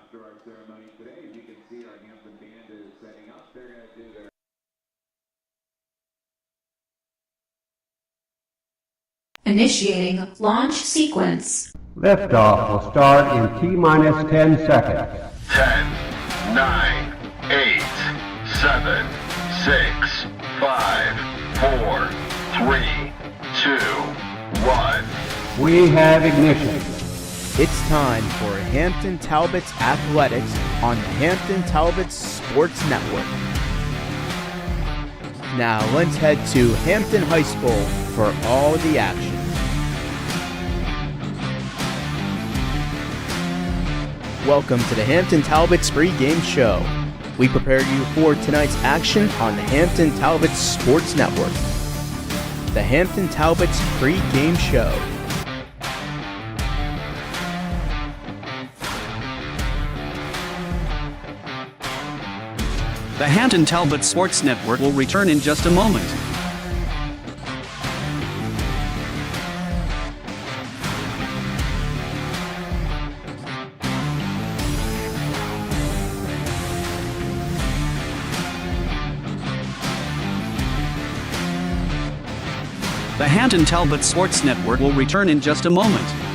after our ceremony today. As you can see, our Hampton band is setting up. They're going to do their initiating launch sequence. Liftoff will start in T-minus 10 seconds. 10, 9, 8, 7, 6, 5, 4, 3, 2, 1. We have ignition. It's time for Hampton Talbots Athletics on the Hampton Talbots Sports Network. Now let's head to Hampton High School for all the action. Welcome to the Hampton Talbots Pregame Show. We prepare you for tonight's action on the Hampton Talbots Sports Network. The Hampton Talbots Pregame Show. The Hampton Talbots Sports Network will return in just a moment. The Hampton Talbots Sports Network will return in just a moment.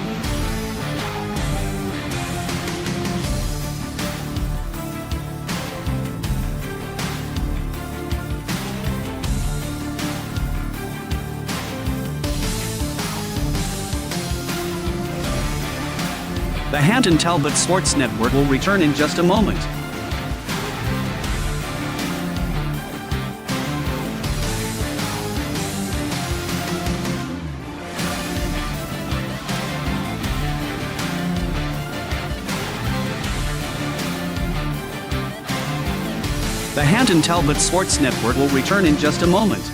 The Hampton Talbots Sports Network will return in just a moment. The Hampton Talbots Sports Network will return in just a moment.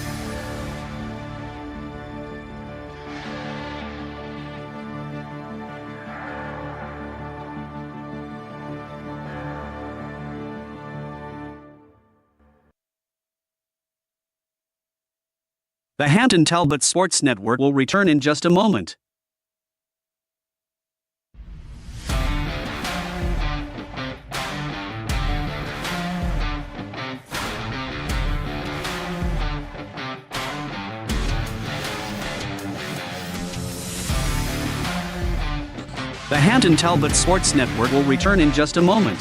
The Hampton Talbots Sports Network will return in just a moment. The Hampton Talbots Sports Network will return in just a moment.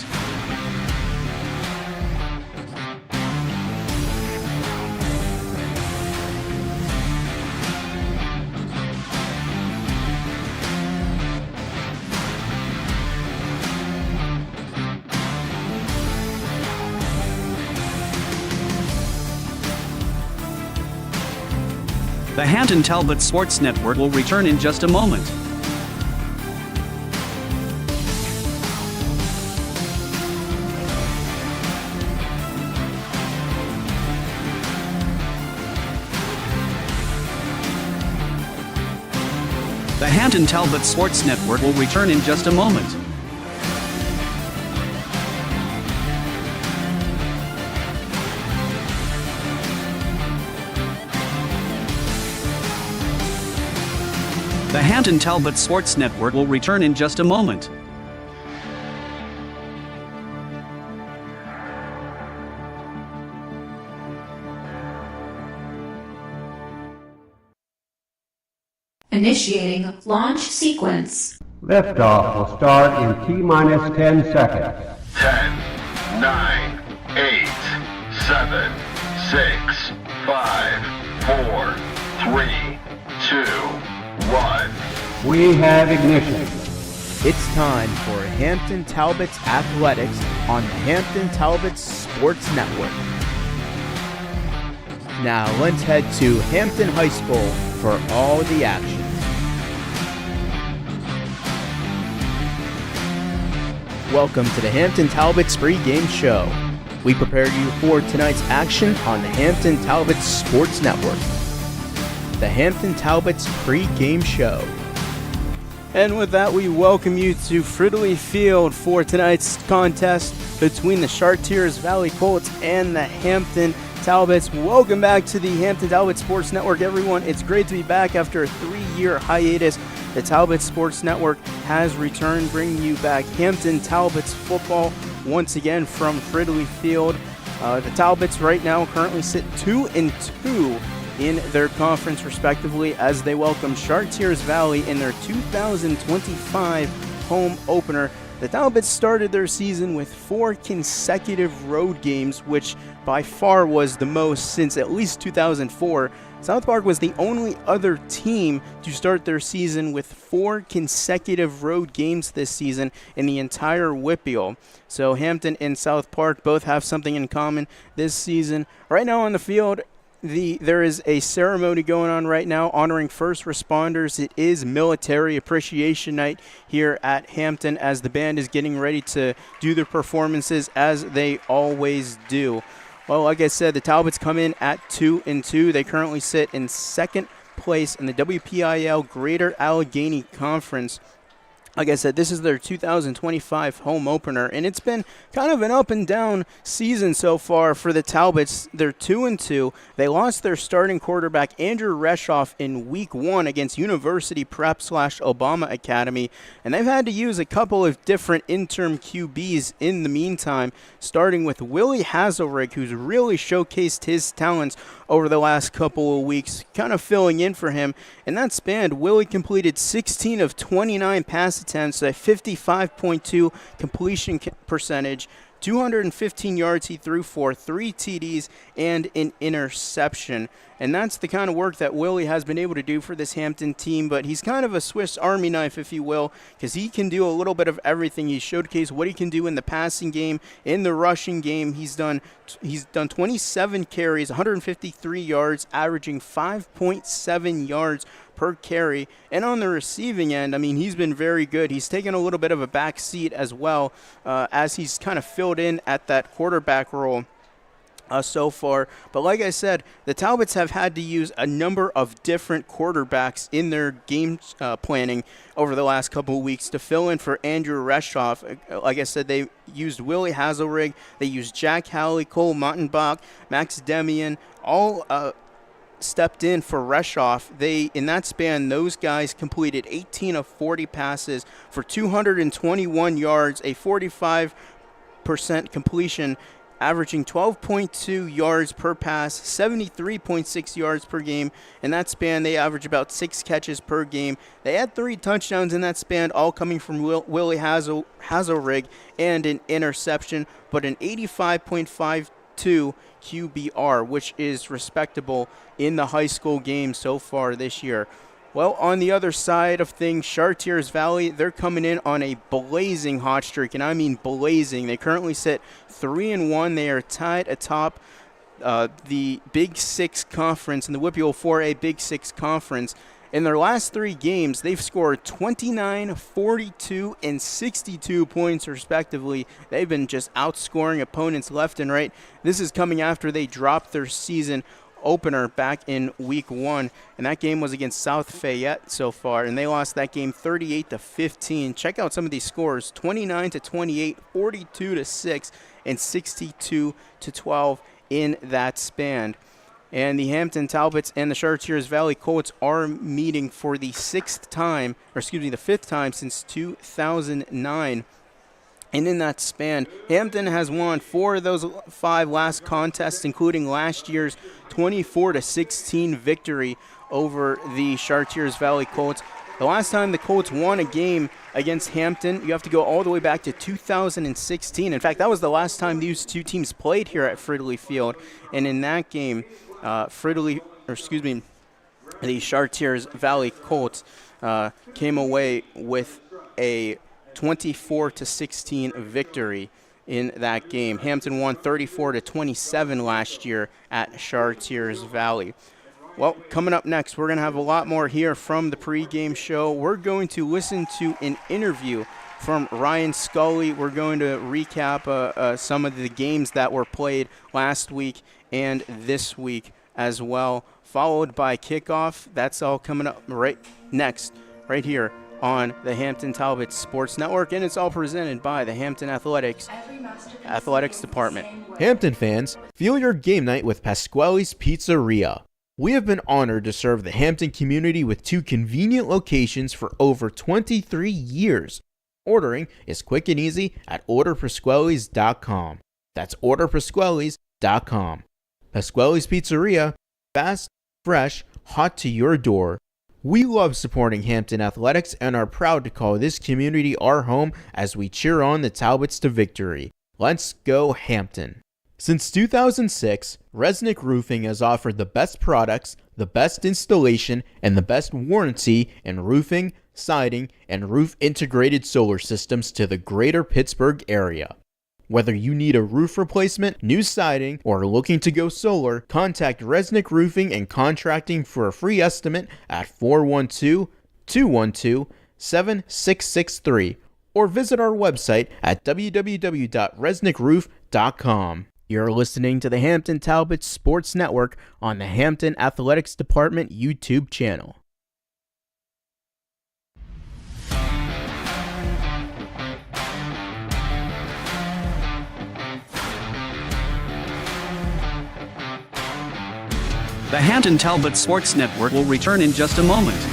The Hampton Talbots Sports Network will return in just a moment. The Hampton Talbots Sports Network will return in just a moment. The Hampton Talbots Sports Network will return in just a moment. Initiating launch sequence. Liftoff will start in T-minus 10 seconds. 10, 9, 8, 7, 6, 5, 4, 3, 2, 1. We have ignition. It's time for Hampton Talbots Athletics on the Hampton Talbots Sports Network. Now let's head to Hampton High School for all the action. Welcome to the Hampton Talbots Pregame Show. We prepare you for tonight's action on the Hampton Talbots Sports Network. The Hampton Talbots Pregame Show. And with that, we welcome you to Fridley Field for tonight's contest between the Chartiers Valley Colts and the Hampton Talbots. Welcome back to the Hampton Talbots Sports Network, everyone. It's great to be back after a 3-year hiatus the Talbots Sports Network has returned, bringing you back Hampton Talbots football once again from Fridley Field. The Talbots right now currently sit 2-2 in their conference respectively as they welcome Chartiers Valley in their 2025 home opener. The Talbots started their season with 4 consecutive road games, which by far was the most since at least 2004. South Park was the only other team to start their season with 4 consecutive road games this season in the entire WPIAL. So Hampton and South Park both have something in common this season. Right now on the field, there is a ceremony going on right now honoring first responders. It is Military Appreciation Night here at Hampton as the band is getting ready to do their performances as they always do. Well, like I said, the Talbots come in at 2-2. They currently sit in second place in the WPIAL Greater Allegheny Conference. Like I said, this is their 2025 home opener, and it's been kind of an up and down season so far for the Talbots. They're 2-2. They lost their starting quarterback, Andrew Reshoff, in week 1 against University Prep/Obama Academy, and they've had to use a couple of different interim QBs in the meantime, starting with Willie Hazelrig, who's really showcased his talents over the last couple of weeks, kind of filling in for him. In that span, Willie completed 16 of 29 pass attempts, a 55.2 completion percentage, 215 yards he threw for, 3 TDs, and an interception. And that's the kind of work that Willie has been able to do for this Hampton team, but he's kind of a Swiss Army knife, if you will, because he can do a little bit of everything. He showcased what he can do in the passing game, in the rushing game. He's done 27 carries, 153 yards, averaging 5.7 yards per carry. And on the receiving end, I mean, he's been very good. He's taken a little bit of a back seat as well as he's kind of filled in at that quarterback role so far. But like I said, the Talbots have had to use a number of different quarterbacks in their game planning over the last couple of weeks to fill in for Andrew Reshoff. Like I said, they used Willie Hazelrig, they used Jack Howley, Cole Mottenbach, Max Demian, all stepped in for Reshoff. In that span, those guys completed 18 of 40 passes for 221 yards, a 45% completion, averaging 12.2 yards per pass, 73.6 yards per game. In that span, they average about 6 catches per game. They had 3 touchdowns in that span, all coming from Willie Hazelrig, and an interception, but an 85.52 QBR, which is respectable in the high school game so far this year. Well, on the other side of things, Chartiers Valley, they're coming in on a blazing hot streak, and I mean blazing. They currently sit 3-1. They are tied atop the Big Six Conference in the WPIAL 4A Big Six Conference. In their last 3 games, they've scored 29, 42, and 62 points respectively. They've been just outscoring opponents left and right. This is coming after they dropped their season opener back in week 1, and that game was against South Fayette so far, and they lost that game 38-15. Check out some of these scores: 29-28, 42-6, and 62-12 in that span. And the Hampton Talbots and the Chartiers Valley Colts are meeting for the 5th time since 2009. And in that span, Hampton has won 4 of those 5 last contests, including last year's 24-16 victory over the Chartiers Valley Colts. The last time the Colts won a game against Hampton, you have to go all the way back to 2016. In fact, that was the last time these two teams played here at Fridley Field. And in that game, the Chartiers Valley Colts came away with a 24-16 victory in that game. Hampton won 34-27 last year at Chartiers Valley. Well, coming up next, we're going to have a lot more here from the pregame show. We're going to listen to an interview from Ryan Scully. We're going to recap some of the games that were played last week and this week as well, followed by kickoff. That's all coming up right next, right here on the Hampton Talbots Sports Network, and it's all presented by the Hampton Athletics Department. Hampton fans, feel your game night with Pasquale's Pizzeria. We have been honored to serve the Hampton community with 2 convenient locations for over 23 years. Ordering is quick and easy at orderpasquellis.com. That's orderpasquellis.com. Pasquelli's Pizzeria, fast, fresh, hot to your door. We love supporting Hampton athletics and are proud to call this community our home as we cheer on the Talbots to victory. Let's go Hampton. Since 2006, Resnick Roofing has offered the best products, the best installation, and the best warranty in roofing, siding, and roof integrated solar systems to the greater Pittsburgh area. Whether you need a roof replacement, new siding, or are looking to go solar, contact Resnick Roofing and Contracting for a free estimate at 412-212-7663 or visit our website at www.resnickroof.com. You're listening to the Hampton Talbots Sports Network on the Hampton Athletics Department YouTube channel. The Hampton Talbots Sports Network will return in just a moment.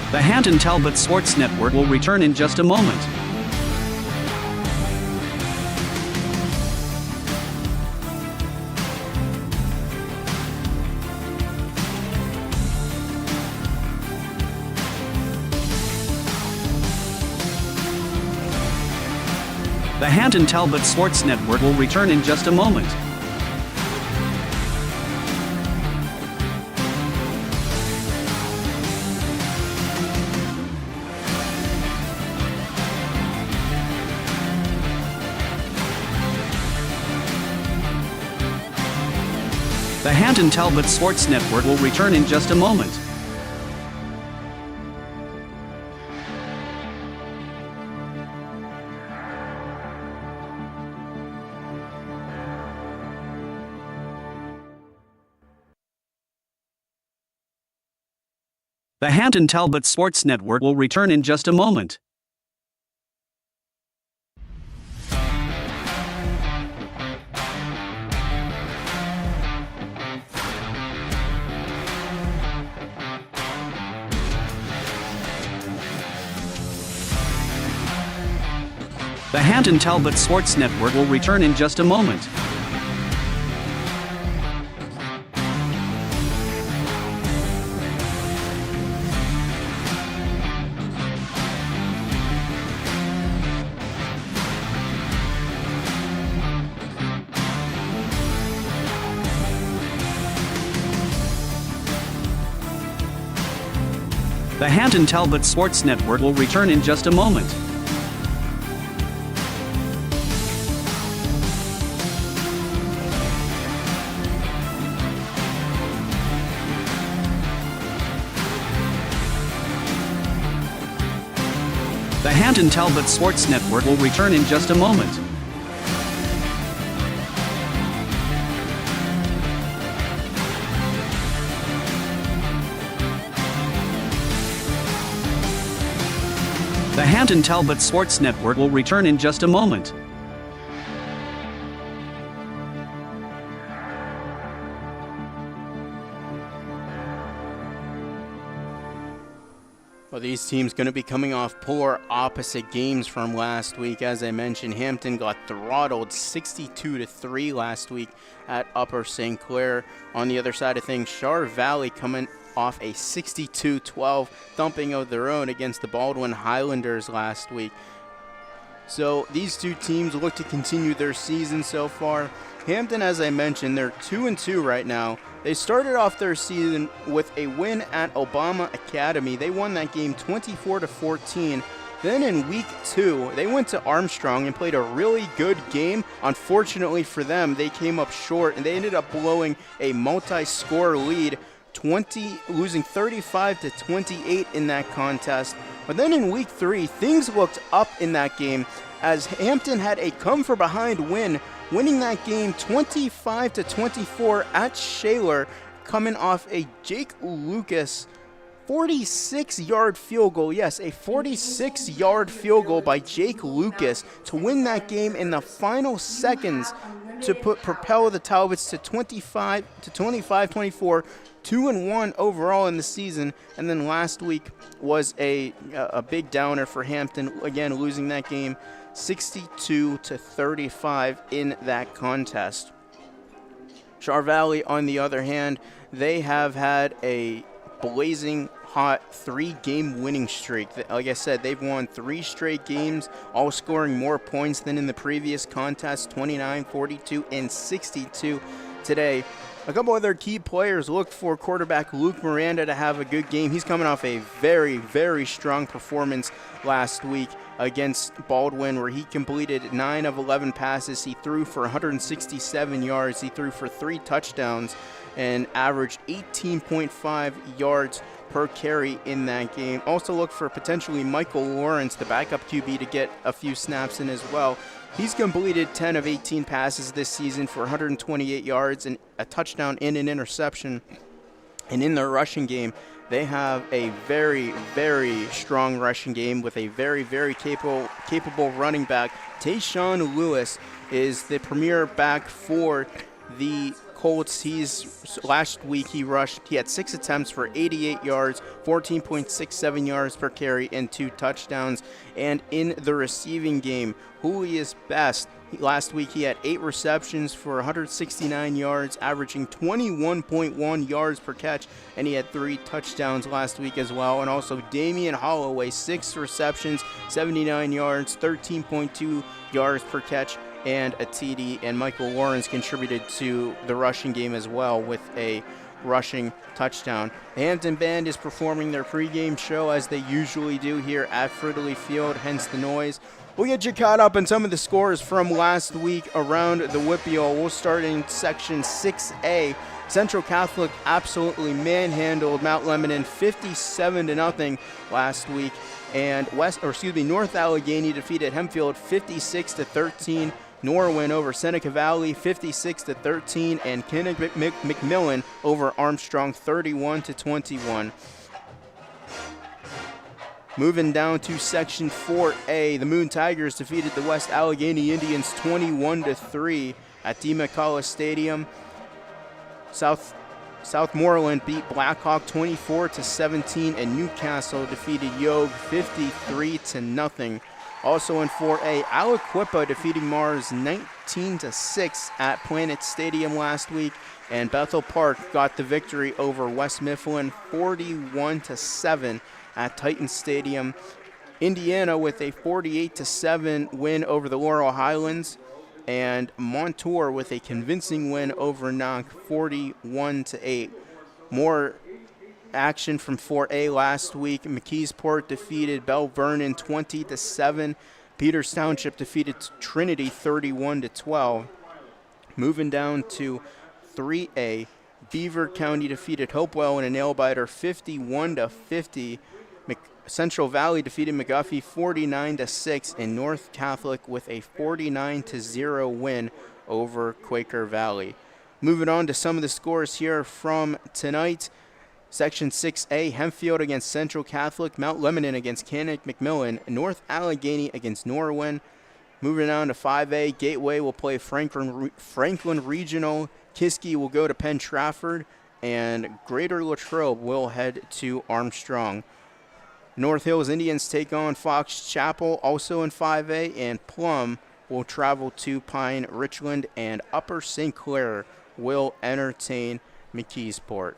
The Hampton Talbots Sports Network will return in just a moment. The Hampton Talbots Sports Network will return in just a moment. The Hampton Talbots Sports Network will return in just a moment. The Hampton Talbots Sports Network will return in just a moment. The Hampton Talbots Sports Network will return in just a moment. The Hampton Talbots Sports Network will return in just a moment. The Hampton Talbots Sports Network will return in just a moment. The Hampton Talbots Sports Network will return in just a moment. Well, these teams going to be coming off polar opposite games from last week. As I mentioned, Hampton got throttled 62-3 last week at Upper St. Clair. On the other side of things, Char Valley coming off a 62-12 thumping of their own against the Baldwin Highlanders last week. So these two teams look to continue their season so far. Hampton, as I mentioned, they're 2-2 right now. They started off their season with a win at Obama Academy. They won that game 24-14. Then in week 2, they went to Armstrong and played a really good game. Unfortunately for them, they came up short and they ended up blowing a multi-score lead, losing 35-28 in that contest. But then in week 3, things looked up in that game as Hampton had a come-from-behind win, winning that game 25-24 at Shaler, coming off a Jake Lucas 46-yard field goal. Yes, a 46-yard field goal by Jake Lucas to win that game in the final seconds to propel the Talbots to 25-24, 2-1 overall in the season. And then last week was a big downer for Hampton, again losing that game 62-35 in that contest. Char Valley, on the other hand, they have had a blazing hot 3-game winning streak. Like I said, they've won 3 straight games, all scoring more points than in the previous contest, 29, 42, and 62 today. A couple other key players look for quarterback Luke Miranda to have a good game. He's coming off a very, very strong performance last week against Baldwin, where he completed 9 of 11 passes. He threw for 167 yards. He threw for 3 touchdowns and averaged 18.5 yards per carry in that game. Also look for potentially Michael Lawrence, the backup QB, to get a few snaps in as well. He's completed 10 of 18 passes this season for 128 yards and a touchdown and an interception. And in their rushing game, they have a very, very strong rushing game with a very, very capable running back. Tayshawn Lewis is the premier back for the Colts. Last week he had 6 attempts for 88 yards, 14.67 yards per carry, and 2 touchdowns. And in the receiving game, Julius Best, last week he had 8 receptions for 169 yards, averaging 21.1 yards per catch, and he had 3 touchdowns last week as well. And also Damian Holloway, 6 receptions, 79 yards, 13.2 yards per catch, and a TD, and Michael Lawrence contributed to the rushing game as well with a rushing touchdown. The Hampton Band is performing their pregame show as they usually do here at Fridley Field, hence the noise. We'll get you caught up on some of the scores from last week around the WPIAL. We'll start in section 6A. Central Catholic absolutely manhandled Mount Lebanon 57-0 last week, and North Allegheny defeated Hempfield 56-13. Norwin over Seneca Valley 56-13, and Kenneth McMillan over Armstrong 31-21. Moving down to Section 4A, the Moon Tigers defeated the West Allegheny Indians 21-3 at DeMcCullough Stadium. Southmoreland beat Blackhawk 24-17, and Newcastle defeated Yogh 53-0. Also in 4A, Aliquippa defeating Mars 19-6 at Planet Stadium last week, and Bethel Park got the victory over West Mifflin 41-7 at Titan Stadium. Indiana with a 48-7 win over the Laurel Highlands, and Montour with a convincing win over Knock 41-8. More action from 4A last week. McKeesport defeated Bell Vernon 20-7. Peters Township defeated Trinity 31-12. Moving down to 3A, Beaver County defeated Hopewell in a nail-biter 51-50. Central Valley defeated McGuffey 49-6, and North Catholic with a 49-0 win over Quaker Valley. Moving on to some of the scores here from tonight. Section 6A, Hempfield against Central Catholic, Mount Lebanon against Kenneth McMillan, North Allegheny against Norwin. Moving on to 5A, Gateway will play Franklin Regional, Kiski will go to Penn Trafford, and Greater Latrobe will head to Armstrong. North Hills Indians take on Fox Chapel, also in 5A, and Plum will travel to Pine Richland, and Upper St. Clair will entertain McKeesport.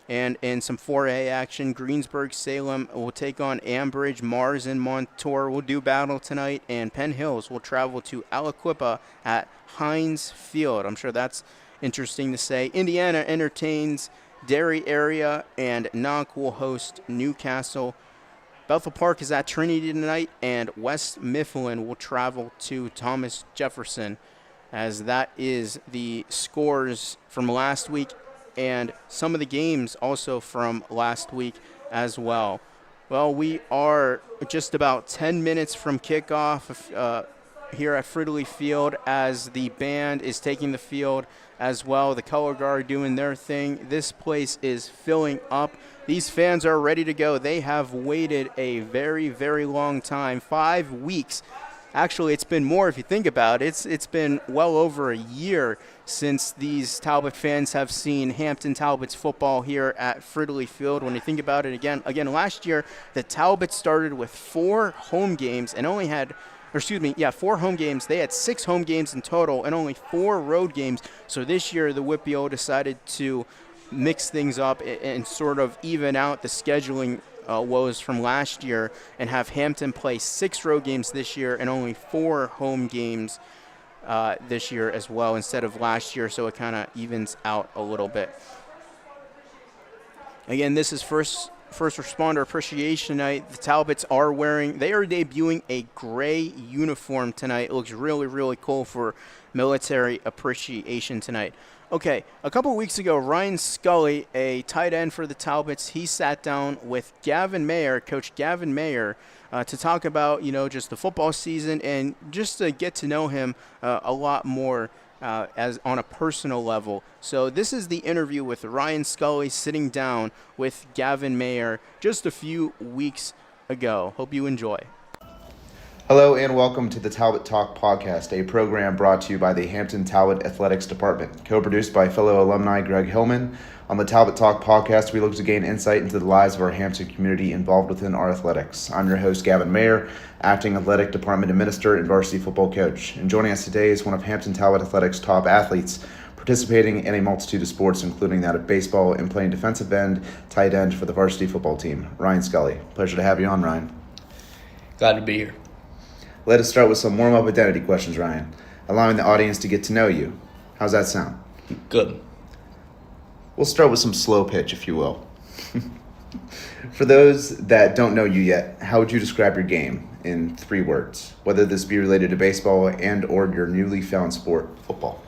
And in some 4A action, Greensburg-Salem will take on Ambridge. Mars and Montour will do battle tonight, and Penn Hills will travel to Aliquippa at Heinz Field. I'm sure that's interesting to say. Indiana entertains Derry area, and Knock will host Newcastle. Bethel Park is at Trinity tonight, and West Mifflin will travel to Thomas Jefferson, as that is the scores from last week and some of the games also from last week as well. Well, we are just about 10 minutes from kickoff here at Fridley Field as the band is taking the field as well. The color guard doing their thing. This place is filling up. These fans are ready to go. They have waited a very, very long time, 5 weeks. Actually, it's been more if you think about it. It's been well over a year since these Talbot fans have seen Hampton Talbots football here at Fridley Field. When you think about it again, last year the Talbots started with 4 home games and only had, 4 home games. They had 6 home games in total and only 4 road games. So this year the Whippio decided to mix things up and sort of even out the scheduling woes from last year and have Hampton play 6 road games this year and only 4 home games this year as well instead of last year, so it kind of evens out a little bit. Again, this is first responder appreciation night. The Talbots they are debuting a gray uniform tonight. It looks really, really cool for military appreciation tonight. Okay, a couple weeks ago, Ryan Scully, a tight end for the Talbots, he sat down with Coach Gavin Mayer, to talk about, just the football season and just to get to know him a lot more as on a personal level. So this is the interview with Ryan Scully sitting down with Gavin Mayer just a few weeks ago. Hope you enjoy. Hello and welcome to the Talbot Talk podcast, a program brought to you by the Hampton Talbot Athletics Department, co-produced by fellow alumni Greg Hillman. On the Talbot Talk podcast, we look to gain insight into the lives of our Hampton community involved within our athletics. I'm your host, Gavin Mayer, acting athletic department administrator and varsity football coach. And joining us today is one of Hampton Talbot Athletics' top athletes, participating in a multitude of sports, including that of baseball and playing defensive end, tight end for the varsity football team, Ryan Scully. Pleasure to have you on, Ryan. Glad to be here. Let us start with some warm-up identity questions, Ryan, allowing the audience to get to know you. How's that sound? Good. We'll start with some slow pitch, if you will. For those that don't know you yet, how would you describe your game in 3 words, whether this be related to baseball and or your newly found sport, football?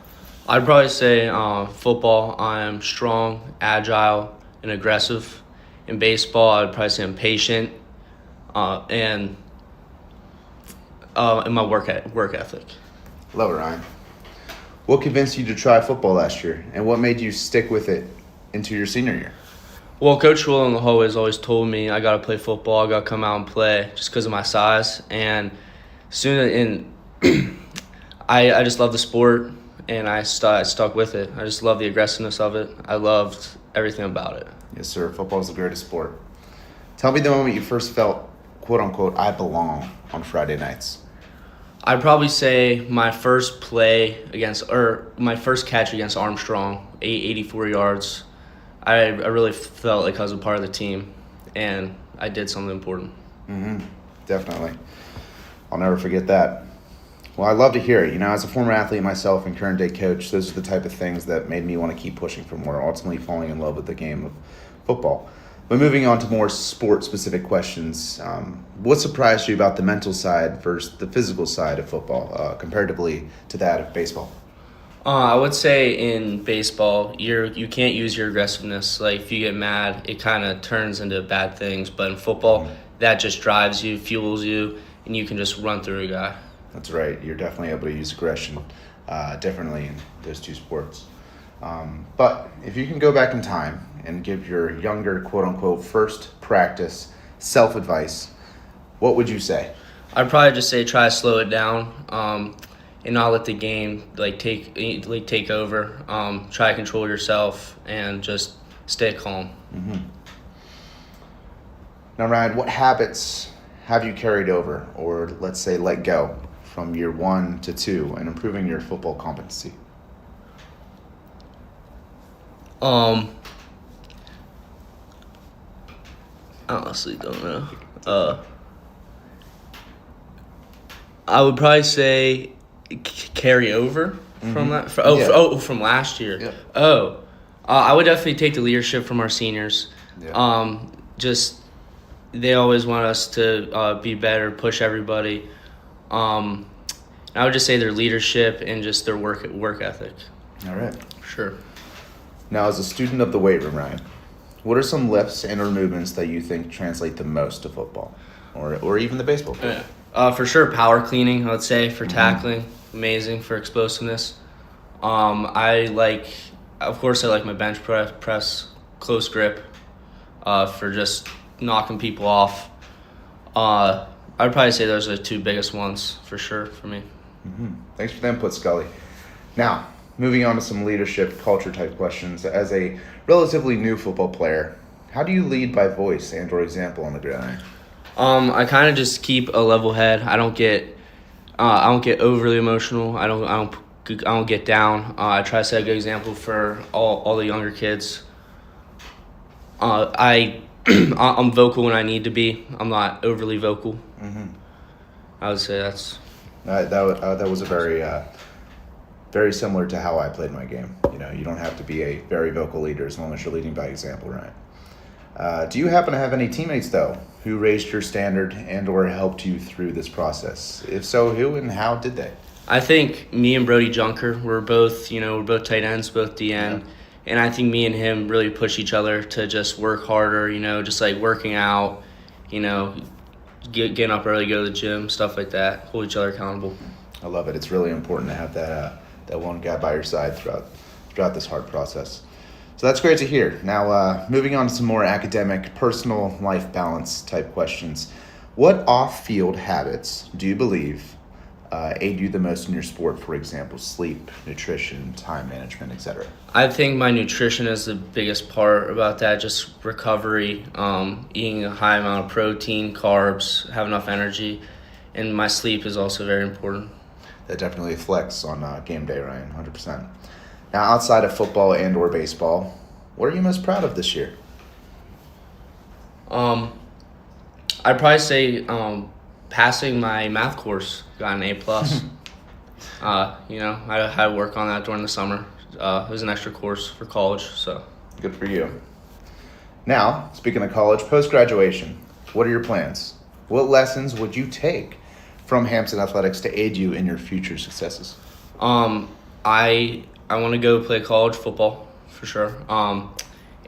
I'd probably say football, I am strong, agile, and aggressive. In baseball, I'd probably say I'm patient and in my work ethic. Love it, Ryan. What convinced you to try football last year, and what made you stick with it into your senior year? Well, Coach Will in the hallways always told me I got to play football, I got to come out and play just because of my size. And I just love the sport, and I stuck with it. I just love the aggressiveness of it. I loved everything about it. Yes, sir. Football is the greatest sport. Tell me the moment you first felt, quote-unquote, I belong on Friday nights. I'd probably say my first my first catch against Armstrong, 84 yards. I really felt like I was a part of the team, and I did something important. Mm-hmm. Definitely. I'll never forget that. Well, I love to hear it. As a former athlete myself and current day coach, those are the type of things that made me want to keep pushing for more, ultimately falling in love with the game of football. But moving on to more sport-specific questions, what surprised you about the mental side versus the physical side of football, comparatively to that of baseball? I would say in baseball, you can't use your aggressiveness. Like, if you get mad, it kind of turns into bad things. But in football, that just drives you, fuels you, and you can just run through a guy. That's right. You're definitely able to use aggression differently in those 2 sports. But if you can go back in time and give your younger, quote-unquote, first practice self-advice, what would you say? I'd probably just say try to slow it down and not let the game take over. Try to control yourself and just stay calm. Mm-hmm. Now, Ryan, what habits have you carried over or, let's say, let go from year 1 to 2 and improving your football competency? I honestly don't know. I would probably say carry over from that. From last year. Yeah. I would definitely take the leadership from our seniors. Yeah. They always want us to be better, push everybody. I would just say their leadership and just their work ethic. All right. Sure. Now, as a student of the weight room, Ryan, What are some lifts and or movements that you think translate the most to football, or even the baseball field? For sure, power cleaning, I would say, for tackling. Amazing for explosiveness. Of course, I like my bench press, close grip, for just knocking people off. I'd probably say those are the 2 biggest ones for sure for me. Thanks for the input, Scully. Now, moving on to some leadership, culture type questions. As a relatively new football player, how do you lead by voice and or example on the gridiron? I kind of just keep a level head. I don't get overly emotional. I don't get down. I try to set a good example for all the younger kids. I'm vocal when I need to be. I'm not overly vocal. I would say that's that was a very similar to how I played my game. You don't have to be a very vocal leader as long as you're leading by example, right? Do you happen to have any teammates though who raised your standard and or helped you through this process? If so, who and how did they? I think me and Brody Junker, we're both tight ends, both DN. Yeah. And I think me and him really push each other to just work harder, just like working out, getting up early, go to the gym, stuff like that, hold each other accountable. I love it. It's really important to have that one guy by your side throughout this hard process. So that's great to hear. Now, moving on to some more academic, personal life balance type questions. What off-field habits do you believe aid you the most in your sport? For example, sleep, nutrition, time management, etc. I think my nutrition is the biggest part about that, just recovery, eating a high amount of protein, carbs, have enough energy, and my sleep is also very important. That definitely flex on game day, Ryan, 100%. Now, outside of football and or baseball, what are you most proud of this year? I'd probably say passing my math course, got an A+. I had to work on that during the summer. It was an extra course for college, so. Good for you. Now, speaking of college, post-graduation, what are your plans? What lessons would you take from Hampton Athletics to aid you in your future successes? I want to go play college football for sure.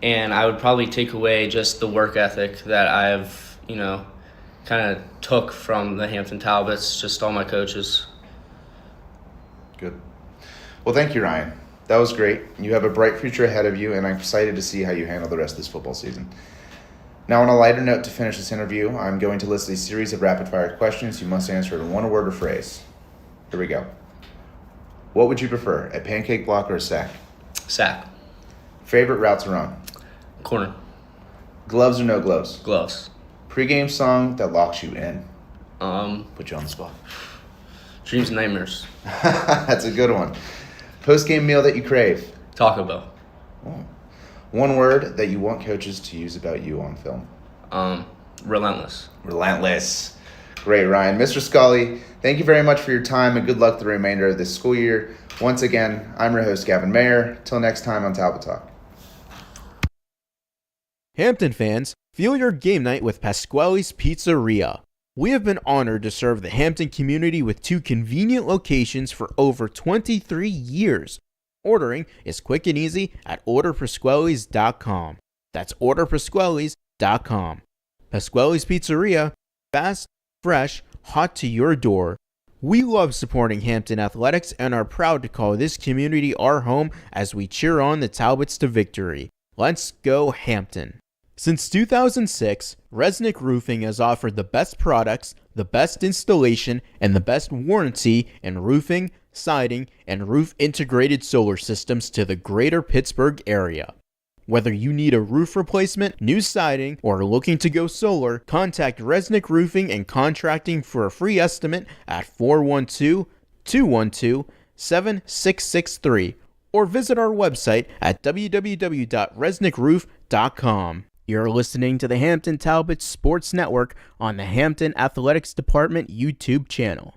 And I would probably take away just the work ethic that I've, kind of took from the Hampton Talbots, just all my coaches. Good. Well, thank you, Ryan. That was great. You have a bright future ahead of you, and I'm excited to see how you handle the rest of this football season. Now, on a lighter note to finish this interview, I'm going to list a series of rapid-fire questions you must answer in one word or phrase. Here we go. What would you prefer, a pancake block or a sack? Sack. Favorite route to run? Corner. Gloves or no gloves? Gloves. Pre-game song that locks you in? Put you on the spot. Dreams and nightmares. That's a good one. Post-game meal that you crave? Taco Bell. Oh. One word that you want coaches to use about you on film? Relentless. Relentless. Great, Ryan. Mr. Scully, thank you very much for your time and good luck the remainder of this school year. Once again, I'm your host, Gavin Mayer. Till next time on Talbot Talk. Hampton fans, feel your game night with Pasquale's Pizzeria. We have been honored to serve the Hampton community with 2 convenient locations for over 23 years. Ordering is quick and easy at orderpasquales.com. That's orderpasquales.com. Pasquale's Pizzeria, fast, fresh, hot to your door. We love supporting Hampton Athletics and are proud to call this community our home as we cheer on the Talbots to victory. Let's go Hampton. Since 2006, Resnick Roofing has offered the best products, the best installation, and the best warranty in roofing, siding, and roof integrated solar systems to the greater Pittsburgh area. Whether you need a roof replacement, new siding, or are looking to go solar, contact Resnick Roofing and Contracting for a free estimate at 412-212-7663 or visit our website at www.resnickroof.com. You're listening to the Hampton Talbots Sports Network on the Hampton Athletics Department YouTube channel.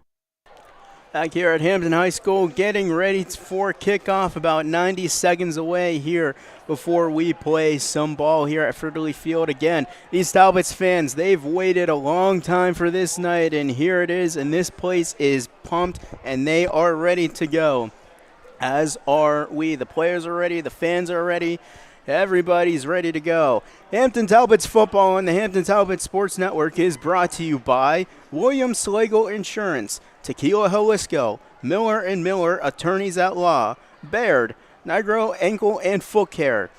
Back here at Hampton High School, getting ready for kickoff, about 90 seconds away here before we play some ball here at Fridley Field again. These Talbots fans, they've waited a long time for this night, and here it is, and this place is pumped, and they are ready to go. As are we. The players are ready, the fans are ready, Everybody's ready to go. Hampton Talbots football on the Hampton Talbots Sports Network is brought to you by Williams Slagle Insurance, Tequila Jalisco, Miller & Miller Attorneys at Law, Baird, Nigro Ankle and Foot Care,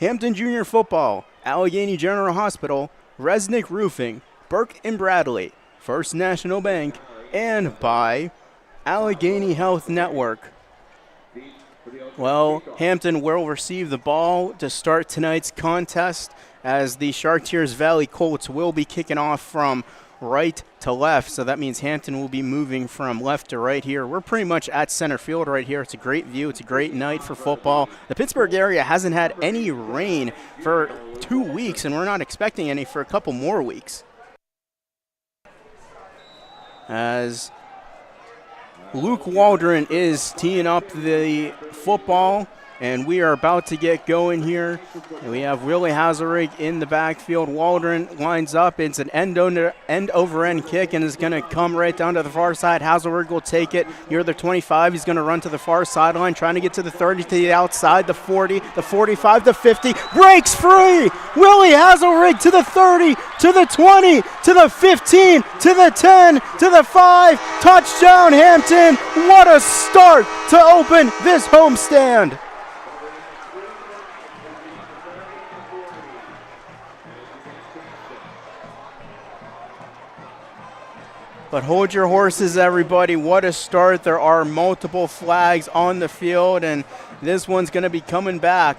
Hampton Junior Football, Allegheny General Hospital, Resnick Roofing, Burke & Bradley, First National Bank, and by Allegheny Health Network. Well, Hampton will receive the ball to start tonight's contest as the Chartiers Valley Colts will be kicking off from right to left. So that means Hampton will be moving from left to right here. We're pretty much at center field right here. It's a great view. It's a great night for football. The Pittsburgh area hasn't had any rain for 2 weeks, and we're not expecting any for a couple more weeks. As Luke Waldron is teeing up the football, and we are about to get going here. And we have Willie Hazelrig in the backfield. Waldron lines up. It's an end-over-end kick, and is going to come right down to the far side. Hazelrig will take it near the 25. He's going to run to the far sideline, trying to get to the 30, to the outside, the 40, the 45, the 50. Breaks free! Willie Hazelrig to the 30, to the 20, to the 15, to the 10, to the 5. Touchdown, Hampton! What a start to open this homestand! But hold your horses, everybody. What a start. There are multiple flags on the field, and this one's going to be coming back.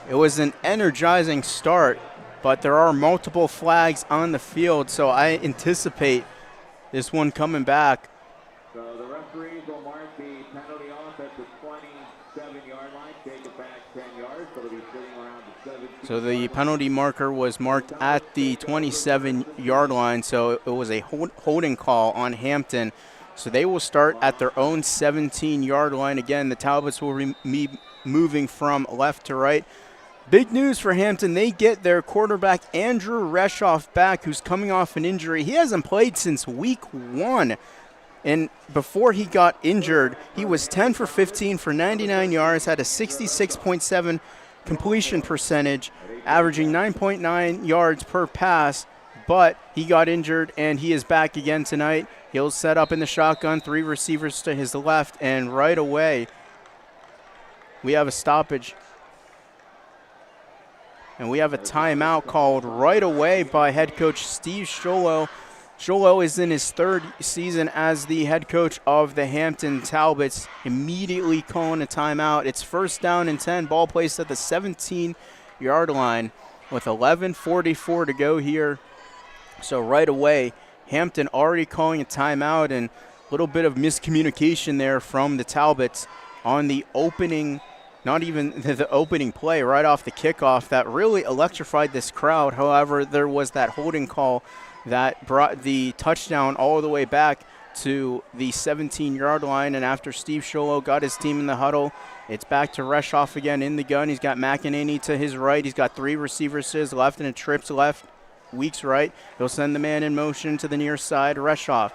It was an energizing start, but there are multiple flags on the field, so I anticipate this one coming back. So the referees will mark the penalty off at the 27-yard line, take it back 10 yards, so it'll be sitting around the 17. So the penalty marker was marked at the 27-yard line, so it was a holding call on Hampton. So they will start at their own 17-yard line. Again, the Talbots will be moving from left to right. Big news for Hampton. They get their quarterback Andrew Reshoff back, who's coming off an injury. He hasn't played since week 1. And before he got injured, he was 10 for 15 for 99 yards, had a 66.7 completion percentage, averaging 9.9 yards per pass, but he got injured and he is back again tonight. He'll set up in the shotgun, 3 receivers to his left, and right away we have a stoppage. And we have a timeout called right away by head coach Steve Sholo. Sholo is in his 3rd season as the head coach of the Hampton Talbots, immediately calling a timeout. It's 1st down and 10, ball placed at the 17-yard line with 11:44 to go here. So right away, Hampton already calling a timeout, and a little bit of miscommunication there from the Talbots on the opening, not even the opening play, right off the kickoff that really electrified this crowd. However, there was that holding call that brought the touchdown all the way back to the 17-yard line. And after Steve Sholo got his team in the huddle, it's back to Reshoff again in the gun. He's got McEnany to his right. He's got 3 receivers to his left and a trips left, Weeks right. He'll send the man in motion to the near side. Reshoff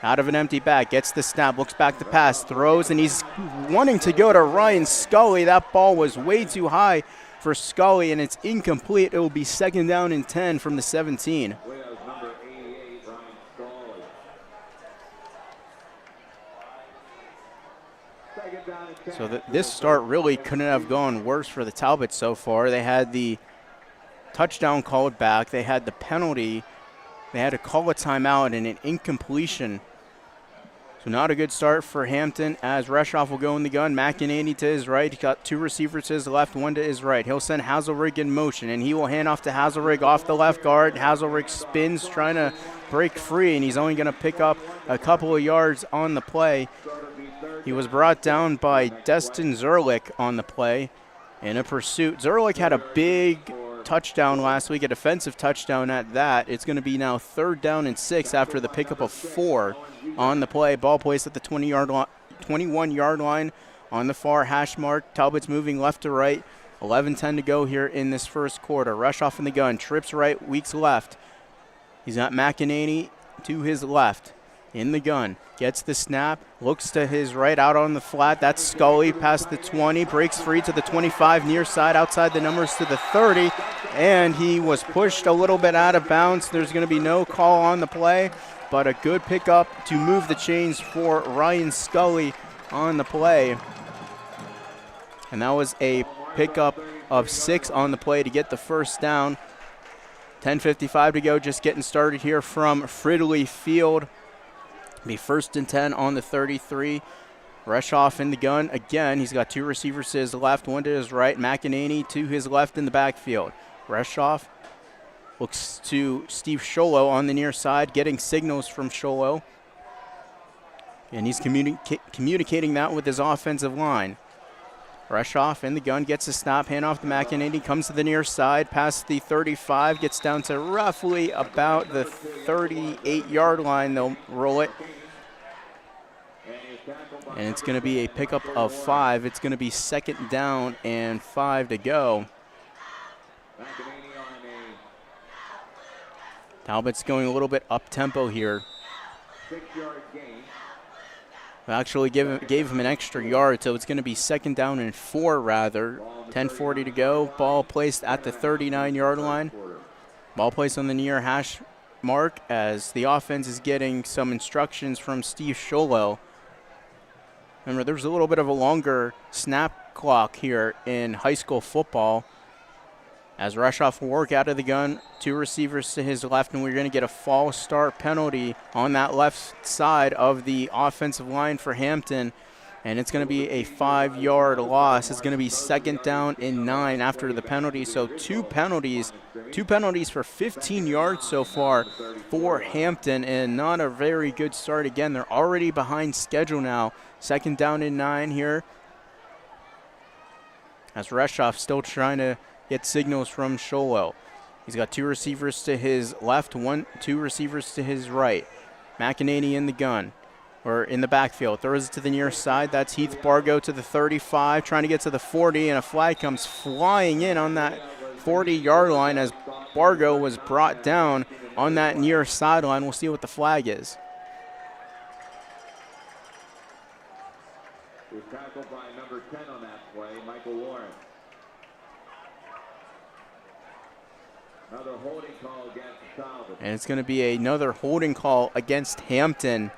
out of an empty back, gets the snap, looks back to pass, throws, and he's wanting to go to Ryan Scully. That ball was way too high for Scully, and it's incomplete. It will be 2nd down and 10 from the 17. So this start really couldn't have gone worse for the Talbots so far. They had the touchdown called back. They had the penalty. They had to call a timeout and an incompletion. So not a good start for Hampton as Reshoff will go in the gun. McEnany to his right. He got 2 receivers to his left, 1 to his right. He'll send Hazelrig in motion, and he will hand off to Hazelrig off the left guard. Hazelrig spins, trying to break free, and he's only going to pick up a couple of yards on the play. He was brought down by Destin Zerlich on the play in a pursuit. Zerlich had a big touchdown last week, a defensive touchdown at that. It's going to be now 3rd down and 6 after the pickup of 4 on the play. Ball placed at the 21-yard line on the far hash mark. Talbots moving left to right. 11:10 to go here in this first quarter. Reshoff in the gun. Trips right, Weeks left. He's got McEnany to his left. in the gun. Gets the snap, looks to his right out on the flat. That's Scully past the 20, breaks free to the 25 near side, outside the numbers to the 30, and he was pushed a little bit out of bounds. There's going to be no call on the play, but a good pickup to move the chains for Ryan Scully on the play. And that was a pickup of 6 on the play to get the first down. 10:55 to go, just getting started here from Fridley Field. Be 1st and 10 on the 33. Reshoff in the gun again. He's got 2 receivers to his left, 1 to his right. McEnany to his left in the backfield. Reshoff looks to Steve Sholo on the near side, getting signals from Sholo. And he's communicating that with his offensive line. Reshoff in the gun, gets a snap, hand off to McEnany, comes to the near side, past the 35, gets down to roughly about the 38-yard line. They'll roll it. And it's going to be a pickup of 5. It's going to be 2nd down and 5 to go. Talbot's going a little bit up-tempo here. 6-yard gain. Actually gave him an extra yard, so it's going to be 2nd down and 4 rather. 10:40 to go. Ball placed at the 39-yard line. Ball placed on the near hash mark as the offense is getting some instructions from Steve Sholo. Remember, there's a little bit of a longer snap clock here in high school football. As Reshoff will work out of the gun, 2 receivers to his left, and we're going to get a false start penalty on that left side of the offensive line for Hampton, and it's going to be a 5-yard loss. It's going to be 2nd down and 9 after the penalty, so 2 penalties for 15 yards so far for Hampton, and not a very good start. Again, they're already behind schedule now. 2nd down and 9 here, as Reshoff still trying to get signals from Sholo. He's got 2 receivers to his left, 2 receivers to his right. McEnany in the gun, or in the backfield. Throws it to the near side. That's Heath Bargo to the 35, trying to get to the 40, and a flag comes flying in on that 40-yard line as Bargo was brought down on that near sideline. We'll see what the flag is. Was tackled by number 10 on that play, Michael Warren. Another holding call against Talbot. And it's going to be another holding call against Hampton.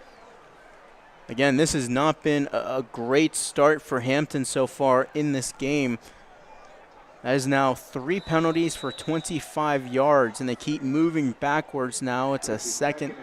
Again, this has not been a great start for Hampton so far in this game. That is now 3 penalties for 25 yards, and they keep moving backwards now. It's a second.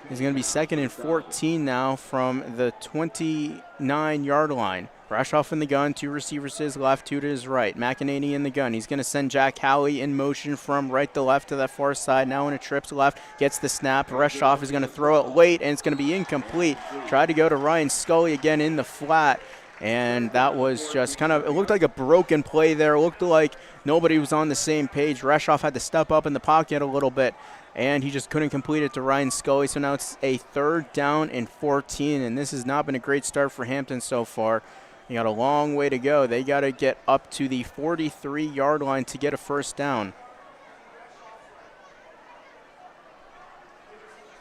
It's going to be 2nd and 14 now from the 29-yard line. Reshoff in the gun, 2 receivers to his left, 2 to his right. McEnany in the gun. He's going to send Jack Howley in motion from right to left to that far side. Now in a trip to left, gets the snap. Reshoff is going to throw it late, and it's going to be incomplete. Tried to go to Ryan Scully again in the flat, and that was just kind of, it looked like a broken play there. It looked like nobody was on the same page. Reshoff had to step up in the pocket a little bit, and he just couldn't complete it to Ryan Scully. So now it's a 3rd down and 14, and this has not been a great start for Hampton so far. You got a long way to go. They got to get up to the 43-yard line to get a 1st down.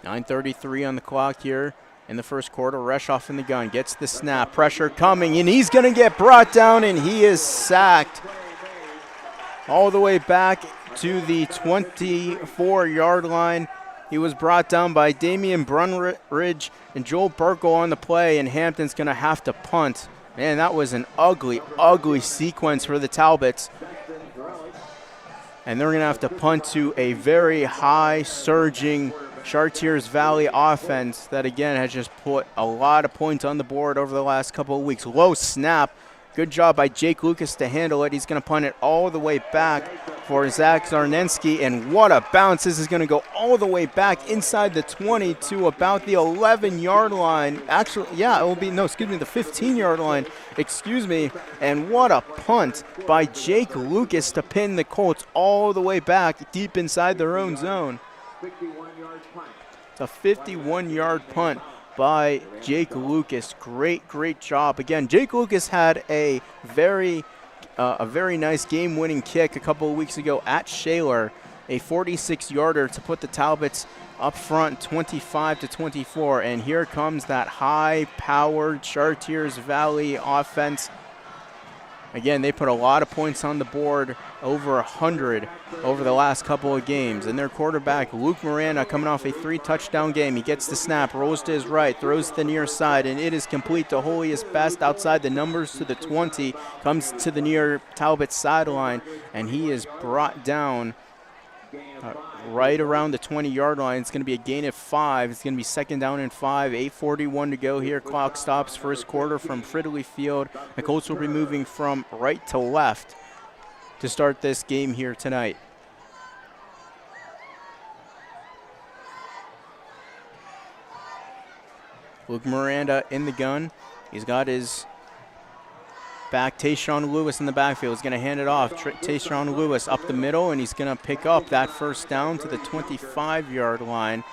9:33 on the clock here in the 1st quarter. Reshoff in the gun, gets the snap, pressure coming, and he's going to get brought down, and he is sacked all the way back to the 24-yard line. He was brought down by Damian Brunridge and Joel Burkle on the play, and Hampton's going to have to punt. Man, that was an ugly, ugly sequence for the Talbots. And they're going to have to punt to a very high surging Chartiers Valley offense that, again, has just put a lot of points on the board over the last couple of weeks. Low snap. Good job by Jake Lucas to handle it. He's going to punt it all the way back for Zach Zarnensky, and what a bounce. This is going to go all the way back inside the 20 to about the 11-yard line. Actually, yeah, it will be, no, excuse me, the 15-yard line, excuse me. And what a punt by Jake Lucas to pin the Colts all the way back deep inside their own zone. It's a 51-yard punt by Jake Lucas. Great job. Again, Jake Lucas had a very nice game-winning kick a couple of weeks ago at Shaler, a 46-yarder to put the Talbots up front 25-24, and here comes that high-powered Chartiers Valley offense. Again, they put a lot of points on the board, over 100 over the last couple of games. And their quarterback, Luke Miranda, coming off a 3-touchdown game. He gets the snap, rolls to his right, throws to the near side, and it is complete to Holiest Best outside the numbers to the 20. Comes to the near Talbot sideline, and he is brought down right around the 20-yard line. It's going to be a gain of 5. It's going to be 2nd down and 5. 8:41 to go here. Clock stops first quarter from Fridley Field. The Colts will be moving from right to left to start this game here tonight. Luke Miranda in the gun. He's got his back, Tayshawn Lewis in the backfield. He's going to hand it off. Tayshawn Lewis up the middle, and he's going to pick up that first down to the 25-yard line.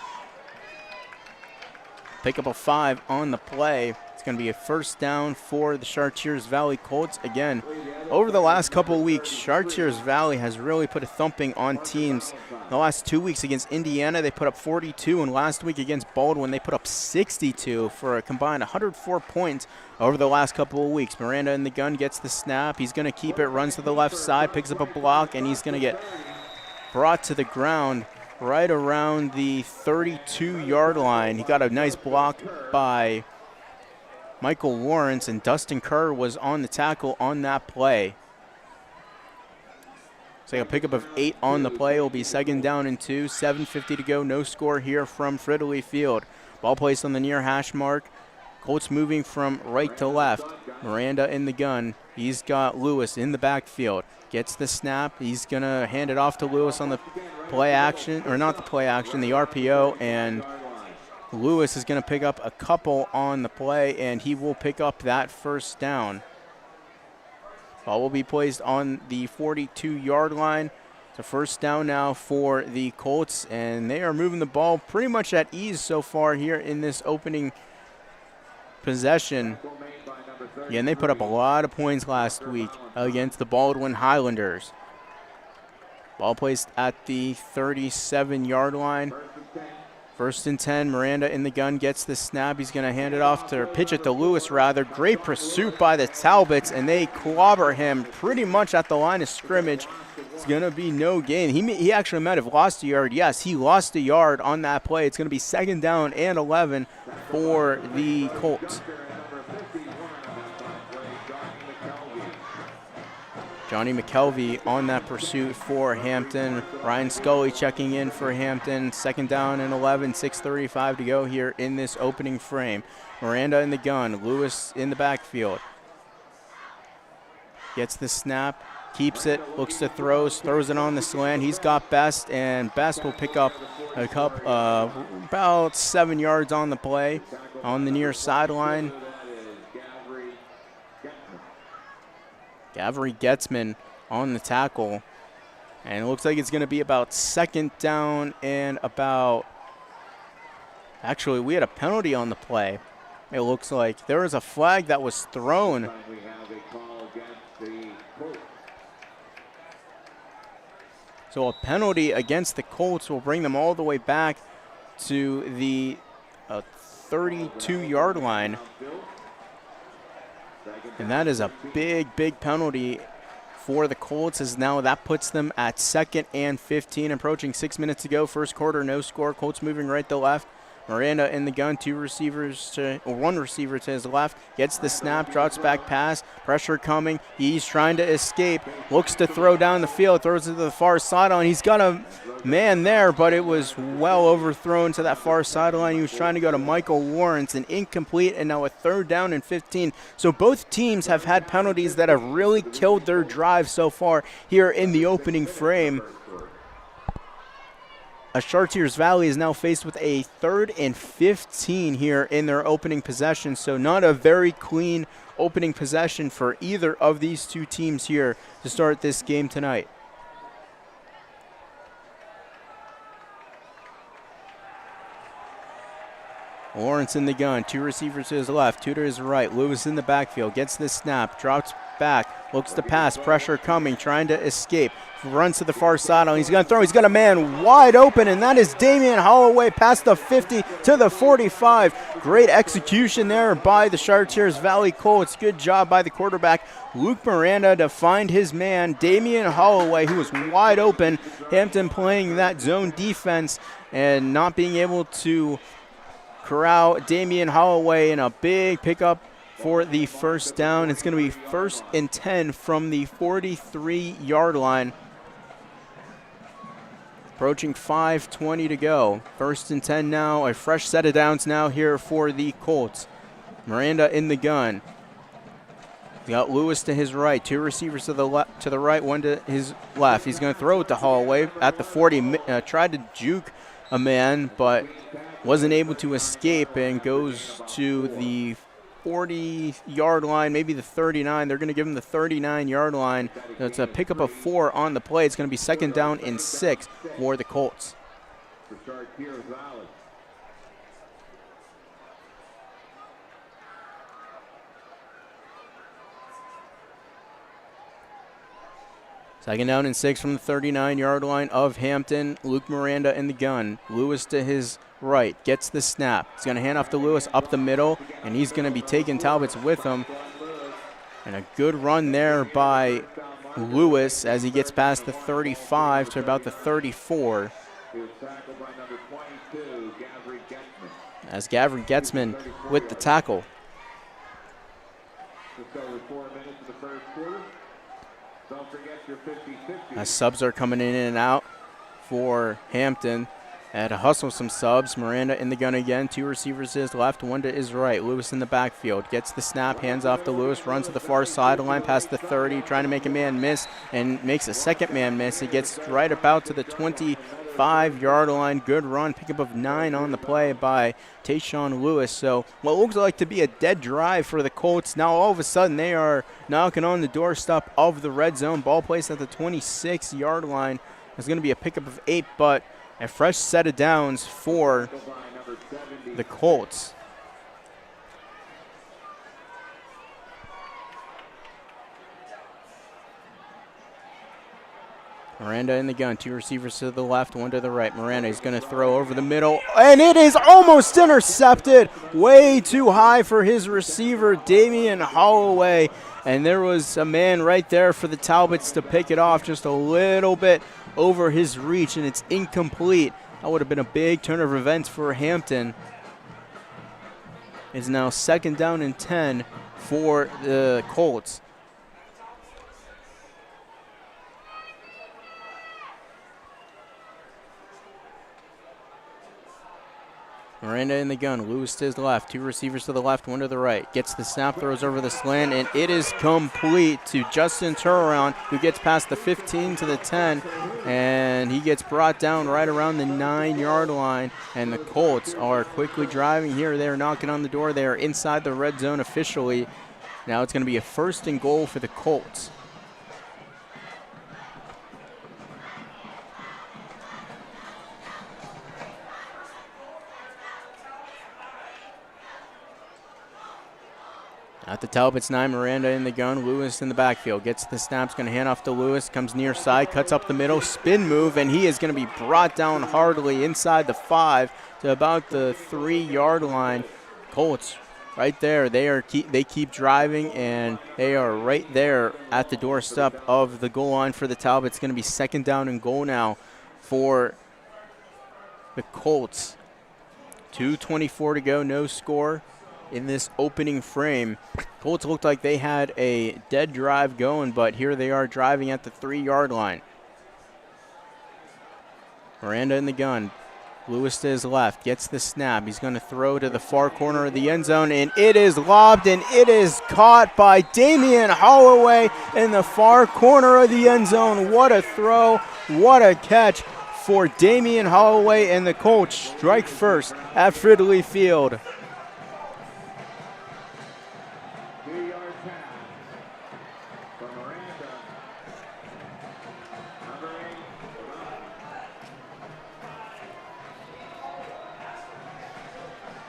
Pick up a 5 on the play. It's going to be a first down for the Chartiers Valley Colts. Again, over the last couple of weeks, Chartiers Valley has really put a thumping on teams. The last 2 weeks against Indiana, they put up 42, and last week against Baldwin, they put up 62 for a combined 104 points over the last couple of weeks. Miranda in the gun gets the snap. He's going to keep it, runs to the left side, picks up a block, and he's going to get brought to the ground right around the 32-yard line. He got a nice block by Michael Lawrence, and Dustin Kerr was on the tackle on that play. So a pickup of 8 on the play. Will be 2nd down and 2. 7:50 to go. No score here from Fridley Field. Ball placed on the near hash mark. Colts moving from right to left. Miranda in the gun. He's got Lewis in the backfield. Gets the snap. He's going to hand it off to Lewis on the play action, or not the play action, the RPO, and Lewis is going to pick up a couple on the play, and he will pick up that first down. Ball will be placed on the 42-yard line. It's a first down now for the Colts, and they are moving the ball pretty much at ease so far here in this opening possession. Again, they put up a lot of points last week against the Baldwin Highlanders. Ball placed at the 37-yard line. 1st and 10, Miranda in the gun gets the snap. He's going to hand it off to, pitch it to Lewis rather. Great pursuit by the Talbots, and they clobber him pretty much at the line of scrimmage. It's going to be no gain. He actually might have lost a yard. Yes, he lost a yard on that play. It's going to be 2nd down and 11 for the Colts. Johnny McKelvey on that pursuit for Hampton. Ryan Scully checking in for Hampton. 2nd down and 11, 6:35 to go here in this opening frame. Miranda in the gun, Lewis in the backfield. Gets the snap, keeps it, looks to throws it on the slant. He's got Best, and Best will pick up about 7 yards on the play on the near sideline. Gavry Getzman on the tackle. And it looks like it's going to be about 2nd down and about... Actually, we had a penalty on the play. It looks like there was a flag that was thrown. So a penalty against the Colts will bring them all the way back to the 32-yard line. And that is a big, big penalty for the Colts, as now that puts them at 2nd and 15. Approaching 6 minutes to go. First quarter, no score. Colts moving right to left. Miranda in the gun, one receiver to his left. Gets the snap, drops back pass. Pressure coming. He's trying to escape. Looks to throw down the field. Throws it to the far sideline. He's got a man there, but it was well overthrown to that far sideline. He was trying to go to Michael Lawrence, and incomplete, and now a 3rd down and 15. So both teams have had penalties that have really killed their drive so far here in the opening frame. Chartiers Valley is now faced with a 3rd and 15 here in their opening possession, so not a very clean opening possession for either of these two teams here to start this game tonight. Lawrence in the gun, 2 receivers to his left, 2 to his right. Lewis in the backfield, gets the snap, drops back, looks to pass, pressure coming, trying to escape. Runs to the far sideline. He's going to throw. He's got a man wide open, and that is Damian Holloway past the 50 to the 45. Great execution there by the Chartiers Valley Colts. Good job by the quarterback, Luke Miranda, to find his man, Damian Holloway, who was wide open. Hampton playing that zone defense and not being able to corral Damian Holloway in a big pickup for the first down. It's going to be 1st and 10 from the 43-yard line. Approaching 5:20 to go. 1st and 10 now. A fresh set of downs now here for the Colts. Miranda in the gun. He's got Lewis to his right. 2 receivers to the right, 1 to his left. He's going to throw it to Holloway at the 40. Tried to juke a man, but wasn't able to escape and goes to the 40-yard line, maybe the 39. They're going to give him the 39-yard line. That's a pickup of 4 on the play. It's going to be 2nd down and 6 for the Colts. Second down and 6 from the 39-yard line of Hampton. Luke Miranda in the gun. Lewis to his right, gets the snap. He's going to hand off to Lewis up the middle, and he's going to be taking Talbots with him. And a good run there by Lewis as he gets past the 35 to about the 34. As Gavin Getzman with the tackle. As subs are coming in and out for Hampton. Had to hustle some subs. Miranda in the gun again. 2 receivers to his left, 1 to his right. Lewis in the backfield. Gets the snap, hands off to Lewis, runs to the far sideline past the 30, trying to make a man miss, and makes a second man miss. He gets right about to the 25-yard line. Good run. Pickup of 9 on the play by Tayshawn Lewis. So what looks like to be a dead drive for the Colts. Now all of a sudden they are knocking on the doorstep of the red zone. Ball placed at the 26-yard line. There's going to be a pickup of 8, but a fresh set of downs for the Colts. Miranda in the gun. 2 receivers to the left, 1 to the right. Miranda is going to throw over the middle, and it is almost intercepted. Way too high for his receiver, Damian Holloway. And there was a man right there for the Talbots to pick it off just a little bit over his reach, and it's incomplete. That would have been a big turn of events for Hampton. It's now 2nd down and 10 for the Colts. Miranda in the gun. Lewis to his left. 2 receivers to the left, 1 to the right. Gets the snap, throws over the slant, and it is complete to Justin Turnaround, who gets past the 15 to the 10, and he gets brought down right around the 9-yard line. And the Colts are quickly driving here. They are knocking on the door. They are inside the red zone officially. Now it's going to be a 1st and goal for the Colts. At the Talbots 9, Miranda in the gun, Lewis in the backfield. Gets the snaps, going to hand off to Lewis, comes near side, cuts up the middle, spin move, and he is going to be brought down hardly inside the 5 to about the 3-yard line. Colts right there, they keep driving, and they are right there at the doorstep of the goal line for the Talbots. It's going to be 2nd down and goal now for the Colts. 2:24 to go, no score in this opening frame. Colts looked like they had a dead drive going, but here they are driving at the 3-yard line. Miranda in the gun. Lewis to his left, gets the snap. He's going to throw to the far corner of the end zone, and it is lobbed, and it is caught by Damian Holloway in the far corner of the end zone. What a throw, what a catch for Damian Holloway, and the Colts strike first at Fridley Field.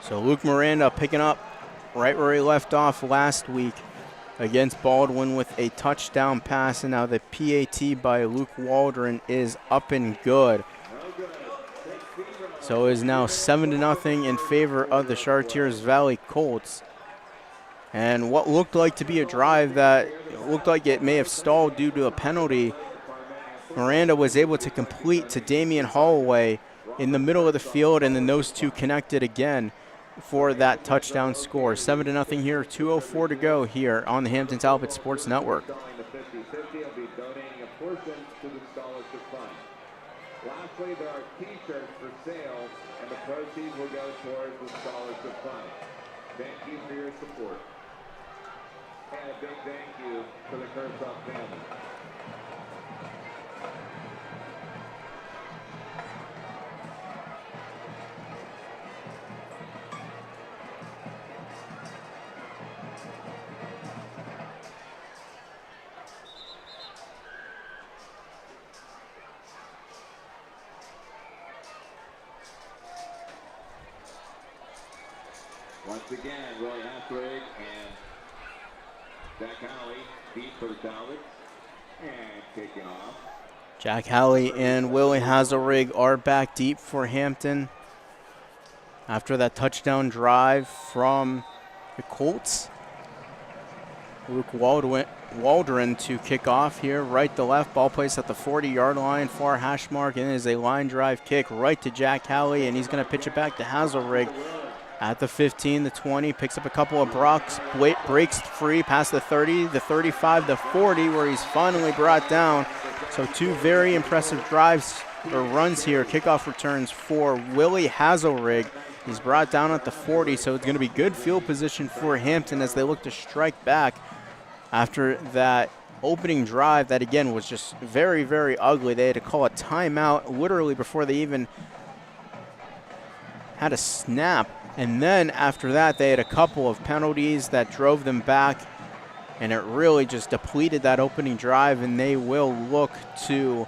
So Luke Miranda picking up right where he left off last week against Baldwin with a touchdown pass, and now the PAT by Luke Waldron is up and good. So it is now 7-0 in favor of the Chartiers Valley Colts. And what looked like to be a drive that looked like it may have stalled due to a penalty, Miranda was able to complete to Damian Holloway in the middle of the field, and then those two connected again for that touchdown score. 7-0 here, 2:04 to go here on the Hampton Talbot Sports Network. Lastly, there are t-shirts for sale, and the proceeds will go towards the scholarship fund. Thank you for your support. And a big thank you to the Kershaw family. Once again, Willie Haswig and Jack Halley deep for the Talbots, and kicking off. Jack Halley and Willie Hazelrig are back deep for Hampton after that touchdown drive from the Colts. Luke Waldron to kick off here, right to left, ball placed at the 40-yard line, far hash mark, and it is a line drive kick right to Jack Halley, and he's going to pitch it back to Hazelrig. At the 15, the 20, picks up a couple of blocks, breaks free past the 30, the 35, the 40, where he's finally brought down. So two very impressive drives or runs here, kickoff returns for Willie Hazelrig. He's brought down at the 40, so it's going to be good field position for Hampton as they look to strike back after that opening drive that, again, was just very, very ugly. They had to call a timeout literally before they even had a snap. And then after that, they had a couple of penalties that drove them back, and it really just depleted that opening drive, and they will look to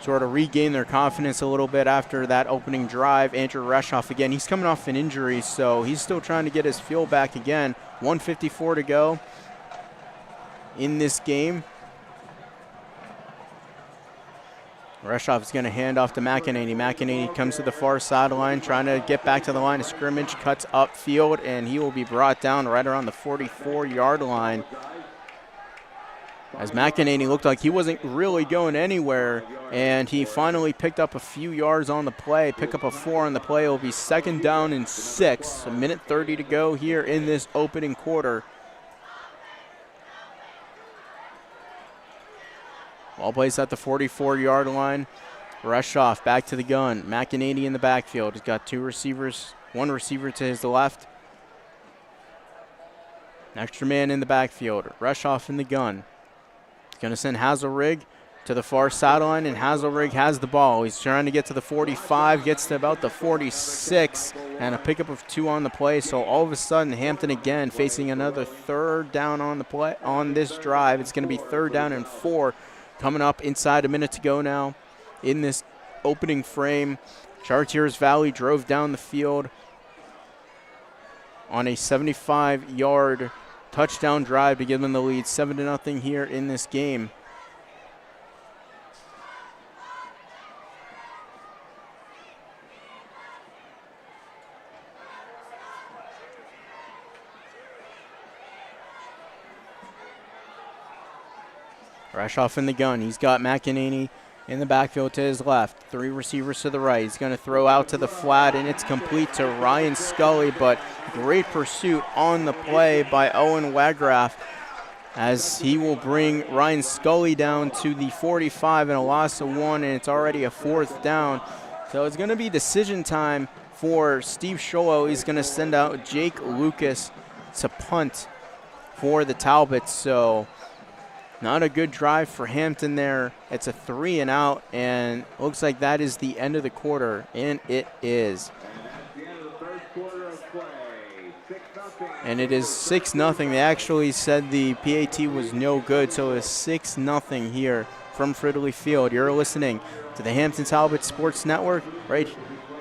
sort of regain their confidence a little bit after that opening drive. Andrew Reshoff, again, he's coming off an injury, so he's still trying to get his feel back again. 1:54 to go in this game. Reshoff is going to hand off to McEnany. McEnany comes to the far sideline, trying to get back to the line of scrimmage, cuts upfield, and he will be brought down right around the 44-yard line. As McEnany looked like he wasn't really going anywhere, and he finally picked up a few yards on the play, pick up a 4 on the play. It will be 2nd down and 6, 1:30 to go here in this opening quarter. Ball placed at the 44-yard line. Reshoff back to the gun. McEnany in the backfield. He's got two receivers, one receiver to his left. An extra man in the backfield. Reshoff in the gun. He's going to send Hazelrig to the far sideline, and Hazelrig has the ball. He's trying to get to the 45, gets to about the 46, and a pickup of 2 on the play. So all of a sudden, Hampton again facing another 3rd down on the play on this drive. It's going to be 3rd down and 4. Coming up inside a minute to go now in this opening frame. Chartiers Valley drove down the field on a 75-yard touchdown drive to give them the lead. 7-0 here in this game. Reshoff in the gun. He's got McEnany in the backfield to his left. 3 receivers to the right. He's going to throw out to the flat, and it's complete to Ryan Scully, but great pursuit on the play by Owen Wagraff as he will bring Ryan Scully down to the 45 and a loss of 1, and it's already a 4th down. So it's going to be decision time for Steve Sholo. He's going to send out Jake Lucas to punt for the Talbots. So not a good drive for Hampton there. It's a 3 and out, and looks like that is the end of the quarter, and it is. And it is 6-0. They actually said the PAT was no good, so it's 6-0 here from Fridley Field. You're listening to the Hampton Talbot Sports Network, right,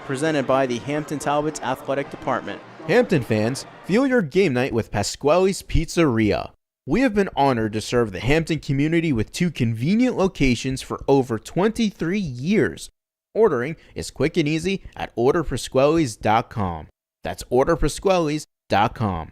presented by the Hampton Talbots Athletic Department. Hampton fans, feel your game night with Pasquale's Pizzeria. We have been honored to serve the Hampton community with 2 convenient locations for over 23 years. Ordering is quick and easy at orderpasquales.com. That's orderpasquales.com.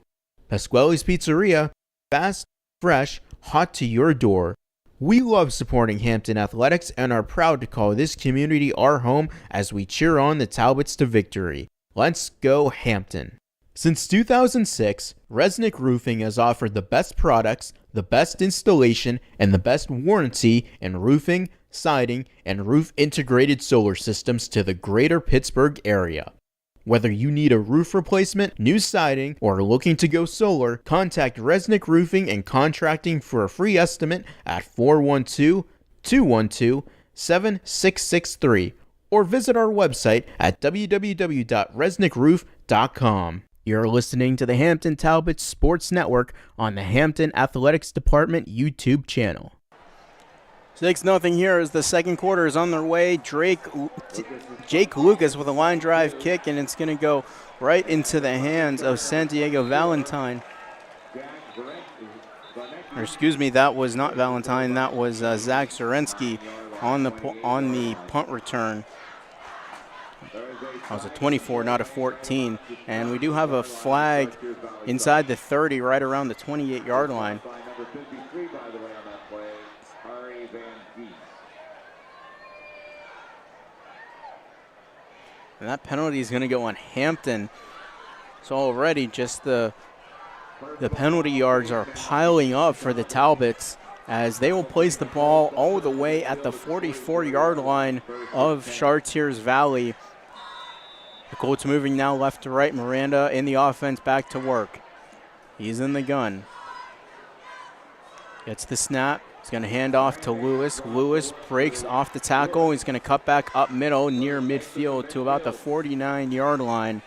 Pasquale's Pizzeria, fast, fresh, hot to your door. We love supporting Hampton athletics and are proud to call this community our home as we cheer on the Talbots to victory. Let's go Hampton. Since 2006, Resnick Roofing has offered the best products, the best installation, and the best warranty in roofing, siding, and roof integrated solar systems to the greater Pittsburgh area. Whether you need a roof replacement, new siding, or are looking to go solar, contact Resnick Roofing and Contracting for a free estimate at 412-212-7663 or visit our website at www.resnickroof.com. You're listening to the Hampton Talbots Sports Network on the Hampton Athletics Department YouTube channel. 6-0 here as the second quarter is on their way. Jake Lucas with a line drive kick, and it's going to go right into the hands of Santiago Valentine. Or excuse me, that was not Valentine. That was Zach Zarensky on the punt return. That was a 24, not a 14. And we do have a flag inside the 30, right around the 28-yard line. And that penalty is going to go on Hampton. So already just the penalty yards are piling up for the Talbots as they will place the ball all the way at the 44-yard line of Chartiers Valley. The Colts moving now left to right. Miranda in the offense, back to work. He's in the gun. Gets the snap. He's going to hand off to Lewis. Lewis breaks off the tackle. He's going to cut back up middle near midfield to about the 49-yard line.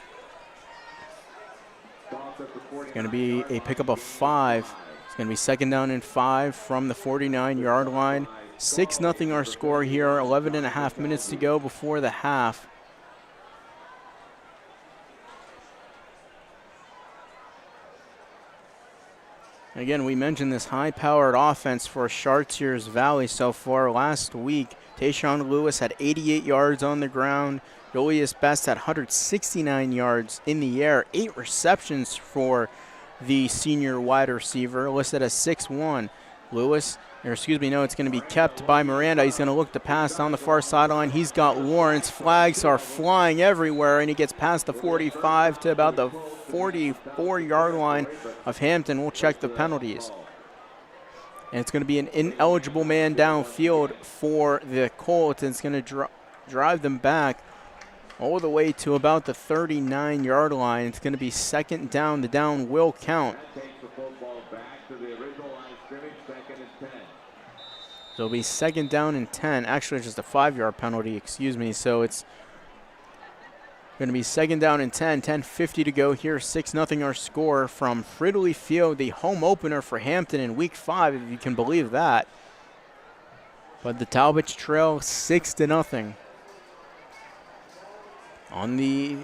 It's going to be a pickup of 5. It's going to be 2nd down and 5 from the 49-yard line. 6-0 our score here. 11.5 minutes to go before the half. Again, we mentioned this high-powered offense for Chartiers Valley so far. Last week, Tayshawn Lewis had 88 yards on the ground. Julius Best had 169 yards in the air. 8 receptions for the senior wide receiver, listed as 6'1". It's going to be kept by Miranda. He's going to look to pass on the far sideline. He's got Lawrence. Flags are flying everywhere, and he gets past the 45 to about the 44-yard line of Hampton. We'll check the penalties. And it's going to be an ineligible man downfield for the Colts, and it's going to drive them back all the way to about the 39-yard line. It's going to be 2nd down. The down will count. So it'll be 2nd down and 10. Actually, it's just a 5-yard penalty, excuse me. So it's going to be 2nd down and 10. 10:50 to go here. 6-0 our score from Fridley Field, the home opener for Hampton in Week 5, if you can believe that. But the Talbots trail 6-0. On the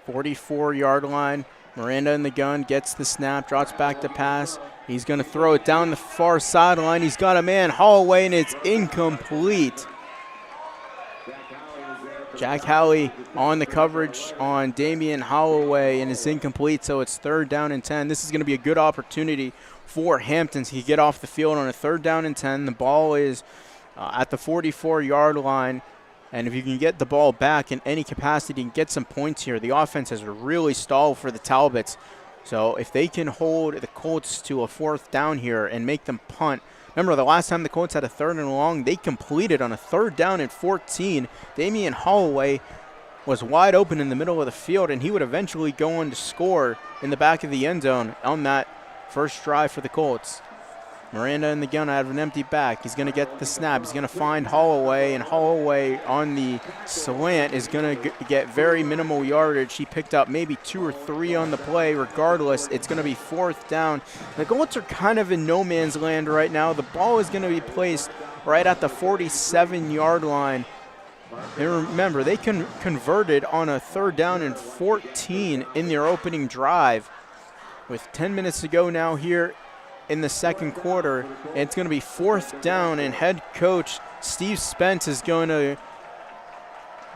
44-yard line, Miranda in the gun, gets the snap, drops back to pass. He's going to throw it down the far sideline. He's got a man, Holloway, and it's incomplete. Jack Howley on the coverage on Damian Holloway, and it's incomplete, so it's 3rd down and 10. This is going to be a good opportunity for Hampton to get off the field on a 3rd down and 10. The ball is at the 44-yard line, and if you can get the ball back in any capacity and get some points here, the offense has really stalled for the Talbots. So if they can hold the Colts to a 4th down here and make them punt. Remember, the last time the Colts had a 3rd and long, they completed on a 3rd down and 14. Damian Holloway was wide open in the middle of the field, and he would eventually go on to score in the back of the end zone on that first drive for the Colts. Miranda in the gun out of an empty back. He's going to get the snap. He's going to find Holloway, and Holloway on the slant is going to get very minimal yardage. He picked up maybe 2 or 3 on the play. Regardless, it's going to be 4th down. The Colts are kind of in no man's land right now. The ball is going to be placed right at the 47-yard line And remember, they converted on a 3rd down and 14 in their opening drive. With 10 minutes to go now here in the second quarter, and it's going to be 4th down, and head coach Steve Spence is going to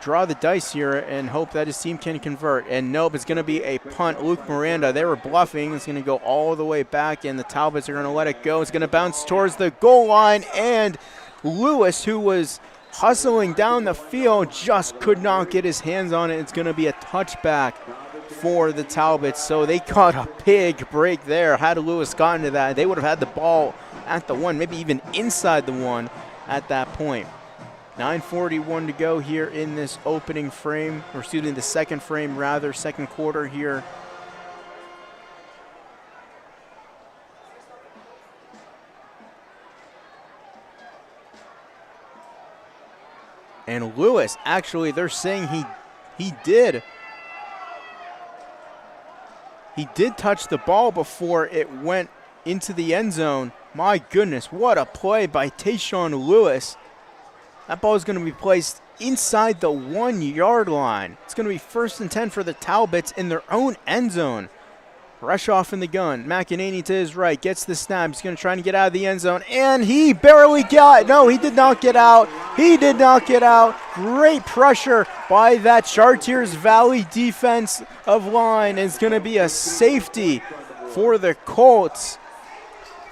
draw the dice here and hope that his team can convert. And nope, it's going to be a punt. Luke Miranda, they were bluffing. It's going to go all the way back, and the Talbots are going to let it go. It's going to bounce towards the goal line, and Lewis, who was hustling down the field, just could not get his hands on it. It's going to be a touchback for the Talbots. So they caught a big break there. Had Lewis gotten to that, they would have had the ball at the 1, maybe even inside the 1 at that point. 9:41 to go here in this opening frame, or excuse me, the second frame rather, second quarter here. And Lewis, actually, they're saying he did touch the ball before it went into the end zone. My goodness, what a play by Tayshawn Lewis. That ball is going to be placed inside the 1-yard line. It's going to be 1st and 10 for the Talbots in their own end zone. Rush off in the gun. McEnany to his right, gets the snap. He's going to try and get out of the end zone, and he barely got. No, he did not get out. He did not get out. Great pressure by that Chartiers Valley defense of line. It's going to be a safety for the Colts.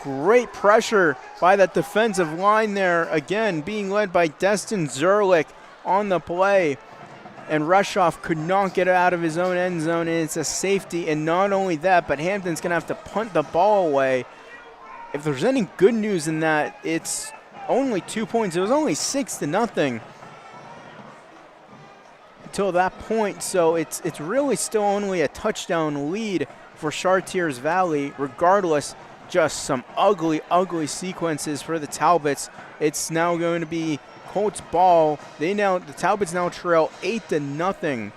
Great pressure by that defensive line there. Again, being led by Destin Zerlich on the play. And Rushoff could not get out of his own end zone, and it's a safety. And not only that, but Hampton's going to have to punt the ball away. If there's any good news in that, it's only 2 points. It was only 6-0 until that point. So it's really still only a touchdown lead for Chartiers Valley. Regardless, just some ugly, ugly sequences for the Talbots. It's now going to be Colts ball. The Talbots now trail 8-0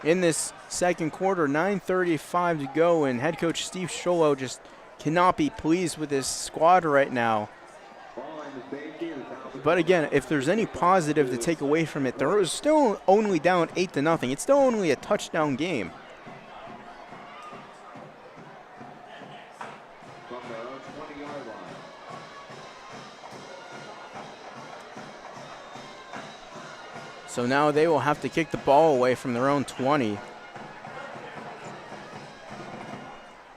in this second quarter. 9:35 to go, and head coach Steve Scholo just cannot be pleased with his squad right now. But again, if there's any positive to take away from it, they're still only down 8-0. It's still only a touchdown game. So now they will have to kick the ball away from their own 20.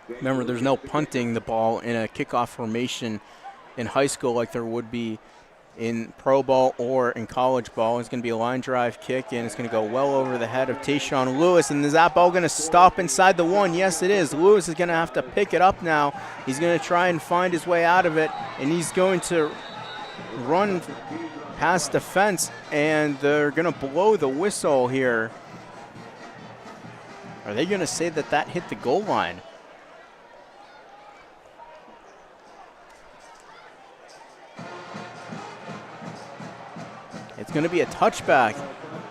Remember, there's no punting the ball in a kickoff formation in high school like there would be in pro ball or in college ball. It's going to be a line drive kick, and it's going to go well over the head of Tayshawn Lewis. And is that ball going to stop inside the 1? Yes, it is. Lewis is going to have to pick it up now. He's going to try and find his way out of it, and he's going to run past the fence, and they're going to blow the whistle here. Are they going to say that that hit the goal line? It's going to be a touchback.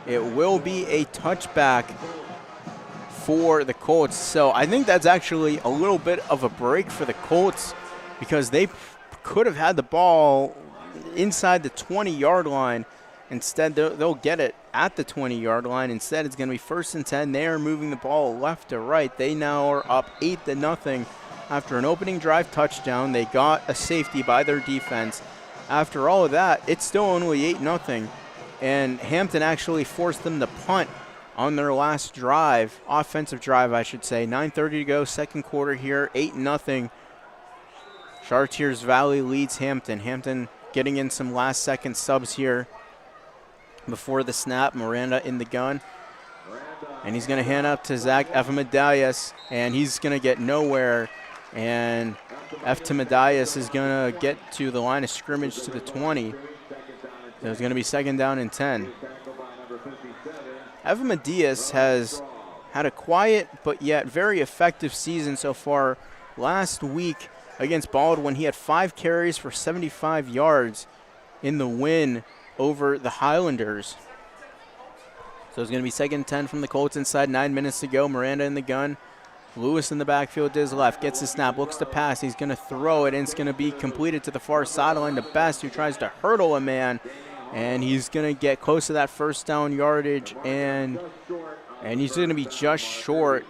It will be a touchback for the Colts. So I think that's actually a little bit of a break for the Colts, because they could have had the ball inside the 20-yard line. Instead, they'll get it at the 20-yard line. Instead, it's going to be 1st and 10. They are moving the ball left to right. They now are up 8-0 after an opening drive touchdown. They got a safety by their defense. After all of that, it's still only 8-0. And Hampton actually forced them to punt on their last drive, offensive drive, I should say. 9:30 to go, second quarter here, 8-0. Chartiers Valley leads Hampton. Hampton getting in some last-second subs here before the snap. Miranda in the gun. And he's going to hand up to Zach Ephemadias, and he's going to get nowhere. And Ephemadias is going to get to the line of scrimmage to the 20. So it's going to be 2nd down and 10. Ephemadias has had a quiet but yet very effective season so far. Last week against Baldwin, he had 5 carries for 75 yards in the win over the Highlanders. So it's going to be 2nd and 10 from the Colts inside. 9 minutes to go. Miranda in the gun. Lewis in the backfield to his left. Gets the snap. Looks to pass. He's going to throw it, and it's going to be completed to the far sideline to Best, who tries to hurdle a man. And he's going to get close to that first down yardage, and he's going to be just short.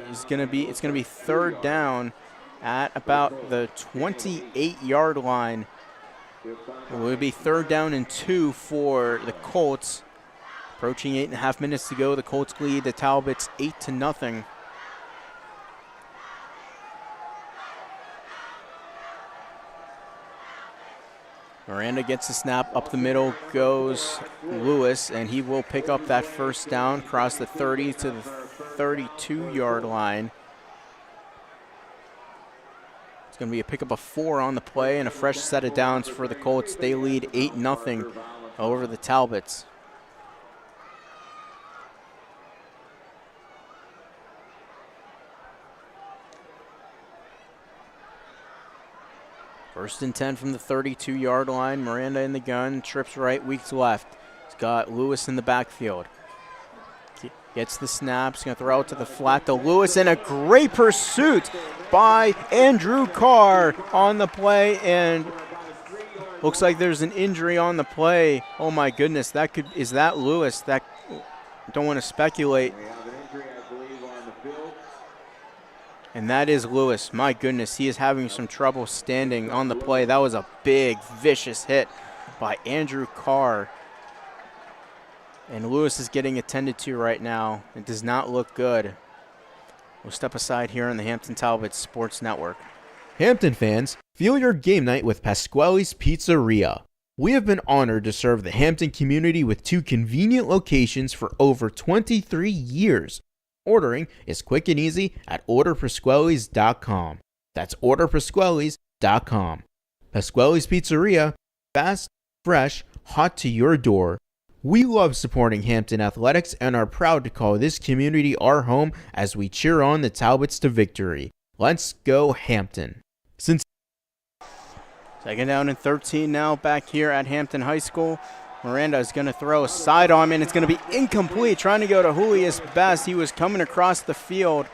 It's going to be third down at about the 28-yard line. It will be third down and 2 for the Colts. Approaching 8.5 minutes to go. The Colts lead the Talbots 8-0. Miranda gets the snap. Up the middle goes Lewis, and he will pick up that first down, cross the 30 to the 32-yard line. It's going to be a pickup of 4 on the play and a fresh set of downs for the Colts. They lead 8-0 over the Talbots. First and 10 from the 32-yard line. Miranda in the gun, trips right, Weeks left. He's got Lewis in the backfield. Gets the snap, he's going to throw it to the flat to Lewis, and a great pursuit by Andrew Carr on the play, and looks like there's an injury on the play. Oh my goodness, is that Lewis? That don't want to speculate. And that is Lewis. My goodness, he is having some trouble standing on the play. That was a big, vicious hit by Andrew Carr. And Lewis is getting attended to right now. It does not look good. We'll step aside here on the Hampton Talbots Sports Network. Hampton fans, feel your game night with Pasquale's Pizzeria. We have been honored to serve the Hampton community with 2 convenient locations for over 23 years. Ordering is quick and easy at orderpasquales.com. That's orderpasquales.com. Pasquale's Pizzeria, fast, fresh, hot to your door. We love supporting Hampton athletics and are proud to call this community our home as we cheer on the Talbots to victory. Let's go Hampton. Second down and 13 now back here at Hampton High School. Miranda is going to throw a sidearm, and it's going to be incomplete. Trying to go to Julius Best. He was coming across the field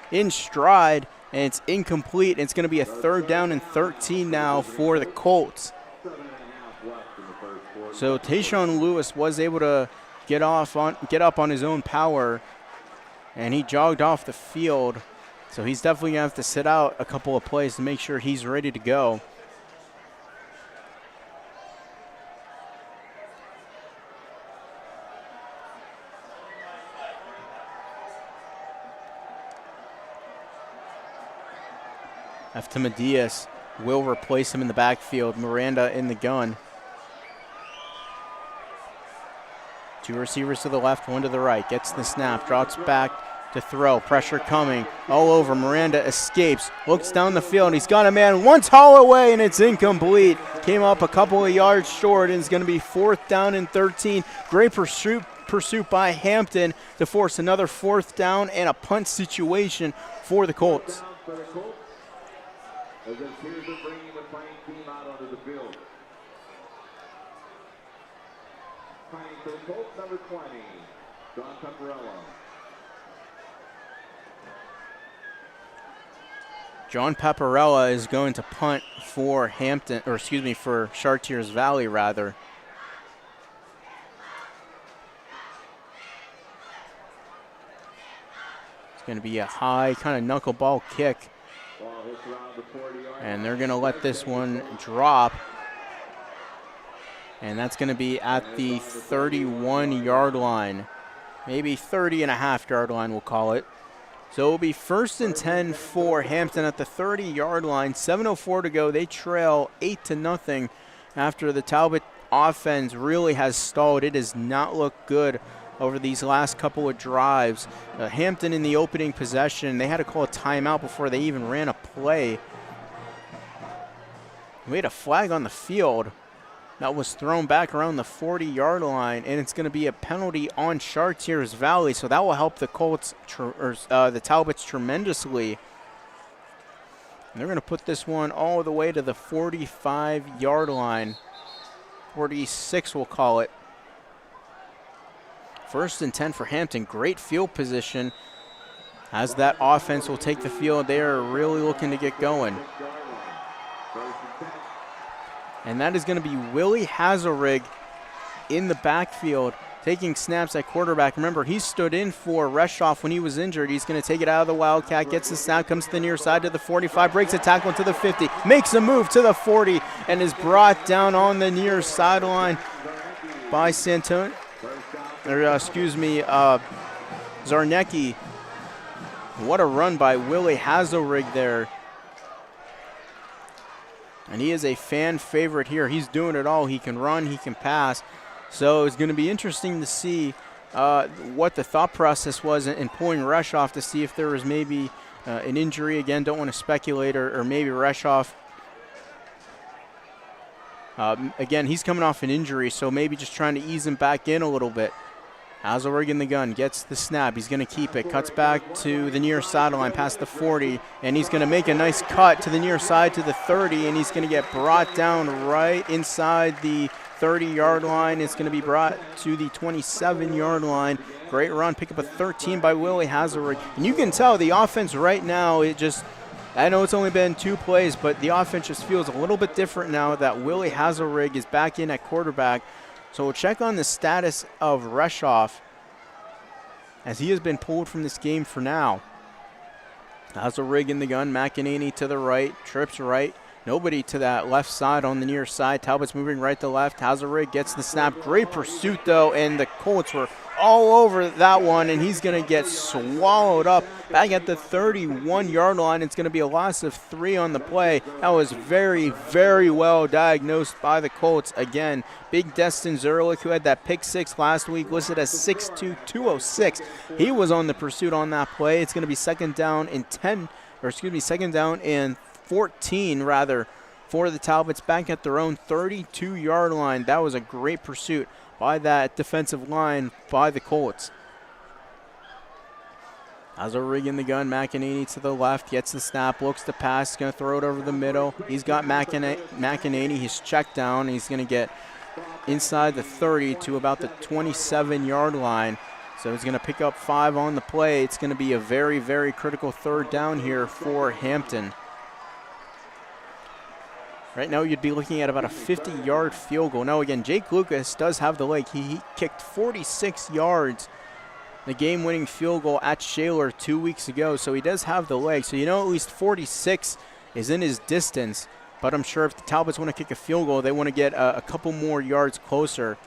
in stride, and it's incomplete. It's going to be a third down and 13 now for the Colts. So Tayshawn Lewis was able to get up on his own power, and he jogged off the field. So he's definitely going to have to sit out a couple of plays to make sure he's ready to go. Eftimidius will replace him in the backfield. Miranda in the gun. 2 receivers to the left, 1 to the right. Gets the snap, drops back to throw. Pressure coming all over. Miranda escapes, looks down the field. He's got a man one tall away, and it's incomplete. Came up a couple of yards short, and it's going to be 4th down and 13. Great pursuit by Hampton to force another 4th down and a punt situation for the Colts. As the Chartiers are bringing the playing team out onto the field. Playing for the Colts, number 20, John Paparella. John Paparella is going to punt for for Chartiers Valley, rather. It's going to be a high kind of knuckleball kick. And they're going to let this one drop. And that's going to be at the 31-yard line. Maybe 30.5-yard line, we'll call it. So it will be 1st and 10 for Hampton at the 30-yard line. 7:04 to go. They trail 8-0 after the Talbot offense really has stalled. It does not look good over these last couple of drives. Hampton in the opening possession, they had to call a timeout before they even ran a play. We had a flag on the field that was thrown back around the 40-yard line, and it's going to be a penalty on Chartiers Valley, so that will help the Colts, the Talbots tremendously. And they're going to put this one all the way to the 45-yard line. 46, we'll call it. 1st and 10 for Hampton. Great field position. As that offense will take the field, they are really looking to get going. And that is going to be Willie Hazelrig in the backfield, taking snaps at quarterback. Remember, he stood in for Reshoff when he was injured. He's going to take it out of the Wildcat, gets the snap, comes to the near side to the 45, breaks a tackle to the 50, makes a move to the 40, and is brought down on the near sideline by Zarnecki. What a run by Willie Hazelrig there. And he is a fan favorite here. He's doing it all. He can run, he can pass. So it's going to be interesting to see what the thought process was in pulling Reshoff, to see if there was maybe an injury. Again, don't want to speculate, or maybe Reshoff. Again, he's coming off an injury, so maybe just trying to ease him back in a little bit. Hazelrig in the gun, gets the snap. He's going to keep it, cuts back to the near sideline past the 40, and he's going to make a nice cut to the near side to the 30, and he's going to get brought down right inside the 30-yard line. It's going to be brought to the 27-yard line. Great run, pick up a 13 by Willie Hazelrig. And you can tell the offense right now, I know it's only been 2 plays, but the offense just feels a little bit different now that Willie Hazelrig is back in at quarterback. So we'll check on the status of Reshoff, as he has been pulled from this game for now. Hazelrig in the gun, McEnany to the right, trips right. Nobody to that left side on the near side. Talbot's moving right to left. Hazelrig gets the snap. Great pursuit, though, and the Colts were all over that one, and he's going to get swallowed up back at the 31-yard line. It's going to be a loss of 3 on the play. That was very, very well diagnosed by the Colts. Again, Big Destin Zerlich, who had that pick 6 last week, listed as 6'2", 206. He was on the pursuit on that play. It's going to be second down and 14 rather for the Talbots, back at their own 32-yard line. That was a great pursuit by that defensive line by the Colts. Hazelrig in the gun, McEnany to the left, gets the snap, looks to pass, going to throw it over the middle. He's got McEnany, he's checked down, he's going to get inside the 30 to about the 27-yard line. So he's going to pick up 5 on the play. It's going to be a very, very critical third down here for Hampton. Right now, you'd be looking at about a 50-yard field goal. Now, again, Jake Lucas does have the leg. He kicked 46 yards, the game-winning field goal at Shaler 2 weeks ago, so he does have the leg. So you know at least 46 is in his distance, but I'm sure if the Talbots want to kick a field goal, they want to get a couple more yards closer,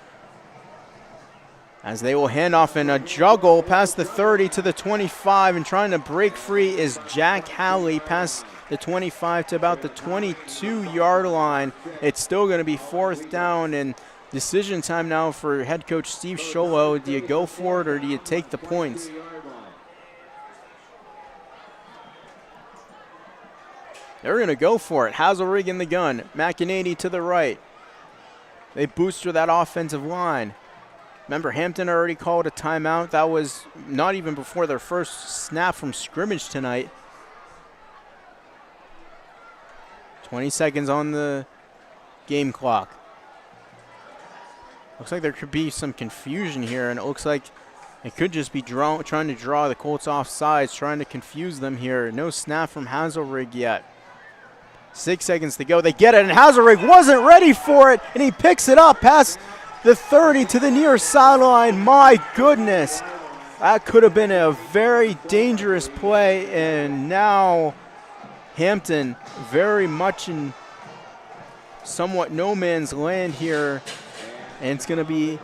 as they will hand off in a juggle past the 30 to the 25, and trying to break free is Jack Halley past the 25 to about the 22-yard line. It's still going to be 4th down, and decision time now for head coach Steve Sholo. Do you go for it or do you take the points? They're going to go for it. Hazelrig in the gun. McEnany to the right. They booster that offensive line. Remember, Hampton already called a timeout. That was not even before their first snap from scrimmage tonight. 20 seconds on the game clock. Looks like there could be some confusion here, and it looks like it could just be trying to draw the Colts off sides, trying to confuse them here. No snap from Hazelrig yet. 6 seconds to go. They get it, and Hazelrig wasn't ready for it, and he picks it up past the 30 to the near sideline. My goodness. That could have been a very dangerous play, and now Hampton very much in somewhat no man's land here, and it's going to be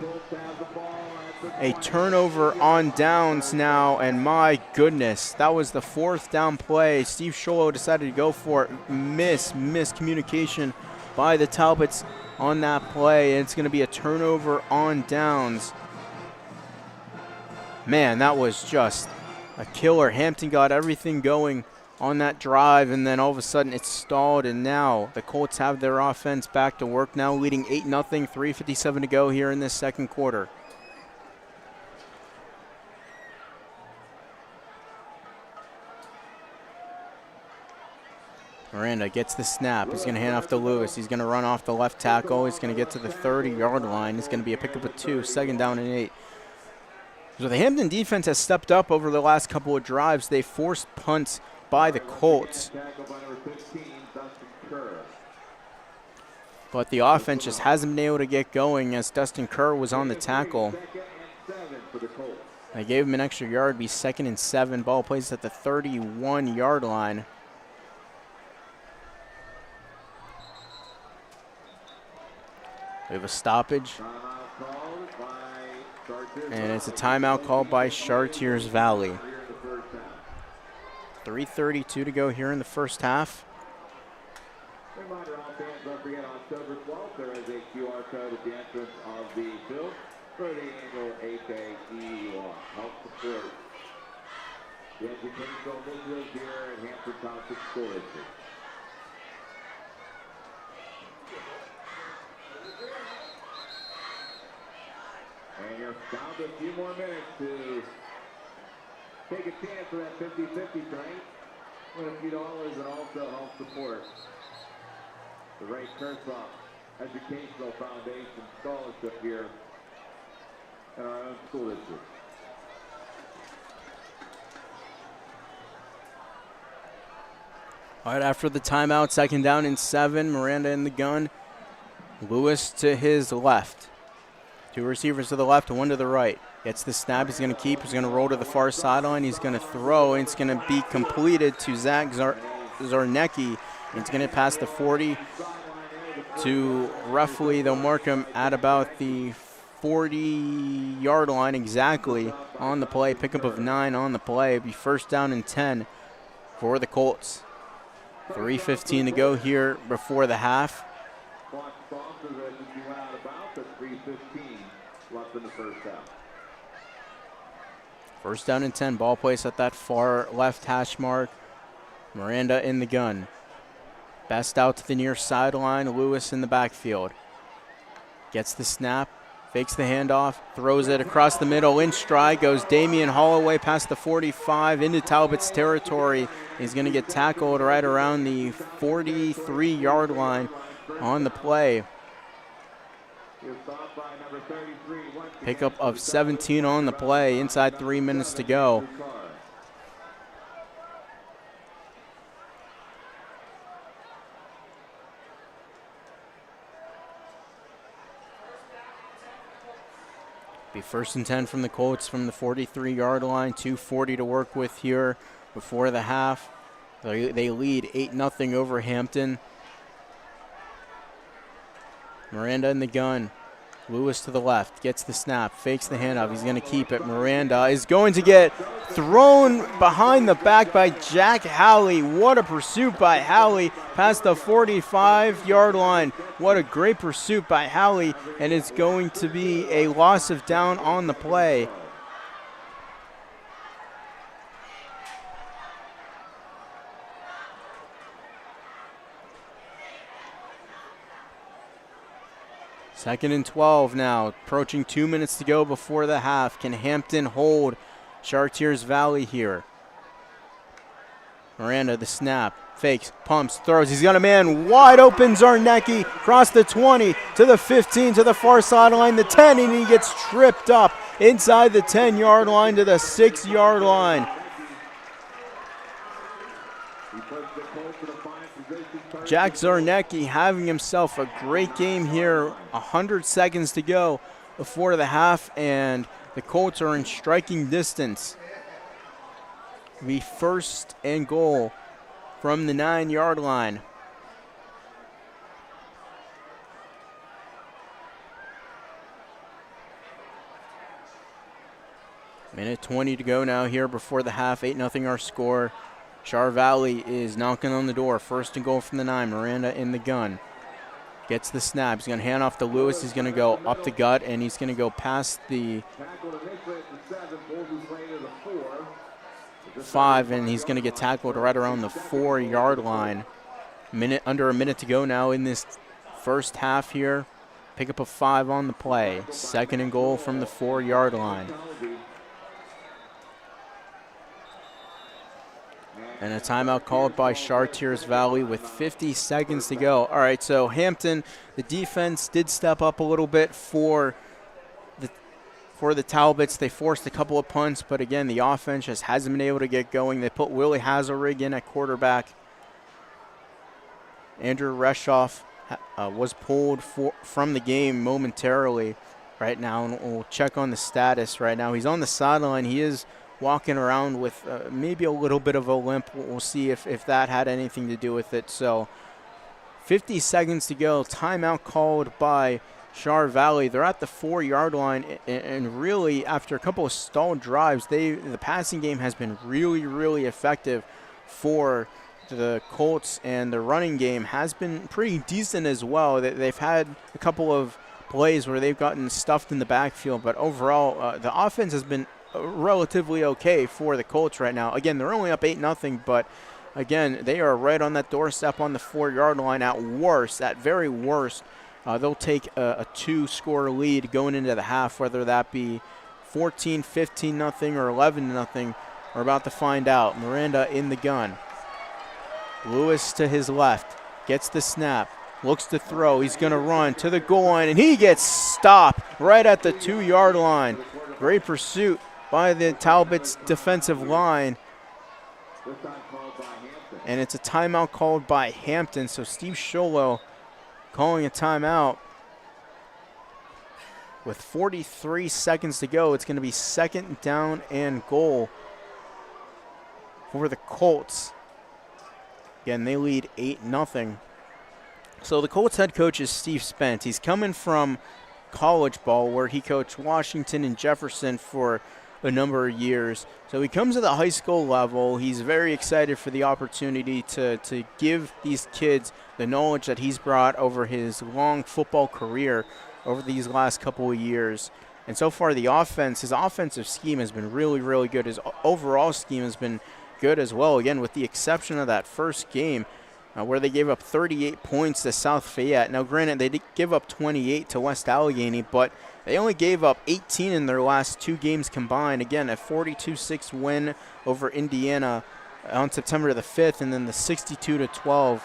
a turnover on downs now, and my goodness, that was the 4th down play. Steve Sholo decided to go for it. Miscommunication by the Talbots on that play, and it's going to be a turnover on downs. Man, that was just a killer. Hampton got everything going on that drive, and then all of a sudden it stalled, and now the Colts have their offense back to work now, leading 8-0, 3:57 to go here in this second quarter. Miranda gets the snap. He's going to hand off to Lewis. He's going to run off the left tackle. He's going to get to the 30-yard line. It's going to be a pickup of 2, 2nd down and 8. So the Hampton defense has stepped up over the last couple of drives. They forced punts by the Colts. But the offense just hasn't been able to get going as Dustin Kerr was on the tackle. They gave him an extra yard, be 2nd and 7. Ball placed at the 31-yard line. We have a stoppage. And it's a timeout called by Chartiers Valley. 3:32 to go here in the first half. Reminder, all fans, don't forget October 12th, there is a QR code at the entrance of the field for the annual 8-day walk. Help support the educational initiatives here at Hampton Township School District. And you're down to a few more minutes to take a chance for that 50-50 tonight. Win a few dollars and also help support the Ray Kershaw Educational Foundation Scholarship here in our own school district. All right, after the timeout, 2nd down and 7. Miranda in the gun. Lewis to his left. 2 receivers to the left, 1 to the right. Gets the snap, he's going to keep, he's going to roll to the far sideline, he's going to throw, and it's going to be completed to Zach Zarnecki. It's going to pass the 40 to roughly, they'll mark him at about the 40-yard line exactly on the play. Pickup of 9 on the play. It'll be 1st down and 10 for the Colts. 3:15 to go here before the half. First down and 10. Ball placed at that far left hash mark. Miranda in the gun. Best out to the near sideline. Lewis in the backfield. Gets the snap. Fakes the handoff. Throws it across the middle. In stride goes Damian Holloway past the 45 into Talbot's territory. He's going to get tackled right around the 43-yard line on the play. Pickup of 17 on the play. Inside 3 minutes to go. Be 1st and 10 from the Colts from the 43-yard line. 2:40 to work with here before the half. They lead 8-0 over Hampton. Miranda in the gun. Lewis to the left. Gets the snap. Fakes the handoff. He's going to keep it. Miranda is going to get thrown behind the back by Jack Halley. What a pursuit by Halley past the 45-yard line. What a great pursuit by Halley. And it's going to be a loss of down on the play. Second and 12 now, approaching 2 minutes to go before the half. Can Hampton hold Chartiers Valley here? Miranda, the snap, fakes, pumps, throws. He's got a man wide open. Zarnecki across the 20 to the 15 to the far sideline, the 10, and he gets tripped up inside the 10-yard line to the 6-yard line. Jack Zarnecki having himself a great game here. 100 seconds to go before the half, and the Colts are in striking distance. The 1st and goal from the 9-yard line. Minute 20 to go now here before the half. 8-0 our score. Char Valley is knocking on the door. 1st and goal from the 9. Miranda in the gun. Gets the snap. He's going to hand off to Lewis. He's going to go up the gut, and he's going to go past the 5, and he's going to get tackled right around the 4-yard line. Under a minute to go now in this first half here. Pickup of 5 on the play. 2nd and goal from the 4-yard line. And a timeout called by Chartiers Valley with 50 seconds to go. All right, so Hampton, the defense did step up a little bit for the Talbots. They forced a couple of punts, but again, the offense just hasn't been able to get going. They put Willie Hazelrig in at quarterback. Andrew Reshoff was pulled from the game momentarily right now, and we'll check on the status right now. He's on the sideline. He is walking around with maybe a little bit of a limp. We'll see if that had anything to do with it. So 50 seconds to go. Timeout called by Char Valley. They're at the 4-yard line, and really after a couple of stalled drives, the passing game has been really, really effective for the Colts, and the running game has been pretty decent as well. They've had a couple of plays where they've gotten stuffed in the backfield, but overall the offense has been relatively okay for the Colts right now. Again, they're only up 8-0, but again, they are right on that doorstep on the 4-yard line at worst, at very worst. They'll take a 2-score lead going into the half, whether that be 14, 15-0 or 11-0. We're about to find out. Miranda in the gun. Lewis to his left, gets the snap, looks to throw. He's going to run to the goal line, and he gets stopped right at the 2-yard line. Great pursuit by the Talbots defensive line. And it's a timeout called by Hampton, so Steve Sholo calling a timeout. With 43 seconds to go, it's going to be 2nd down and goal for the Colts. Again, they lead 8-0. So the Colts head coach is Steve Spence. He's coming from college ball where he coached Washington and Jefferson for a number of years. So he comes to the high school level. He's very excited for the opportunity to give these kids the knowledge that he's brought over his long football career over these last couple of years. And so far his offensive scheme has been really, really good. His overall scheme has been good as well, again, with the exception of that first game where they gave up 38 points to South Fayette. Now, granted, they did give up 28 to West Allegheny, but they only gave up 18 in their last 2 games combined. Again, a 42-6 win over Indiana on September the 5th, and then the 62-12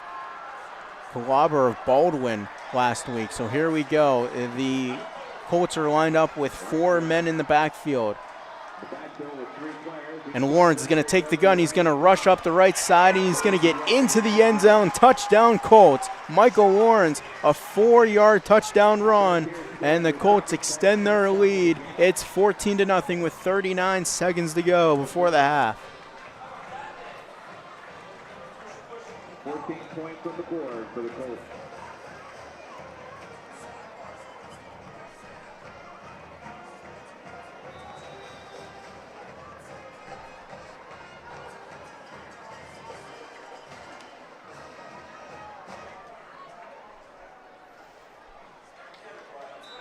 clobber of Baldwin last week. So here we go. The Colts are lined up with 4 men in the backfield. And Lawrence is going to take the gun. He's going to rush up the right side, and he's going to get into the end zone. Touchdown, Colts. Michael Lawrence, a 4-yard touchdown run, and the Colts extend their lead. It's 14-0 with 39 seconds to go before the half. 14 points on the board for the Colts.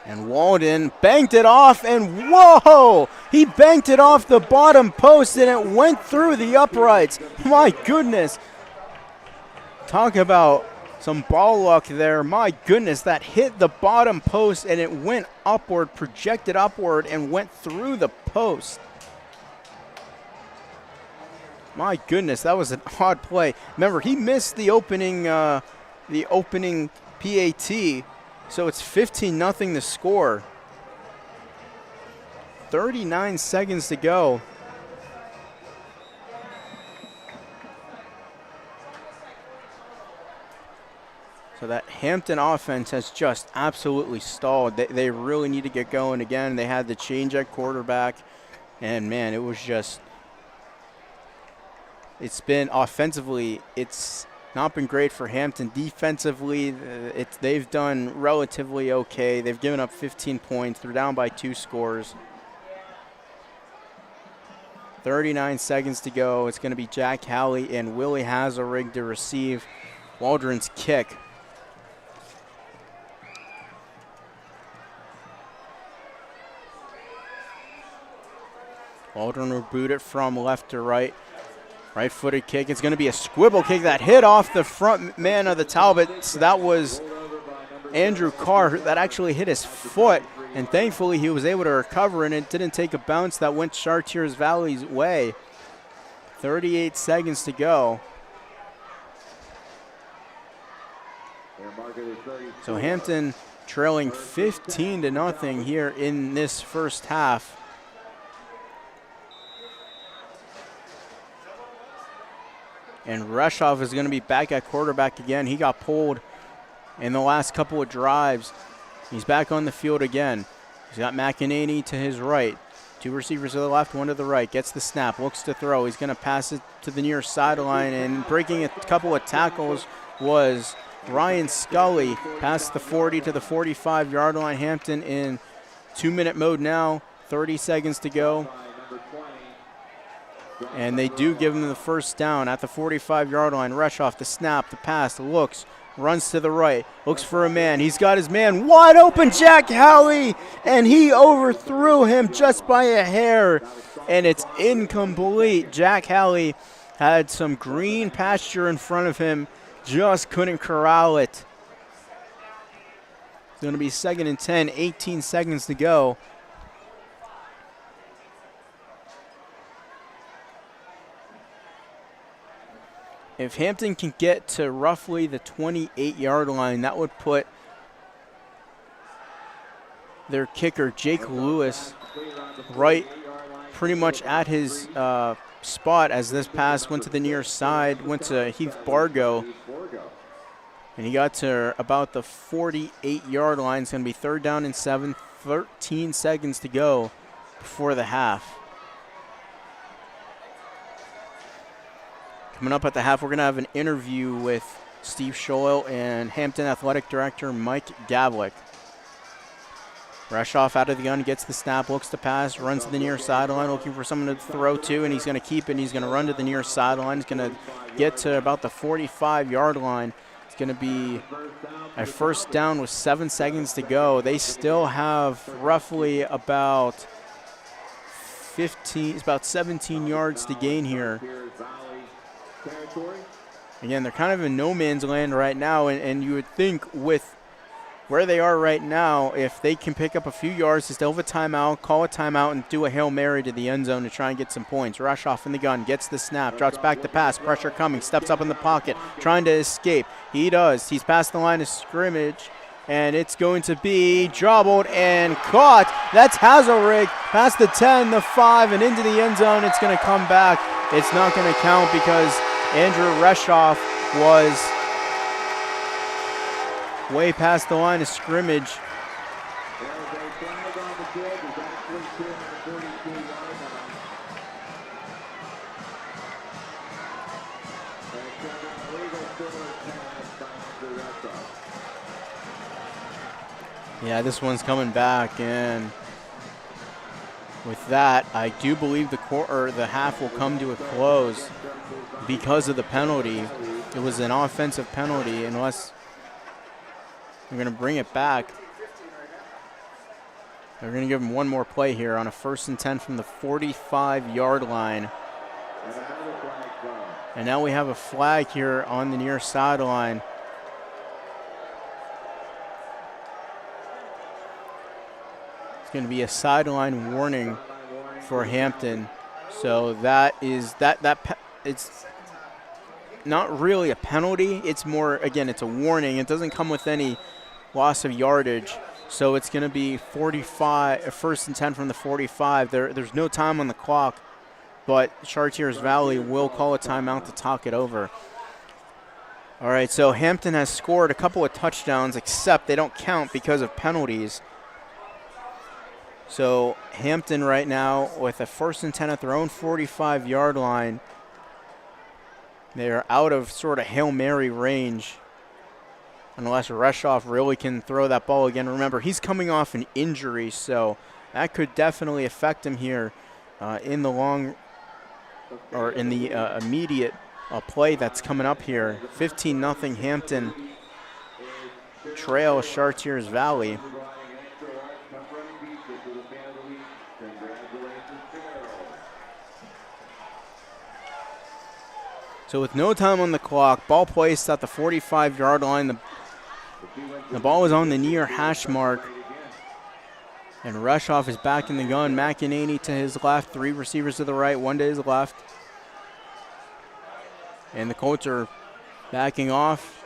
And Walden banked it off, and whoa! He banked it off the bottom post, and it went through the uprights. My goodness. Talk about some ball luck there. My goodness, that hit the bottom post, and it went upward, projected upward, and went through the post. My goodness, that was an odd play. Remember, he missed the opening PAT. So it's 15-0 the score. 39 seconds to go. So that Hampton offense has just absolutely stalled. They really need to get going again. They had the change at quarterback. And, man, it was just – it's been offensively, it's – not been great for Hampton. Defensively, they've done relatively okay. They've given up 15 points. They're down by 2 scores. 39 seconds to go. It's going to be Jack Halley and Willie Hazelrig to receive Waldron's kick. Waldron will boot it from left to right. Right-footed kick. It's going to be a squibble kick that hit off the front man of the Talbots. That was Andrew Carr that actually hit his foot, and thankfully he was able to recover, and it didn't take a bounce that went Chartiers Valley's way. 38 seconds to go. So Hampton trailing 15-0 here in this first half. And Reshoff is going to be back at quarterback again. He got pulled in the last couple of drives. He's back on the field again. He's got McEnany to his right. 2 receivers to the left, 1 to the right. Gets the snap, looks to throw. He's going to pass it to the near sideline, and breaking a couple of tackles was Ryan Scully. Past the 40 to the 45-yard line. Hampton in 2-minute mode now. 30 seconds to go. And they do give him the first down at the 45-yard line. Rush off the snap, the pass, looks, runs to the right, looks for a man. He's got his man wide open, Jack Halley, and he overthrew him just by a hair, and it's incomplete. Jack Halley had some green pasture in front of him, just couldn't corral it. It's going to be 2nd and 10, 18 seconds to go. If Hampton can get to roughly the 28-yard line, that would put their kicker, Jake Lewis, right pretty much at his spot as this pass went to the near side, went to Heath Bargo. And he got to about the 48-yard line. It's going to be 3rd down and 7, 13 seconds to go before the half. Coming up at the half, we're going to have an interview with Steve Scholl and Hampton Athletic Director Mike Gavlik. Reshoff out of the gun, gets the snap, looks to pass, runs to the near sideline, looking for someone to throw to, and he's going to keep it, and he's going to run to the near sideline. He's going to get to about the 45-yard line. It's going to be a first down with 7 seconds to go. They still have roughly about 15, it's about 17 yards to gain here. Again, they're kind of in no man's land right now, and you would think with where they are right now, if they can pick up a few yards, to still have a timeout, call a timeout, and do a Hail Mary to the end zone to try and get some points. Rush off in the gun, gets the snap, drops back to pass, pressure coming, steps up in the pocket, trying to escape. He does. He's past the line of scrimmage, and it's going to be jobbled and caught. That's Hazelrig past the 10, the 5, and into the end zone. It's going to come back. It's not going to count because Andrew Reshoff was way past the line of scrimmage. Yeah, this one's coming back, and with that, I do believe the half will come to a close because of the penalty. It was an offensive penalty, unless they're going to bring it back. They're going to give him one more play here on a 1st and 10 from the 45-yard line. And now we have a flag here on the near sideline. It's going to be a sideline warning for Hampton. So that is it's not really a penalty. It's more, again, it's a warning. It doesn't come with any loss of yardage. So it's going to be 1st and 10 from the 45. There's no time on the clock, but Chartiers Valley will call a timeout to talk it over. All right, so Hampton has scored a couple of touchdowns, except they don't count because of penalties. So Hampton right now with a 1st and 10 at their own 45-yard line. They are out of sort of Hail Mary range unless Reshoff really can throw that ball again. Remember, he's coming off an injury, so that could definitely affect him here in the immediate play that's coming up here. 15-0 Hampton trails Chartiers Valley. So with no time on the clock, ball placed at the 45-yard line. The ball is on the near hash mark. And Reshoff is back in the gun. McEnany to his left, 3 receivers to the right, 1 to his left. And the Colts are backing off,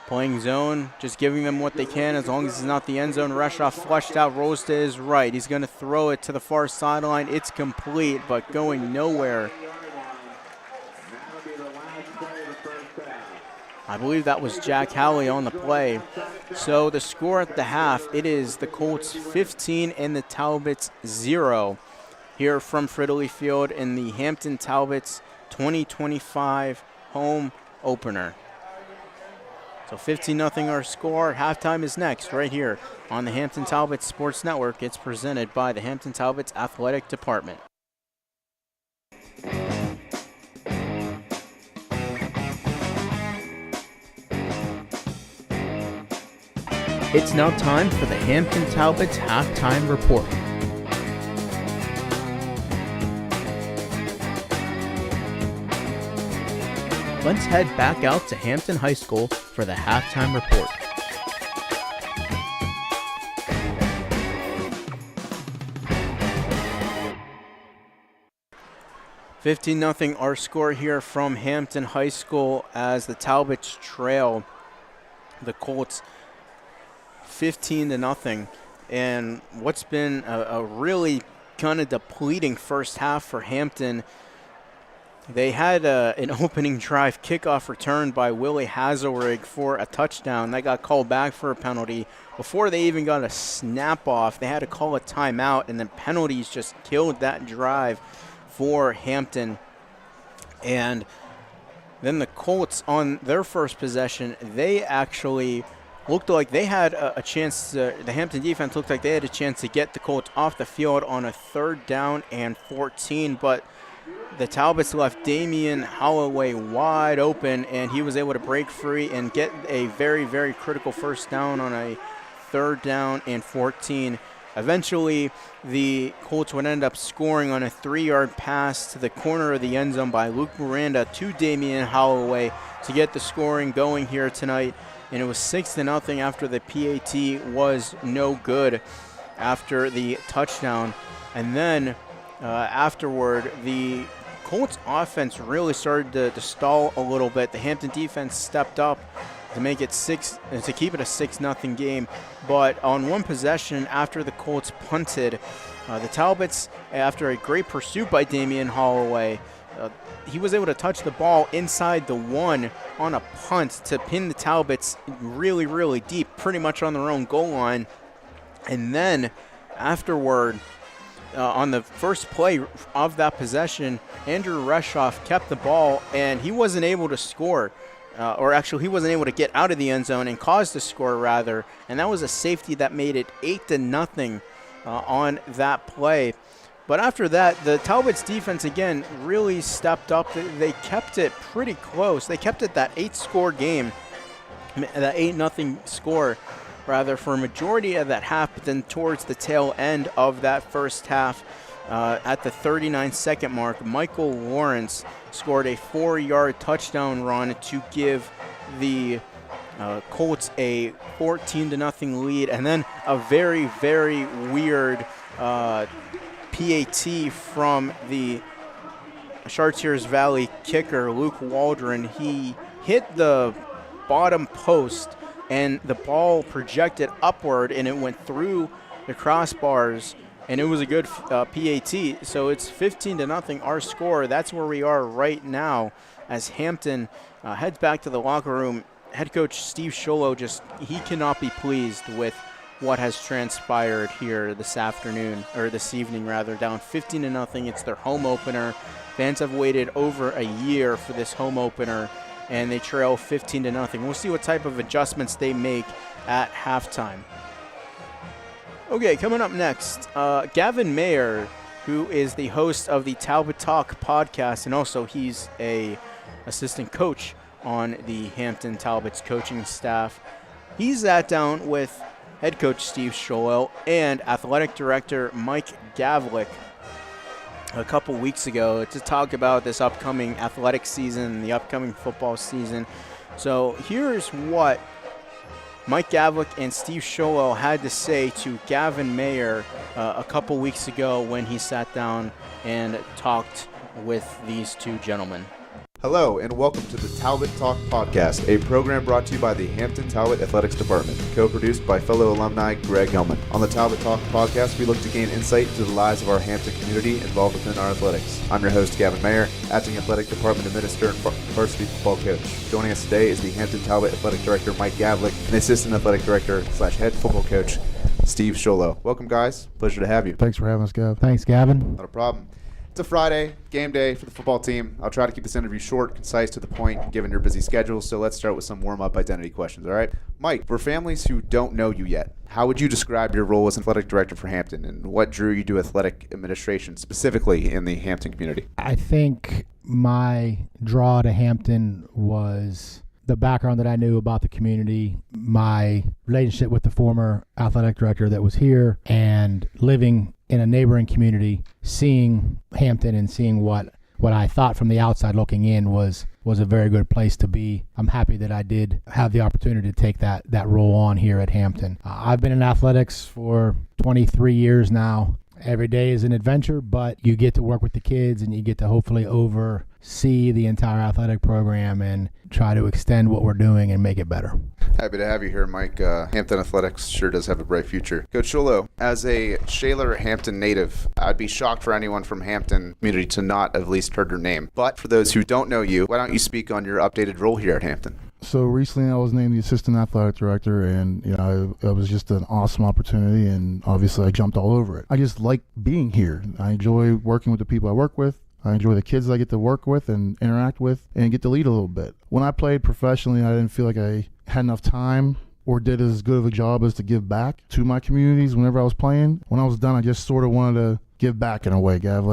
playing zone, just giving them what they can as long as it's not the end zone. Reshoff flushed out, rolls to his right. He's going to throw it to the far sideline. It's complete, but going nowhere. I believe that was Jack Howley on the play. So the score at the half, it is the Colts 15 and the Talbots 0 here from Fridley Field in the Hampton Talbots 2025 home opener. So 15-0 our score. Halftime is next right here on the Hampton Talbots Sports Network. It's presented by the Hampton Talbots Athletic Department. It's now time for the Hampton Talbots halftime report. Let's head back out to Hampton High School for the halftime report. $15-0 our score here from Hampton High School as the Talbots trail the Colts 15-0. And what's been a really kind of depleting first half for Hampton. They had an opening drive kickoff return by Willie Hazelrig for a touchdown. That got called back for a penalty. Before they even got a snap off, they had to call a timeout, and then penalties just killed that drive for Hampton. And then the Colts on their first possession, they actually looked like they had a chance. The Hampton defense looked like they had a chance to get the Colts off the field on a 3rd down and 14, but the Talbots left Damian Holloway wide open, and he was able to break free and get a very, very critical first down on a 3rd down and 14. Eventually, the Colts would end up scoring on a 3-yard pass to the corner of the end zone by Luke Miranda to Damian Holloway to get the scoring going here tonight. And it was 6-0 after the PAT was no good after the touchdown. And then afterward, the Colts offense really started to stall a little bit. The Hampton defense stepped up to make it to keep it a 6-0 game. But on one possession after the Colts punted, the Talbots, after a great pursuit by Damian Holloway, he was able to touch the ball inside the 1 on a punt to pin the Talbots really, really deep, pretty much on their own goal line. And then afterward, on the first play of that possession, Andrew Reshoff kept the ball, and he wasn't able to score. Or actually, he wasn't able to get out of the end zone and cause the score, rather. And that was a safety that made it 8-0 on that play. But after that, the Talbots defense, again, really stepped up. They kept it pretty close. They kept it that 8-score game, that 8-0 score, rather, for a majority of that half. But then towards the tail end of that first half, at the 39-second mark, Michael Lawrence scored a 4-yard touchdown run to give the Colts a 14-0 lead. And then a very, very weird PAT from the Chartiers Valley kicker, Luke Waldron. He hit the bottom post, and the ball projected upward, and it went through the crossbars, and it was a good PAT. So it's 15-0 our score. That's where we are right now as Hampton heads back to the locker room. Head coach Steve Sholo he cannot be pleased with what has transpired here this evening, down 15-0. It's their home opener. Fans have waited over a year for this home opener, and they trail 15-0. We'll see what type of adjustments they make at halftime. Okay, coming up next, Gavin Mayer, who is the host of the Talbot Talk podcast, and also he's a assistant coach on the Hampton Talbots coaching staff. He sat down with head coach Steve Sholo and athletic director Mike Gavlik a couple weeks ago to talk about this upcoming athletic season, the upcoming football season. So here's what Mike Gavlik and Steve Sholo had to say to Gavin Mayer a couple weeks ago when he sat down and talked with these two gentlemen. Hello, and welcome to the Talbot Talk Podcast, a program brought to you by the Hampton Talbot Athletics Department, co-produced by fellow alumni Greg Hillman. On the Talbot Talk Podcast, we look to gain insight into the lives of our Hampton community involved within our athletics. I'm your host, Gavin Mayer, Acting Athletic Department Administrator and Varsity Football Coach. Joining us today is the Hampton Talbot Athletic Director, Mike Gavlik, and Assistant Athletic Director / Head Football Coach, Steve Sholo. Welcome, guys. Pleasure to have you. Thanks for having us, Gav. Thanks, Gavin. Not a problem. It's a Friday, game day for the football team. I'll try to keep this interview short, concise, to the point, given your busy schedule. So let's start with some warm-up identity questions, all right? Mike, for families who don't know you yet, how would you describe your role as athletic director for Hampton, and what drew you to athletic administration, specifically in the Hampton community? I think my draw to Hampton was the background that I knew about the community, my relationship with the former athletic director that was here, and living in a neighboring community, seeing Hampton and seeing what I thought from the outside looking in was a very good place to be. I'm happy that I did have the opportunity to take that role on here at Hampton. I've been in athletics for 23 years now. Every day is an adventure, but you get to work with the kids and you get to hopefully oversee the entire athletic program and try to extend what we're doing and make it better. Happy to have you here, Mike. Hampton Athletics sure does have a bright future. Coach Sholo, as a Shaler Hampton native, I'd be shocked for anyone from Hampton community to not have at least heard your name. But for those who don't know you, why don't you speak on your updated role here at Hampton? So recently I was named the assistant athletic director, and it was just an awesome opportunity, and obviously I jumped all over it. I just like being here. I enjoy working with the people I work with. I enjoy the kids I get to work with and interact with and get to lead a little bit. When I played professionally, I didn't feel like I had enough time or did as good of a job as to give back to my communities whenever I was playing. When I was done, I just sort of wanted to give back in a way, Gav.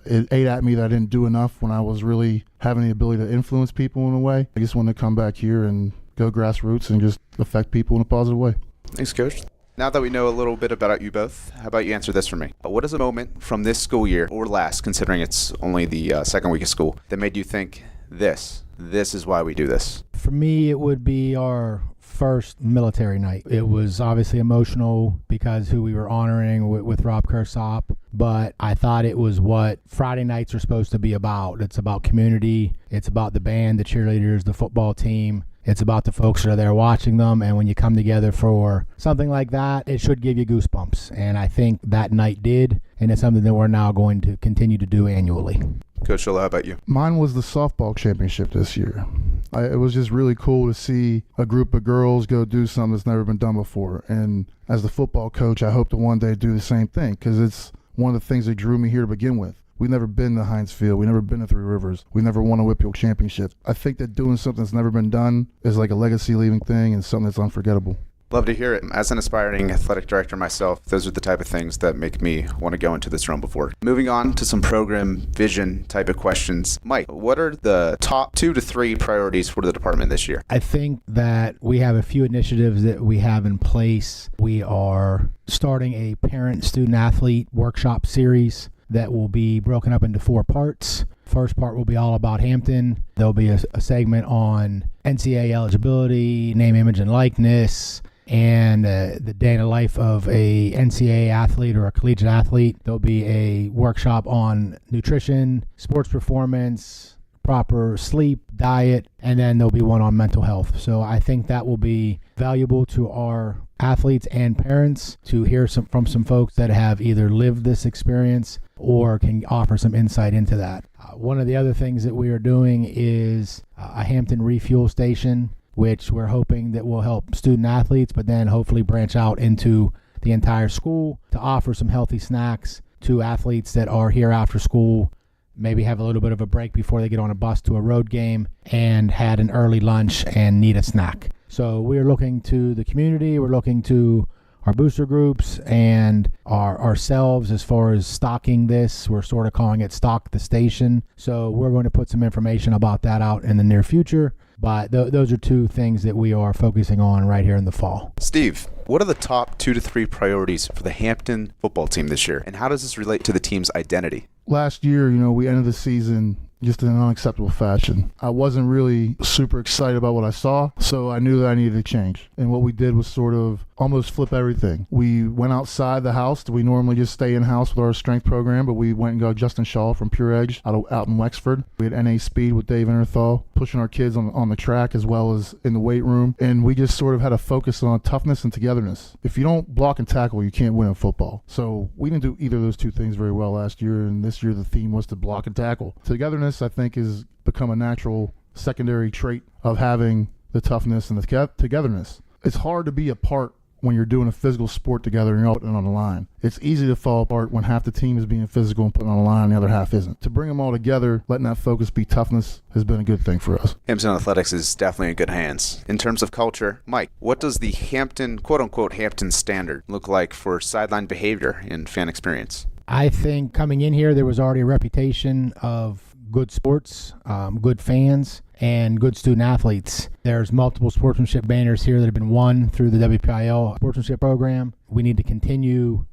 It ate at me that I didn't do enough when I was really having the ability to influence people in a way. I just wanted to come back here and go grassroots and just affect people in a positive way. Thanks, Coach. Now that we know a little bit about you both, how about you answer this for me? What is a moment from this school year, or last, considering it's only the second week of school, that made you think, this is why we do this? For me, it would be our first military night. It was obviously emotional because who we were honoring with Rob Kersop, but I thought it was what Friday nights are supposed to be about. It's about community. It's about the band, the cheerleaders, the football team. It's about the folks that are there watching them, and when you come together for something like that, it should give you goosebumps, and I think that night did, and it's something that we're now going to continue to do annually. Coach Sholo, how about you? Mine was the softball championship this year. It was just really cool to see a group of girls go do something that's never been done before, and as the football coach, I hope to one day do the same thing, because it's one of the things that drew me here to begin with. We've never been to Heinz Field. We've never been to Three Rivers. We've never won a Whitfield championship. I think that doing something that's never been done is like a legacy-leaving thing and something that's unforgettable. Love to hear it. As an aspiring athletic director myself, those are the type of things that make me want to go into this realm before. Moving on to some program vision type of questions. Mike, what are the top 2 to 3 priorities for the department this year? I think that we have a few initiatives that we have in place. We are starting a parent student athlete workshop series that will be broken up into 4 parts. First part will be all about Hampton. There'll be a segment on NCAA eligibility, name, image, and likeness, and the day in the life of a NCAA athlete or a collegiate athlete. There'll be a workshop on nutrition, sports performance, proper sleep, diet, and then there'll be one on mental health. So I think that will be valuable to our athletes and parents to hear from some folks that have either lived this experience or can offer some insight into that. One of the other things that we are doing is a Hampton refuel station, which we're hoping that will help student athletes, but then hopefully branch out into the entire school to offer some healthy snacks to athletes that are here after school, maybe have a little bit of a break before they get on a bus to a road game and had an early lunch and need a snack. So we're looking to the community, we're looking to our booster groups and ourselves as far as stocking this. We're sort of calling it Stock the Station. So we're going to put some information about that out in the near future. But those are 2 things that we are focusing on right here in the fall. Steve, what are the top 2 to 3 priorities for the Hampton football team this year, and how does this relate to the team's identity? Last year, we ended the season just in an unacceptable fashion. I wasn't really super excited about what I saw, so I knew that I needed to change. And what we did was sort of almost flip everything. We went outside the house. We normally just stay in-house with our strength program, but we went and got Justin Shaw from Pure Edge out in Wexford. We had NA Speed with Dave Interthal, pushing our kids on the track as well as in the weight room. And we just sort of had a focus on toughness and togetherness. If you don't block and tackle, you can't win in football. So we didn't do either of those two things very well last year, and this year the theme was to block and tackle. Togetherness, I think, has become a natural secondary trait of having the toughness and the togetherness. It's hard to be apart when you're doing a physical sport together and you're all putting it on the line. It's easy to fall apart when half the team is being physical and putting on the line and the other half isn't. To bring them all together, letting that focus be toughness, has been a good thing for us. Hampton Athletics is definitely in good hands. In terms of culture, Mike, what does the Hampton, quote-unquote Hampton standard look like for sideline behavior and fan experience? I think coming in here, there was already a reputation of good sports, good fans, and good student athletes. There's multiple sportsmanship banners here that have been won through the WPIL sportsmanship program. We need to continue,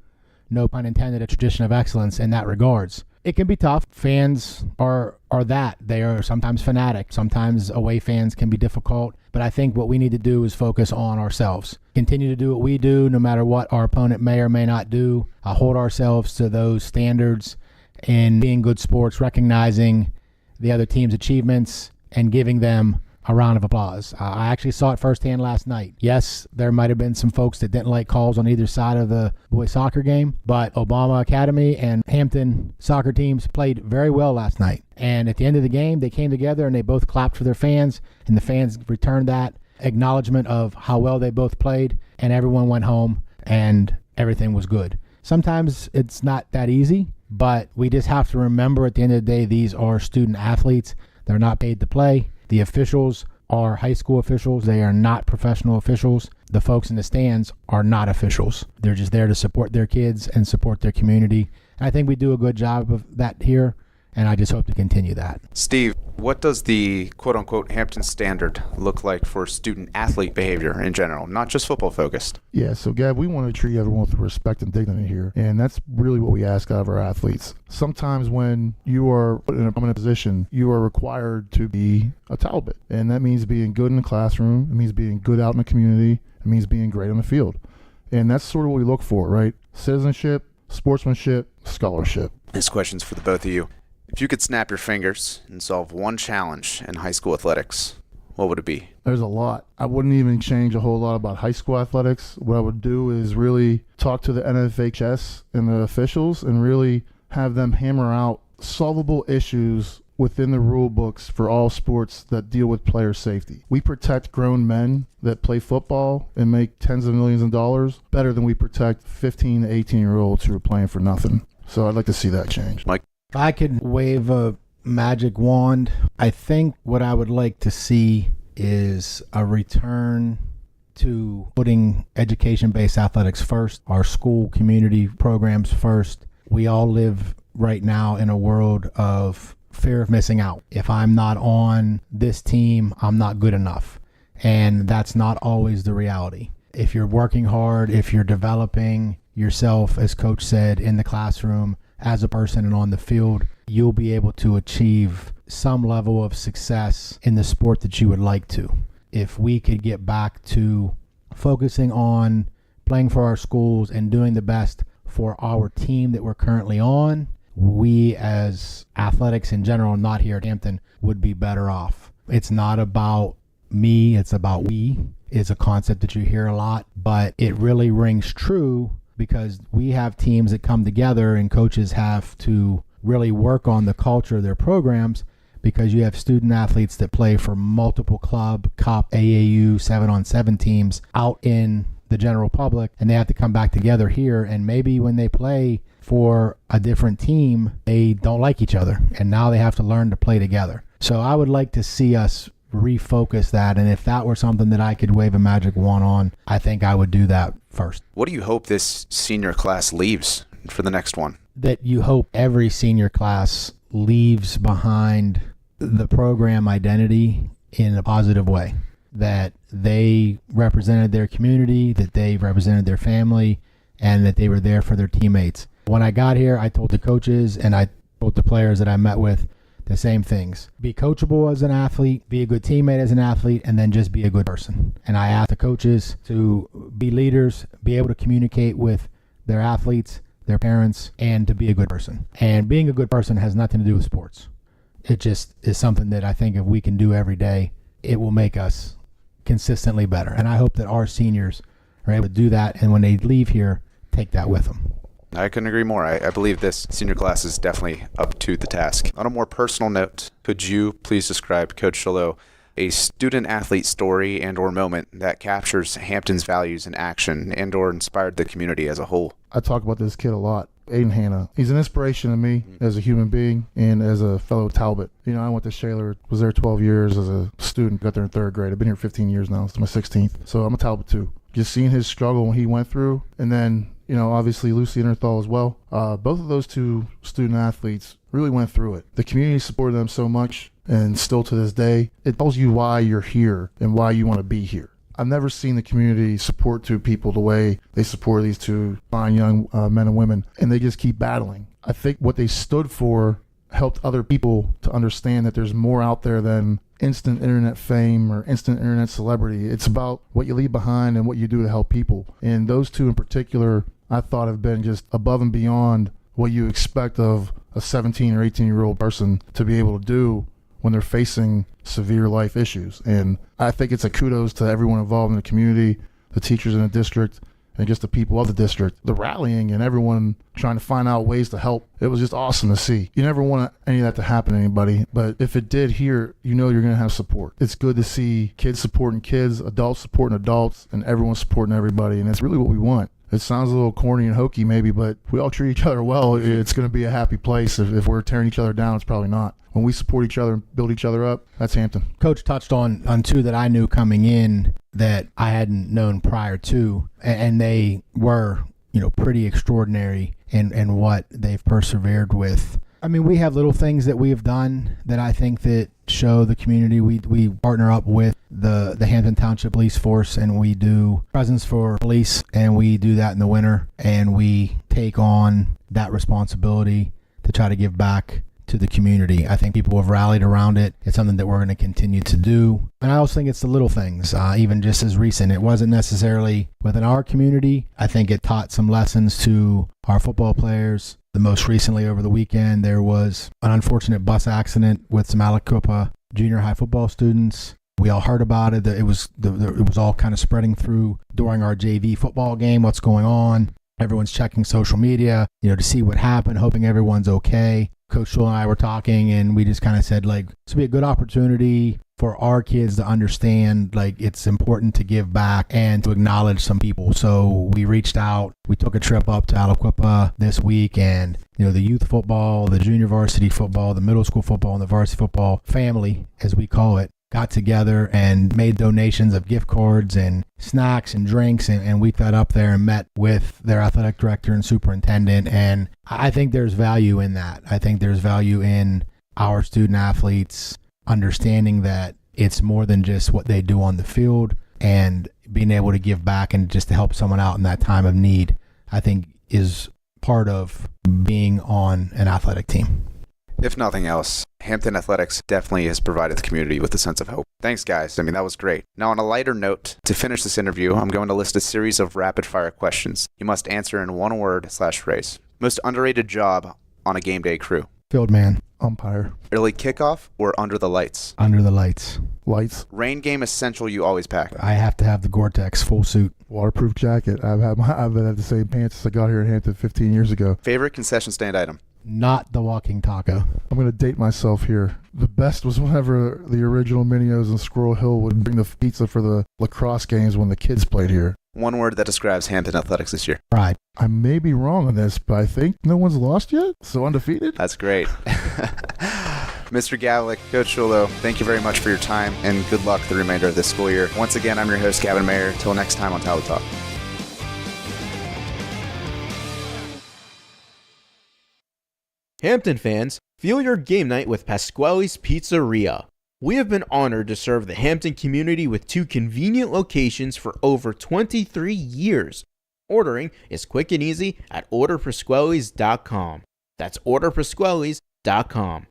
no pun intended, a tradition of excellence in that regards. It can be tough. Fans are that. They are sometimes fanatic. Sometimes away fans can be difficult. But I think what we need to do is focus on ourselves. Continue to do what we do, no matter what our opponent may or may not do. Hold ourselves to those standards and being good sports, recognizing the other team's achievements and giving them a round of applause. I actually saw it firsthand last night. Yes, there might have been some folks that didn't like calls on either side of the boys soccer game, but Obama Academy and Hampton soccer teams played very well last night. And at the end of the game, they came together and they both clapped for their fans, and the fans returned that acknowledgement of how well they both played, and everyone went home and everything was good. Sometimes it's not that easy, but we just have to remember at the end of the day, these are student athletes. They're not paid to play. The officials are high school officials. They are not professional officials. The folks in the stands are not officials. They're just there to support their kids and support their community. And I think we do a good job of that here, and I just hope to continue that. Steve, what does the quote-unquote Hampton standard look like for student-athlete behavior in general, not just football-focused? Yeah, so Gab, we want to treat everyone with respect and dignity here, and that's really what we ask out of our athletes. Sometimes when you are put in a prominent position, you are required to be a Talbot, and that means being good in the classroom, it means being good out in the community, it means being great on the field. And that's sort of what we look for, right? Citizenship, sportsmanship, scholarship. This question's for the both of you. If you could snap your fingers and solve one challenge in high school athletics, what would it be? There's a lot. I wouldn't even change a whole lot about high school athletics. What I would do is really talk to the NFHS and the officials and really have them hammer out solvable issues within the rule books for all sports that deal with player safety. We protect grown men that play football and make tens of millions of dollars better than we protect 15 to 18-year-olds who are playing for nothing. So I'd like to see that change. Mike? If I could wave a magic wand, I think what I would like to see is a return to putting education-based athletics first, our school community programs first. We all live right now in a world of fear of missing out. If I'm not on this team, I'm not good enough. And that's not always the reality. If you're working hard, if you're developing yourself, as Coach said, in the classroom, as a person and on the field, you'll be able to achieve some level of success in the sport that you would like to. If we could get back to focusing on playing for our schools and doing the best for our team that we're currently on, we as athletics in general, not here at Hampton, would be better off. It's not about me, it's about we. It's a concept that you hear a lot, but it really rings true because we have teams that come together and coaches have to really work on the culture of their programs because you have student athletes that play for multiple club, COP, AAU, 7-on-7 teams out in the general public, and they have to come back together here, and maybe when they play for a different team, they don't like each other, and now they have to learn to play together. So I would like to see us refocus that, and if that were something that I could wave a magic wand on, I think I would do that first. What do you hope this senior class leaves for the next one? That you hope every senior class leaves behind the program identity in a positive way, that they represented their community, that they represented their family, and that they were there for their teammates. When I got here, I told the coaches and I told the players that I met with the same things. Be coachable as an athlete, be a good teammate as an athlete, and then just be a good person. And I ask the coaches to be leaders, be able to communicate with their athletes, their parents, and to be a good person. And being a good person has nothing to do with sports. It just is something that I think if we can do every day, it will make us consistently better. And I hope that our seniors are able to do that, and when they leave here, take that with them. I couldn't agree more. I believe this senior class is definitely up to the task. On a more personal note, could you please describe, Coach Shallow, a student-athlete story and or moment that captures Hampton's values in action and or inspired the community as a whole? I talk about this kid a lot, Aiden Hanna. He's an inspiration to me as a human being and as a fellow Talbot. You know, I went to Shaler, was there 12 years as a student, got there in 3rd grade. I've been here 15 years now. It's my 16th. So I'm a Talbot too. Just seeing his struggle when he went through, and then, you know, obviously Lucy Innerthal as well. Both of those two student athletes really went through it. The community supported them so much, and still to this day, it tells you why you're here and why you want to be here. I've never seen the community support two people the way they support these two fine young men and women, and they just keep battling. I think what they stood for helped other people to understand that there's more out there than instant internet fame or instant internet celebrity. It's about what you leave behind and what you do to help people. And those two in particular, I thought have been just above and beyond what you expect of a 17 or 18-year-old person to be able to do when they're facing severe life issues. And I think it's a kudos to everyone involved in the community, the teachers in the district, and just the people of the district, the rallying and everyone trying to find out ways to help. It was just awesome to see. You never want any of that to happen to anybody, but if it did here, you know you're going to have support. It's good to see kids supporting kids, adults supporting adults, and everyone supporting everybody, and it's really what we want. It sounds a little corny and hokey maybe, but if we all treat each other well, it's going to be a happy place. If we're tearing each other down, it's probably not. When we support each other and build each other up, that's Hampton. Coach touched on two that I knew coming in that I hadn't known prior to, and they were, you know, pretty extraordinary in what they've persevered with. I mean, we have little things that we've done that I think that show the community. We partner up with the Hampton Township Police Force, and we do presents for police, and we do that in the winter, and we take on that responsibility to try to give back to the community. I think people have rallied around it. It's something that we're going to continue to do. And I also think it's the little things, even just as recent. It wasn't necessarily within our community. I think it taught some lessons to our football players. The most recently over the weekend, there was an unfortunate bus accident with some Aliquippa junior high football students. We all heard about it. It was all kind of spreading through during our JV football game. What's going on? Everyone's checking social media, you know, to see what happened, hoping everyone's okay. Coach Schul and I were talking, and we just kind of said, like, this would be a good opportunity for our kids to understand, like, it's important to give back and to acknowledge some people. So we reached out. We took a trip up to Aliquippa this week, and, you know, the youth football, the junior varsity football, the middle school football, and the varsity football family, as we call it, got together and made donations of gift cards and snacks and drinks, and we got up there and met with their athletic director and superintendent, and I think there's value in that. I think there's value in our student athletes understanding that it's more than just what they do on the field, and being able to give back and just to help someone out in that time of need, I think is part of being on an athletic team. If nothing else, Hampton Athletics definitely has provided the community with a sense of hope. Thanks, guys. I mean, that was great. Now, on a lighter note, to finish this interview, I'm going to list a series of rapid-fire questions. You must answer in one word/phrase. Most underrated job on a game day crew? Field man. Umpire. Early kickoff or under the lights? Under the lights. Lights. Rain game essential you always pack? I have to have the Gore-Tex full suit. Waterproof jacket. I've had the same pants since I got here in Hampton 15 years ago. Favorite concession stand item? Not the walking taco. I'm going to date myself here. The best was whenever the original Minios in Squirrel Hill would bring the pizza for the lacrosse games when the kids played here. One word that describes Hampton Athletics this year? Pride. I may be wrong on this, but I think no one's lost yet, so undefeated. That's great. Mr. Gavlik, Coach Schulo, thank you very much for your time, and good luck the remainder of this school year. Once again, I'm your host, Gavin Mayer. Till next time on Talbot Talk. Hampton fans, feel your game night with Pasquale's Pizzeria. We have been honored to serve the Hampton community with 2 convenient locations for over 23 years. Ordering is quick and easy at orderpasquales.com. That's orderpasquales.com.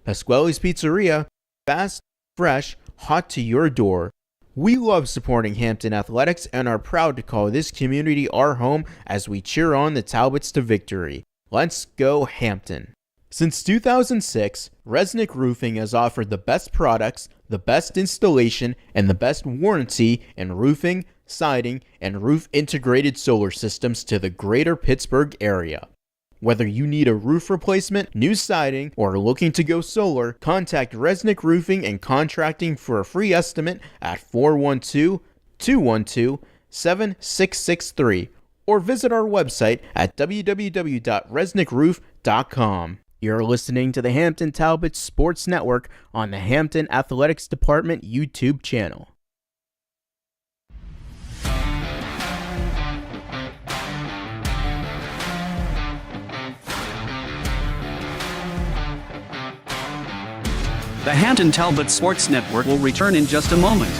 Pasquale's Pizzeria, fast, fresh, hot to your door. We love supporting Hampton Athletics and are proud to call this community our home as we cheer on the Talbots to victory. Let's go Hampton. Since 2006, Resnick Roofing has offered the best products, the best installation, and the best warranty in roofing, siding, and roof integrated solar systems to the greater Pittsburgh area. Whether you need a roof replacement, new siding, or are looking to go solar, contact Resnick Roofing and Contracting for a free estimate at 412-212-7663 or visit our website at www.resnickroof.com. You're listening to the Hampton Talbots Sports Network on the Hampton Athletics Department YouTube channel. The Hampton Talbots Sports Network will return in just a moment.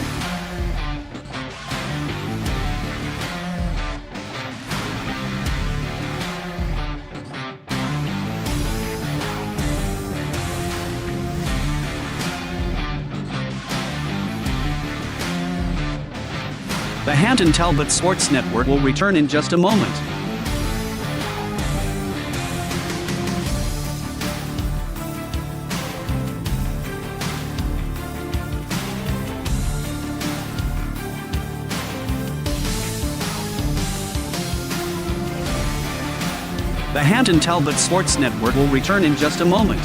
The Hampton Talbots Sports Network will return in just a moment. The Hampton Talbots Sports Network will return in just a moment.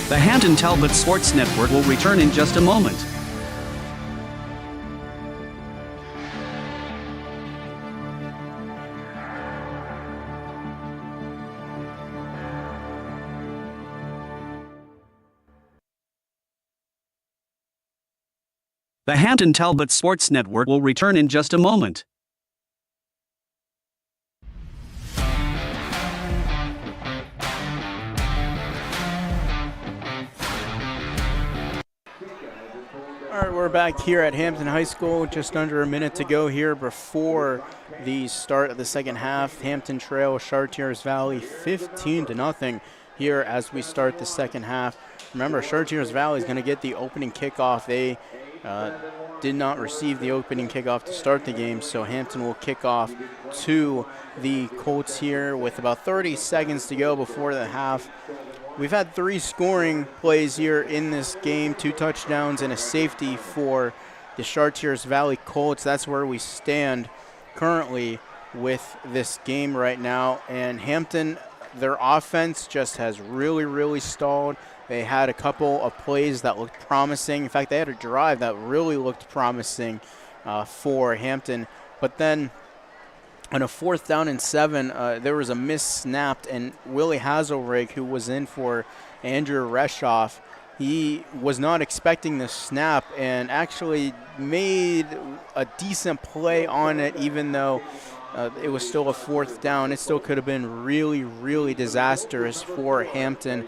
The Hampton Talbots Sports Network will return in just a moment. The Hampton Talbots Sports Network will return in just a moment. All right, we're back here at Hampton High School. Just under a minute to go here before the start of the second half. Hampton Trail, Chartiers Valley, 15-0 here as we start the second half. Remember, Chartiers Valley is going to get the opening kickoff. They did not receive the opening kickoff to start the game, so Hampton will kick off to the Colts here with about 30 seconds to go before the half. We've had 3 scoring plays here in this game, 2 touchdowns and a safety for the Chartiers Valley Colts. That's where we stand currently with this game right now. And Hampton, their offense just has really stalled. They had a couple of plays that looked promising. In fact, they had a drive that really looked promising for Hampton. But then on a 4th down and 7, there was a miss snapped, and Willie Hazelrig, who was in for Andrew Reshoff, he was not expecting the snap and actually made a decent play on it, even though it was still a 4th down. It still could have been really disastrous for Hampton.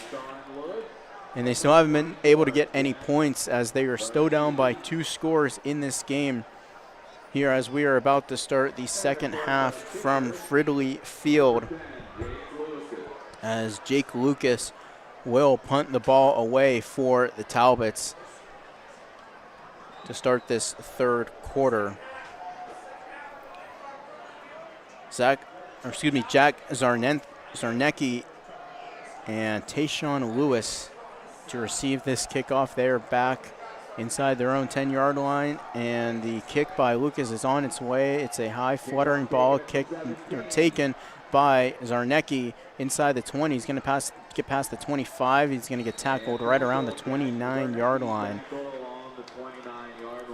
And they still haven't been able to get any points as they are still down by 2 scores in this game here as we are about to start the second half from Fridley Field, as Jake Lucas will punt the ball away for the Talbots to start this third quarter. Jack Zarnecki and Tayshawn Lewis to receive this kickoff. They are back inside their own 10-yard line, and the kick by Lucas is on its way. It's a high fluttering ball taken by Zarnecki inside the 20. He's going to get past the 25. He's going to get tackled right around the 29-yard line.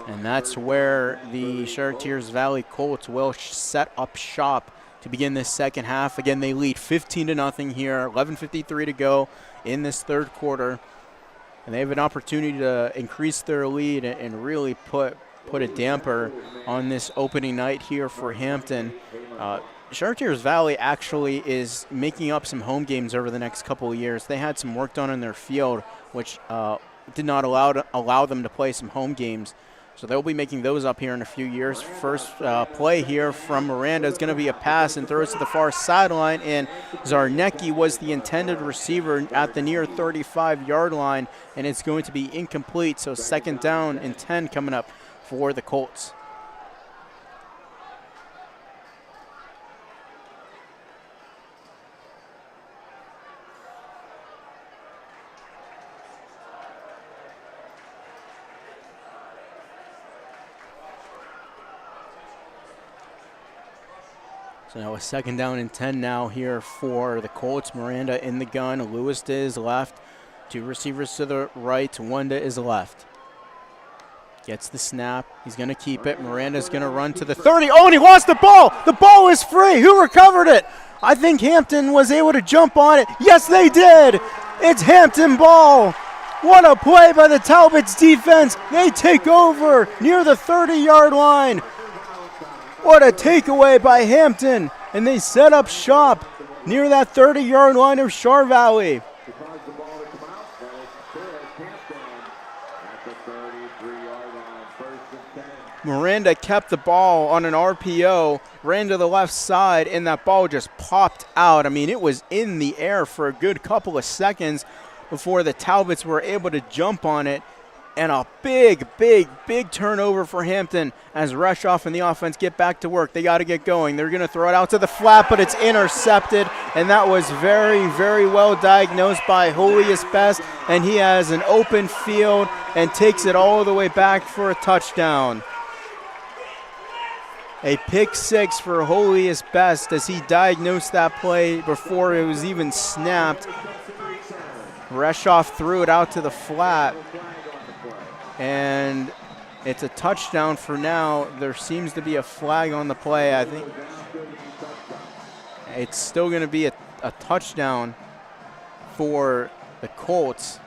And that's where the Chartiers Valley Colts will set up shop to begin this second half. Again, they lead 15-0 here, 11:53 to go in this third quarter. And they have an opportunity to increase their lead and really put a damper on this opening night here for Hampton. Chartiers Valley actually is making up some home games over the next couple of years. They had some work done in their field, which did not allow them to play some home games. So they'll be making those up here in a few years. First play here from Miranda is going to be a pass and throws to the far sideline, and Zarnecki was the intended receiver at the near 35-yard line, and it's going to be incomplete. So 2nd down and 10 coming up for the Colts. So now a 2nd down and 10 now here for the Colts. Miranda in the gun. Lewis to his left. 2 receivers to the right. 1 to his left. Gets the snap. He's going to keep it. Miranda's going to run to the 30. Oh, and he lost the ball. The ball is free. Who recovered it? I think Hampton was able to jump on it. Yes, they did. It's Hampton ball. What a play by the Talbots defense. They take over near the 30-yard line. What a takeaway by Hampton. And they set up shop near that 30-yard line of Char Valley. Miranda kept the ball on an RPO, ran to the left side, and that ball just popped out. I mean, it was in the air for a good couple of seconds before the Talbots were able to jump on it. And a big turnover for Hampton as Reshoff and the offense get back to work. They got to get going. They're going to throw it out to the flat, but it's intercepted. And that was very well diagnosed by Julius Best. And he has an open field and takes it all the way back for a touchdown. A pick 6 for Julius Best as he diagnosed that play before it was even snapped. Reshoff threw it out to the flat. And it's a touchdown for now. There seems to be a flag on the play. I think it's still going to be a touchdown for the Colts.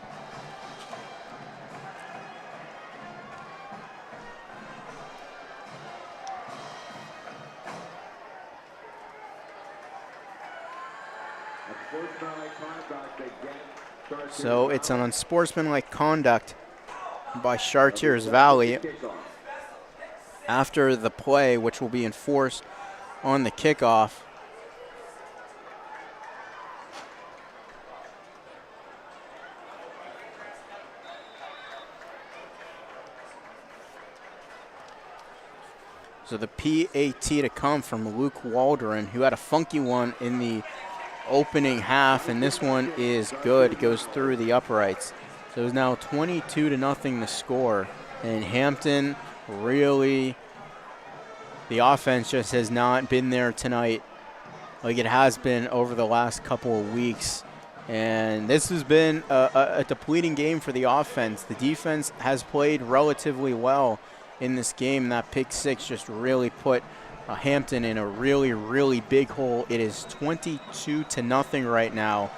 So it's an unsportsmanlike conduct by Chartiers Valley after the play, which will be enforced on the kickoff. So the PAT to come from Luke Waldron, who had a funky one in the opening half, and this one is good. It goes through the uprights. So it's now 22-0 the score. And Hampton really, the offense just has not been there tonight like it has been over the last couple of weeks. And this has been a depleting game for the offense. The defense has played relatively well in this game. That pick 6 just really put Hampton in a really big hole. It is 22-0 right now.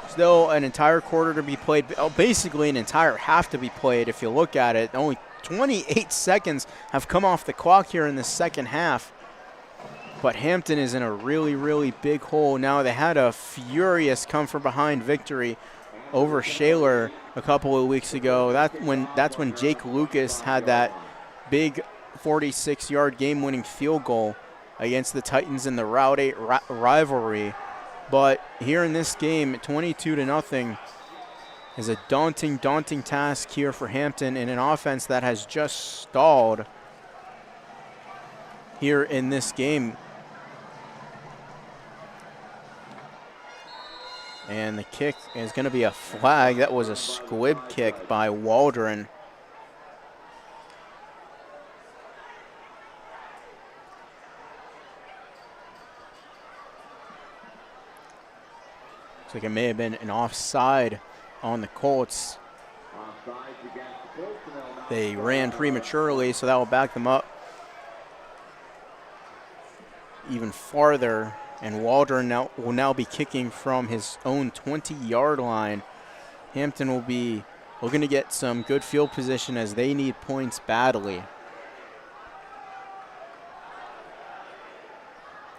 Still an entire quarter to be played, basically an entire half to be played if you look at it. Only 28 seconds have come off the clock here in the second half. But Hampton is in a really big hole now. They had a furious come-from-behind victory over Shaler a couple of weeks ago. That's when Jake Lucas had that big 46-yard game-winning field goal against the Titans in the Route 8 rivalry. But here in this game, 22-0 is a daunting task here for Hampton in an offense that has just stalled here in this game. And the kick is going to be a flag. That was a squib kick by Waldron. Like it may have been an offside on the Colts. They ran prematurely, so that will back them up even farther. And Waldron will now be kicking from his own 20-yard line. Hampton will be looking to get some good field position as they need points badly.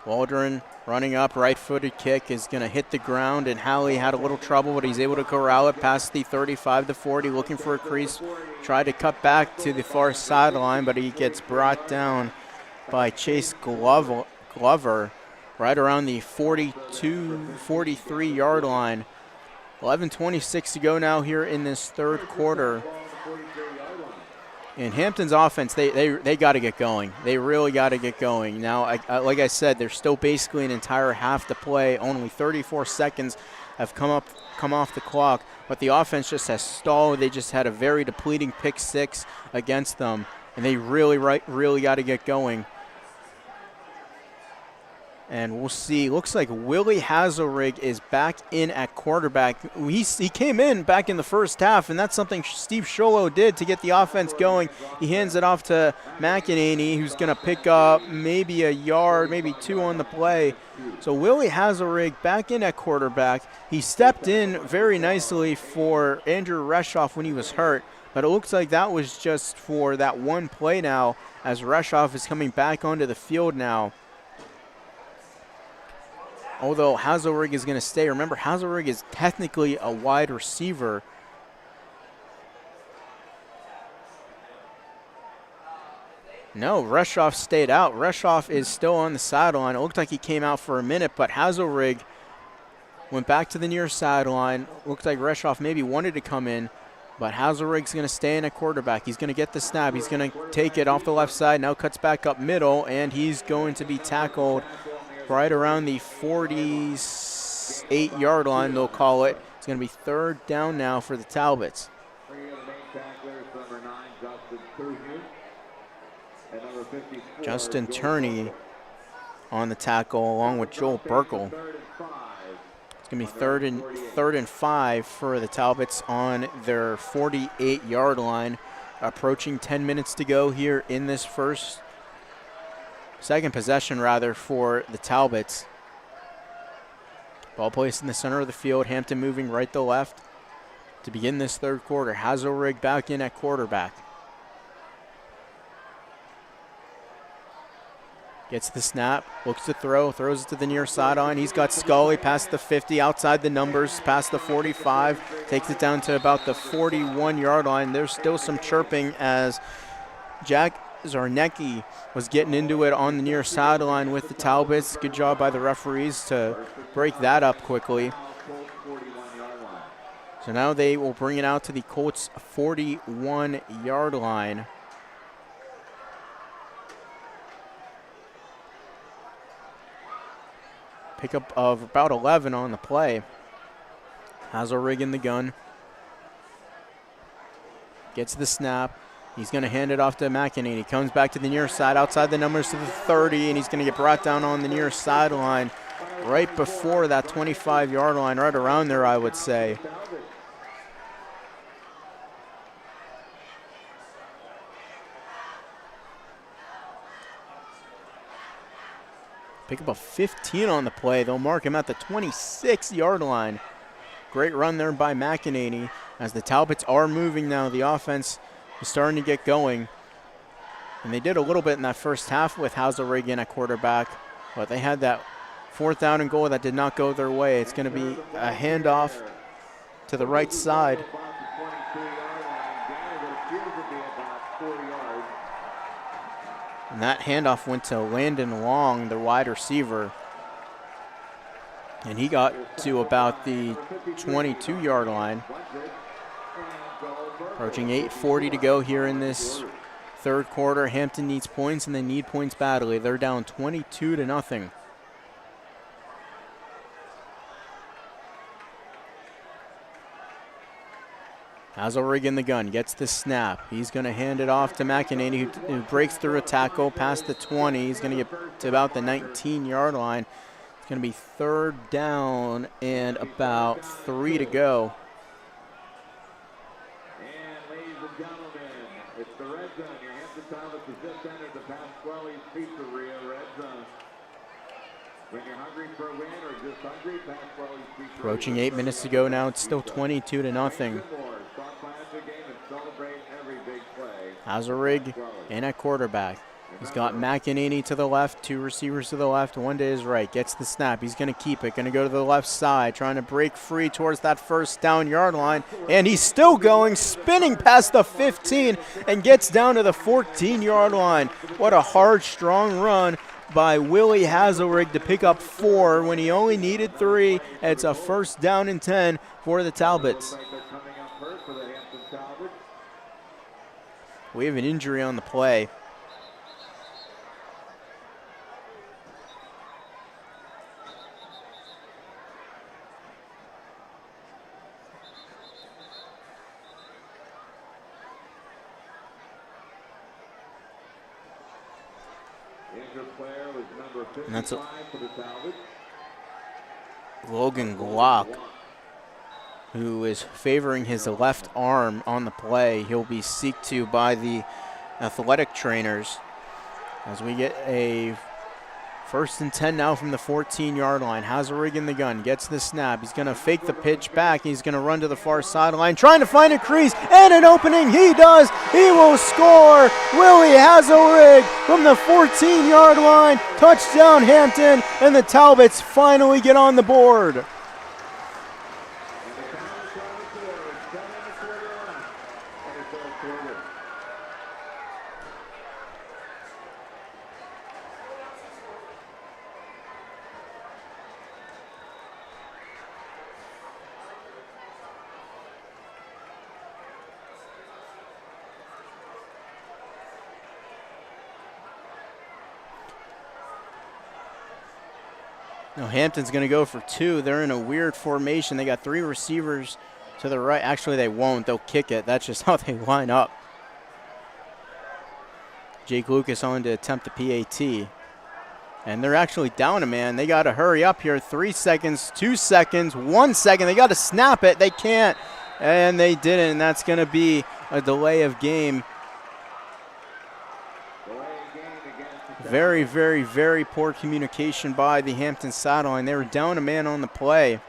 Waldron running up, right-footed kick is going to hit the ground, and Halley had a little trouble, but he's able to corral it past the 35 to 40, looking for a crease. Tried to cut back to the far sideline, but he gets brought down by Chase Glover right around the 42, 43-yard line. 11:26 to go now here in this third quarter. And Hampton's offense, they got to get going. They really got to get going. Now, like I said, there's still basically an entire half to play. Only 34 seconds have come off the clock, but the offense just has stalled. They just had a very depleting pick six against them, and they really got to get going. And we'll see. Looks like Willie Hazelrig is back in at quarterback. He came in back in the first half, and that's something Steve Sholo did to get the offense going. He hands it off to McEnany, who's going to pick up maybe a yard, maybe two on the play. So Willie Hazelrig back in at quarterback. He stepped in very nicely for Andrew Reshoff when he was hurt, but it looks like that was just for that one play now, as Reshoff is coming back onto the field now. Although Hazelrig is going to stay. Remember, Hazelrig is technically a wide receiver. No, Reshoff stayed out. Reshoff is still on the sideline. It looked like he came out for a minute, but Hazelrig went back to the near sideline. Looked like Reshoff maybe wanted to come in, but Hazelrig's going to stay in at quarterback. He's going to get the snap. He's going to take it off the left side. Now cuts back up middle, and he's going to be tackled right around the 48-yard line, they'll call it. It's going to be third down now for the Talbots. Justin Turney on the tackle along with Joel Burkle. It's going to be third and 5 for the Talbots on their 48-yard line. Approaching 10 minutes to go here in this second possession for the Talbots. Ball placed in the center of the field. Hampton moving right to left to begin this third quarter. Hazelrig back in at quarterback. Gets the snap, looks to throw, throws it to the near sideline. He's got Scully past the 50, outside the numbers, past the 45, takes it down to about the 41-yard line. There's still some chirping as Jack Zarnecki was getting into it on the near sideline with the Talbots. Good job by the referees to break that up quickly. So now they will bring it out to the Colts' 41-yard line. Pickup of about 11 on the play. Hazelrig in the gun. Gets the snap. He's going to hand it off to McEnany. He comes back to the near side, outside the numbers to the 30, and he's going to get brought down on the near sideline right before that 25-yard line, right around there, I would say. Pick up a 15 on the play. They'll mark him at the 26-yard line. Great run there by McEnany as the Talbots are moving now. The offense is starting to get going. And they did a little bit in that first half with Hazelrig in at quarterback, but they had that fourth down and goal that did not go their way. It's going to be a handoff to the right side. And that handoff went to Landon Long, the wide receiver. And he got to about the 22-yard line. Approaching 8:40 to go here in this third quarter. Hampton needs points, and they need points badly. They're down 22-0. Hazelrig in the gun, gets the snap. He's going to hand it off to McEnany, who breaks through a tackle past the 20. He's going to get to about the 19-yard line. It's going to be third down and about 3 to go. And ladies and gentlemen, it's the red zone. Your Hampton Talbots has just entered the Pasquale's Pizzeria red zone. When you're hungry for a win or just hungry, Pasquale's Pizzeria. Approaching 8 minutes to go now. It's still 22-0. Hazelrig in at quarterback. He's got McEnany to the left, 2 receivers to the left, 1 to his right. Gets the snap. He's going to keep it. Going to go to the left side, trying to break free towards that first down yard line. And he's still going, spinning past the 15 and gets down to the 14-yard line. What a hard, strong run by Willie Hazelrig to pick up 4 when he only needed 3. It's a first down and 10 for the Talbots. We have an injury on the play. And that's Logan Glock, who is favoring his left arm on the play. He'll be seeked to by the athletic trainers as we get a first and 10 now from the 14-yard line. Hazelrig in the gun, gets the snap. He's going to fake the pitch back. He's going to run to the far sideline, trying to find a crease and an opening. He does. He will score. Willie Hazelrig from the 14-yard line. Touchdown Hampton, and the Talbots finally get on the board. Now Hampton's going to go for 2. They're in a weird formation. They got 3 receivers to the right. Actually, they won't. They'll kick it. That's just how they line up. Jake Lucas on to attempt the PAT. And they're actually down a man. They got to hurry up here. 3 seconds, 2 seconds, 1 second. They got to snap it. They can't. And they didn't. And that's going to be a delay of game. Very, very, very poor communication by the Hampton sideline. They were down a man on the play.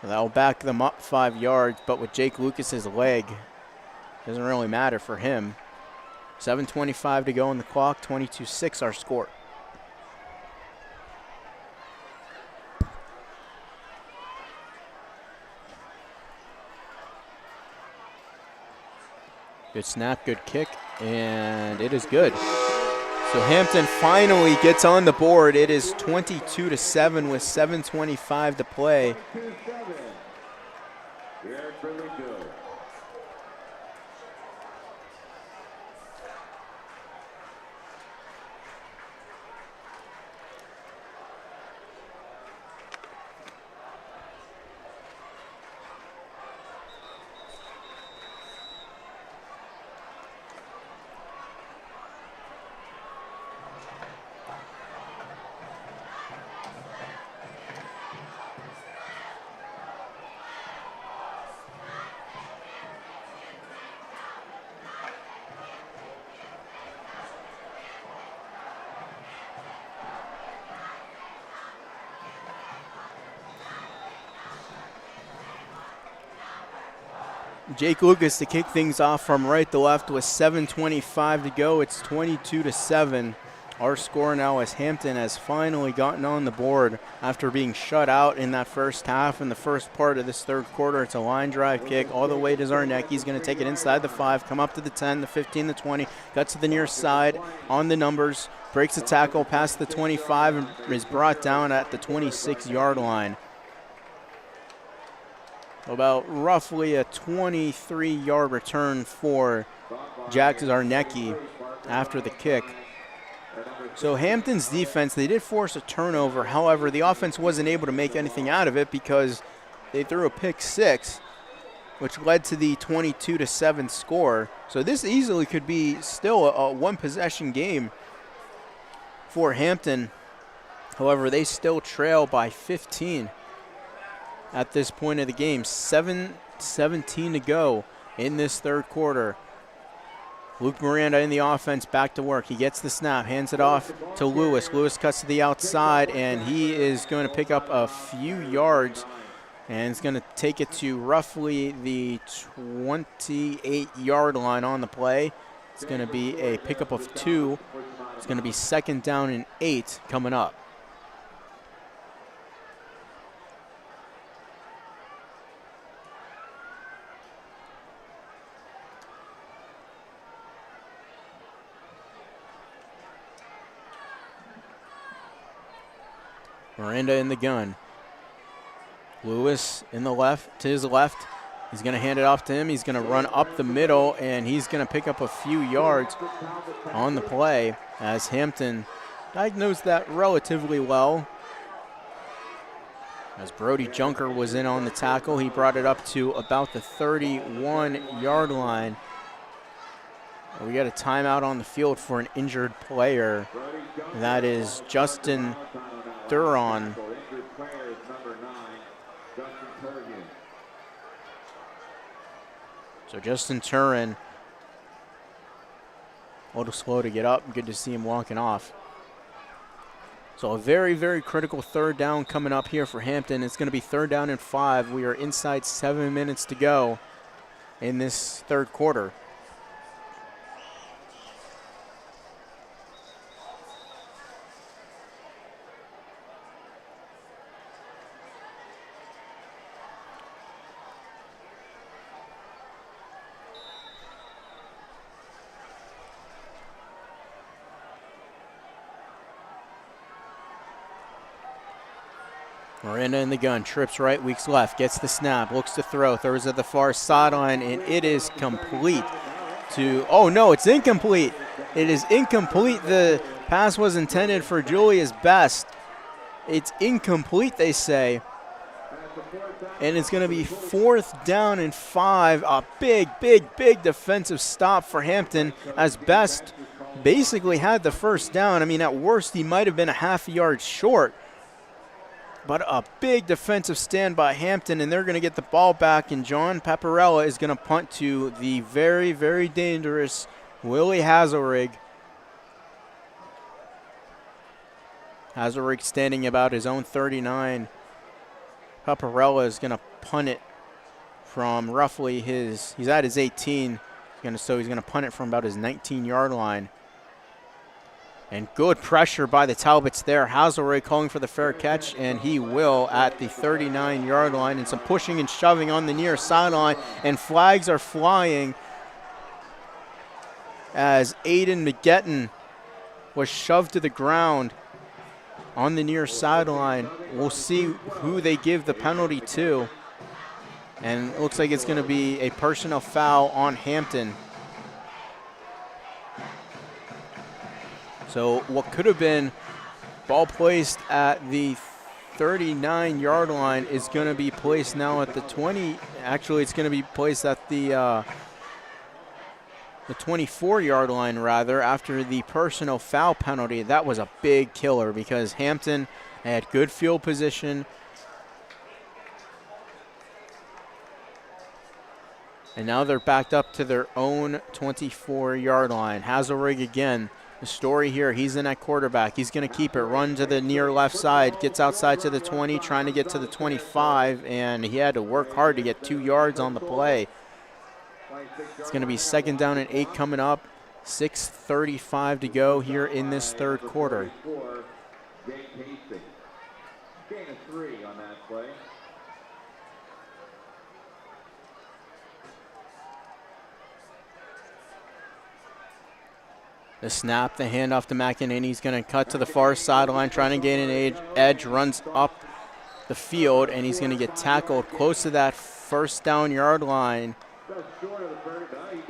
That'll back them up 5 yards, but with Jake Lucas's leg, doesn't really matter for him. 7:25 to go on the clock, 22-6 our score. Good snap, good kick, and it is good. So Hampton finally gets on the board. It is 22-7 with 7:25 to play. Jake Lucas to kick things off from right to left with 7:25 to go. It's 22-7. Our score now as Hampton has finally gotten on the board after being shut out in that first half. In the first part of this third quarter, it's a line drive kick all the way to Zarnecki. He's going to take it inside the 5, come up to the 10, the 15, the 20, cuts to the near side on the numbers, breaks a tackle past the 25 and is brought down at the 26-yard line. About roughly a 23-yard return for Jack Zarnecki after the kick. So Hampton's defense, they did force a turnover. However, the offense wasn't able to make anything out of it because they threw a pick 6, which led to the 22-7 score. So this easily could be still a one-possession game for Hampton. However, they still trail by 15. At this point of the game, 7:17 to go in this third quarter. Luke Miranda in the offense, back to work. He gets the snap, hands it off to Lewis. Lewis cuts to the outside, and he is going to pick up a few yards And it's going to take it to roughly the 28-yard line on the play. It's going to be a pickup of 2. It's going to be 2nd down and 8 coming up. Miranda in the gun. Lewis in the left, to his left. He's going to hand it off to him. He's going to run up the middle, and he's going to pick up a few yards on the play as Hampton diagnosed that relatively well. As Brody Junker was in on the tackle, he brought it up to about the 31-yard line. We got a timeout on the field for an injured player. That is Justin Thuron. So Justin Turin, a little slow to get up. Good to see him walking off. So a very, very critical 3rd down coming up here for Hampton. It's going to be 3rd down and 5. We are inside 7 minutes to go in this 3rd quarter. Miranda in the gun, trips right, Weeks left, gets the snap, looks to throw, throws at the far sideline, and it is complete to, oh no, it's incomplete. It is incomplete. The pass was intended for Julius Best. It's incomplete, they say. And it's going to be 4th down and 5. A big, big, big defensive stop for Hampton as Best basically had the 1st down. I mean, at worst, he might have been a half a yard short. But a big defensive stand by Hampton, and they're going to get the ball back, and John Paparella is going to punt to the very, very dangerous Willie Hazelrig. Hazelrig standing about his own 39. Paparella is going to punt it from roughly he's at his 18, so he's going to punt it from about his 19-yard line. And good pressure by the Talbots there. Hazelrig calling for the fair catch, and he will at the 39-yard line. And some pushing and shoving on the near sideline, and flags are flying as Aiden McGetton was shoved to the ground on the near sideline. We'll see who they give the penalty to. And it looks like it's going to be a personal foul on Hampton. So what could have been ball placed at the 39-yard line is going to be placed now at the 20. Actually, it's going to be placed at the 24-yard line, rather, after the personal foul penalty. That was a big killer because Hampton had good field position. And now they're backed up to their own 24-yard line. Hazelrig again. The story here, he's in at quarterback. He's going to keep it, run to the near left side, gets outside to the 20, trying to get to the 25, and he had to work hard to get 2 yards on the play. It's going to be 2nd down and 8 coming up. 6:35 to go here in this 3rd quarter. Gain of 3 on that play. The snap, the handoff to McEnany. He's going to cut to the far sideline, trying to gain an edge, runs up the field, and he's going to get tackled close to that 1st down yard line.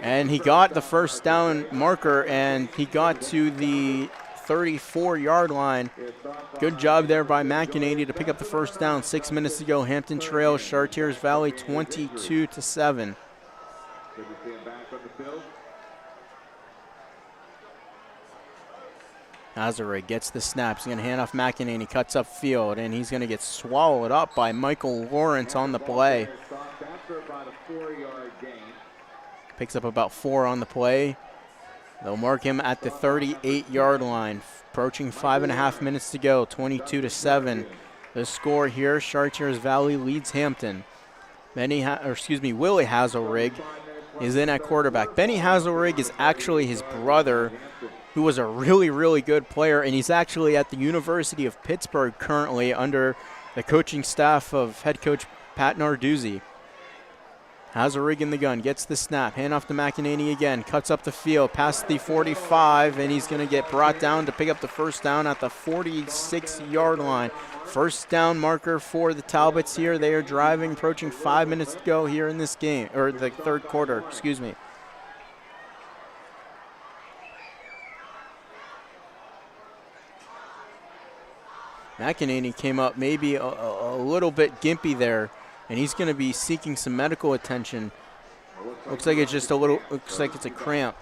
And he got the 1st down marker, and he got to the 34-yard line. Good job there by McEnany to pick up the 1st down. 6 minutes to go. Hampton trails Chartiers Valley 22-7. Good to see him back on the field. Hazelrig gets the snap. He's going to hand off McEnany, cuts up field, and he's going to get swallowed up by Michael Lawrence on the play. Picks up about 4 on the play. They'll mark him at the 38-yard line. Approaching 5.5 minutes to go, 22-7. The score here, Chartiers Valley leads Hampton. Willie Hazelrig is in at quarterback. Benny Hazelrig is actually his brother, who was a really, really good player, and he's actually at the University of Pittsburgh currently under the coaching staff of head coach Pat Narduzzi. Hazelrig in the gun, gets the snap, hand off to McEnany again, cuts up the field, past the 45, and he's going to get brought down to pick up the first down at the 46-yard line. First down marker for the Talbots here. They are driving, approaching 5 minutes to go here in this game, or the third quarter, excuse me. McEnany came up maybe a little bit gimpy there, and he's going to be seeking some medical attention. Looks like it's just looks like it's a cramp.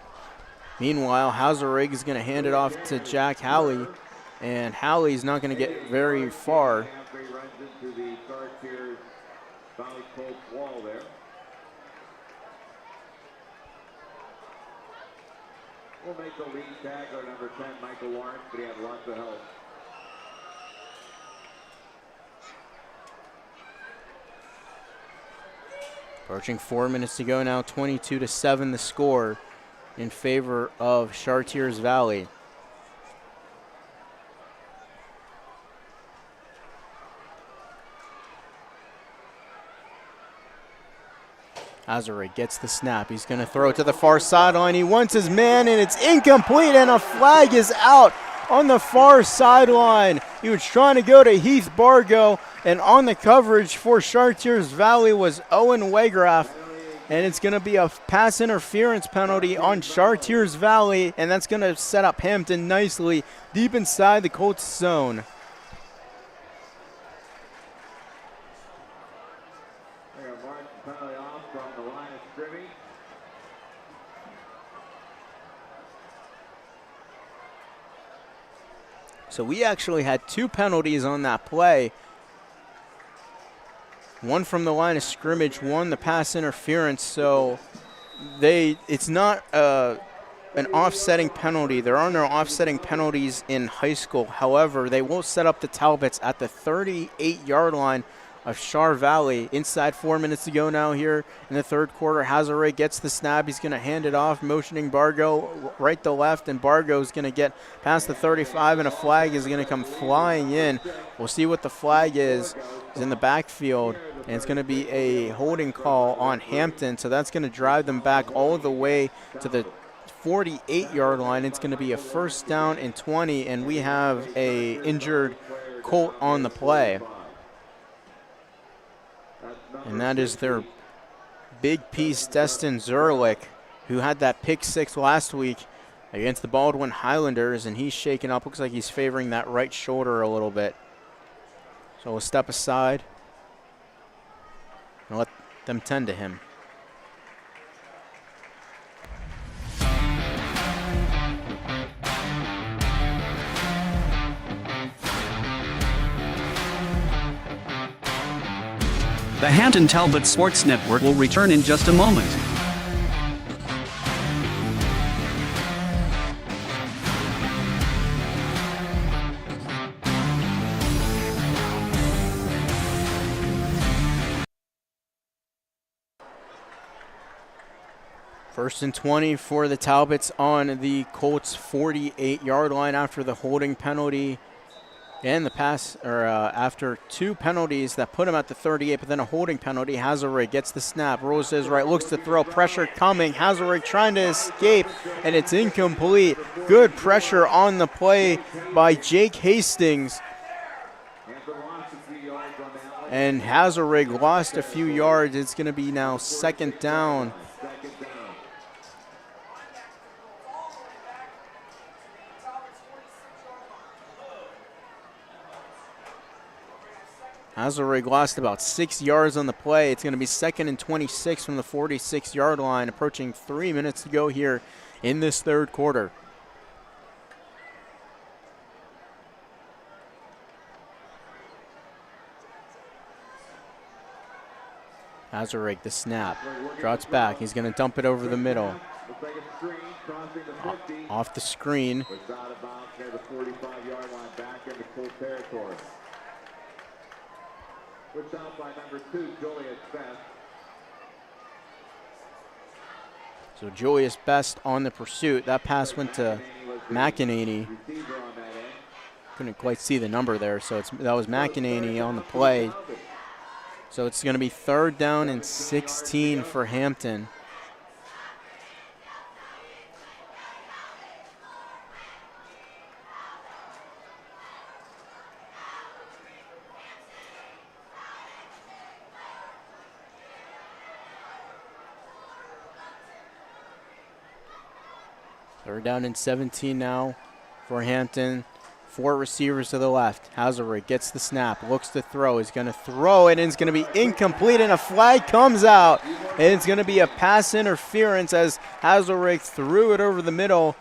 Meanwhile, Hazelrig is going to hand it off to Jack Halley, and Halley's not going to get very far. We'll make the lead tackler number 10, Michael Lawrence, but he had lots of help. Approaching 4 minutes to go now, 22-7 the score in favor of Chartiers Valley. Hazelrig gets the snap. He's going to throw it to the far sideline. He wants his man, and it's incomplete, and a flag is out on the far sideline. He was trying to go to Heath Bargo, and on the coverage for Chartiers Valley was Owen Wegraff, and it's going to be a pass interference penalty on Chartiers Valley, and that's going to set up Hampton nicely deep inside the Colts zone. So we actually had two penalties on that play. One from the line of scrimmage, one the pass interference. So it's not an offsetting penalty. There are no offsetting penalties in high school. However, they will set up the Talbots at the 38-yard line of Char Valley. Inside 4 minutes to go now here in the third quarter. Hazelrig gets the snap. He's going to hand it off, motioning Bargo right to left, and Bargo's going to get past the 35, and a flag is going to come flying in. We'll see what the flag is. It's in the backfield, and it's going to be a holding call on Hampton, so that's going to drive them back all the way to the 48-yard line. It's going to be a first down and 20, and we have a injured Colt on the play. And that is their big piece, Destin Zerlich, who had that pick six last week against the Baldwin Highlanders, and he's shaken up. Looks like he's favoring that right shoulder a little bit. So we'll step aside and let them tend to him. The Hampton Talbot Sports Network will return in just a moment. First and 20 for the Talbots on the Colts 48-yard line after the holding penalty and the pass, or after two penalties that put him at the 38, but then a holding penalty. Hazelrig gets the snap, rolls to his right, looks to throw, pressure coming. Hazelrig trying to escape, and it's incomplete. Good pressure on the play by Jake Hastings. And Hazelrig lost a few yards. It's going to be now second down. Hazelrig lost about 6 yards on the play. It's going to be second and 26 from the 46-yard line, approaching 3 minutes to go here in this third quarter. Hazelrig, the snap, drops back. He's going to dump it over the middle. Off the screen. Which out by number 2, Julius Best. So Julius Best on the pursuit. That pass went to McEnany. Couldn't quite see the number there, so that was McEnany on the play. So it's going to be 3rd down and 16 for Hampton. They're down in 17 now for Hampton. 4 receivers to the left. Hazelrig gets the snap, looks to throw. He's going to throw it, and it's going to be incomplete, and a flag comes out. And it's going to be a pass interference as Hazelrig threw it over the middle.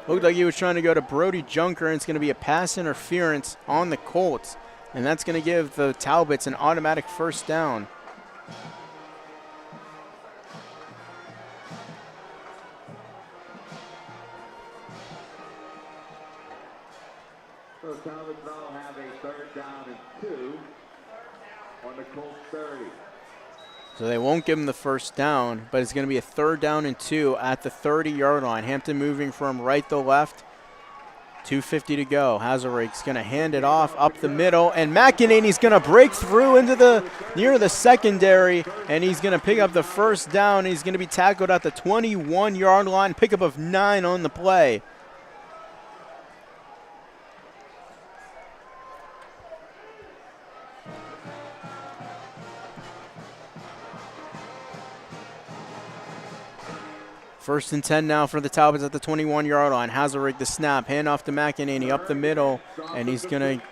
Looked like he was trying to go to Brody Junker, and it's going to be a pass interference on the Colts. And that's going to give the Talbots an automatic 1st down. So Talbots now have a 3rd down and 2 on the Colts 30. So they won't give him the 1st down, but it's going to be a 3rd down and 2 at the 30-yard line. Hampton moving from right to left. 2:50 to go. Hazelrig's going to hand it off up the middle, and McEnany's going to break through into near the secondary, and he's going to pick up the 1st down. He's going to be tackled at the 21-yard line. Pickup of 9 on the play. First and 10 now for the Talbots at the 21-yard line. Hazelrig the snap, hand off to McEnany up the middle, and he's going to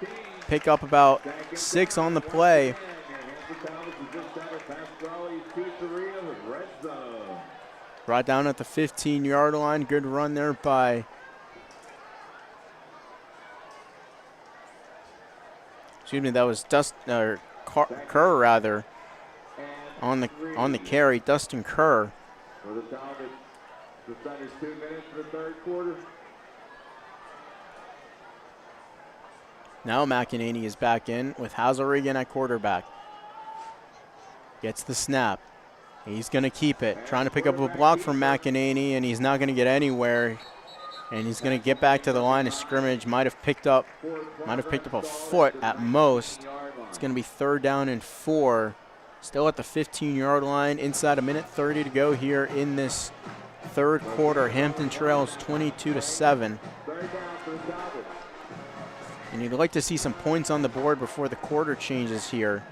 pick up about 6 on the play. Brought down at the 15-yard line. Good run there by that was Kerr rather on the carry. Dustin Kerr. Just under 2 minutes for the 3rd quarter. Now McEnany is back in with Hazelrig in at quarterback. Gets the snap. He's going to keep it. Trying to pick up a block from McEnany, and he's not going to get anywhere. And he's going to get back to the line of scrimmage. Might have picked up a foot at most. It's going to be 3rd down and 4. Still at the 15-yard line. Inside a minute 30 to go here in this 3rd quarter. Hampton trails 22-7. And you'd like to see some points on the board before the quarter changes here.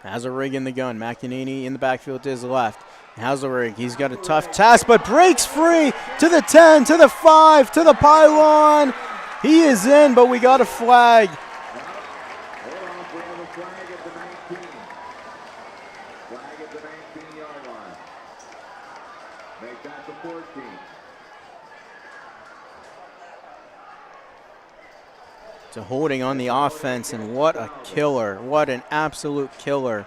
Hazelrig in the gun. McEnany in the backfield to his left. Hazelrig, he's got a tough task, but breaks free to the 10, to the 5, to the pylon. He is in, but we got a flag. Hold on, we have a flag at the 19. Flag at the 19-yard line. Make that the 14. So holding on the offense, and what a killer. What an absolute killer.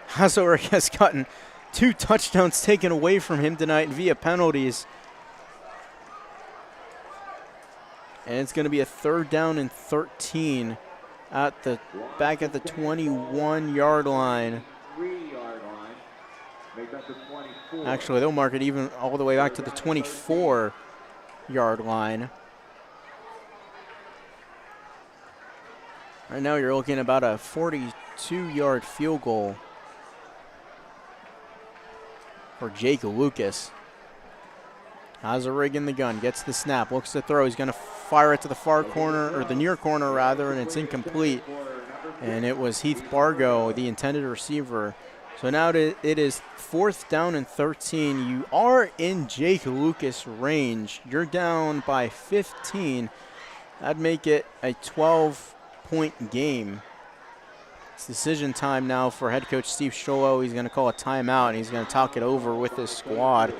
Hazelrig has gotten 2 touchdowns taken away from him tonight via penalties. And it's going to be a 3rd down and 13 back at the 21-yard line. 3-yard line. Make that the 24. Actually, they'll mark it even all the way back to the 24-yard line. Right now you're looking at about a 42-yard field goal for Jake Lucas. Hazelrig in the gun, gets the snap, looks to throw. He's going to fire it to the far corner, or the near corner rather, and it's incomplete. And it was Heath Bargo, the intended receiver. So now it is 4th down and 13. You are in Jake Lucas range. You're down by 15. That'd make it a 12-point game. It's decision time now for head coach Steve Scholo. He's going to call a timeout, and he's going to talk it over with his squad.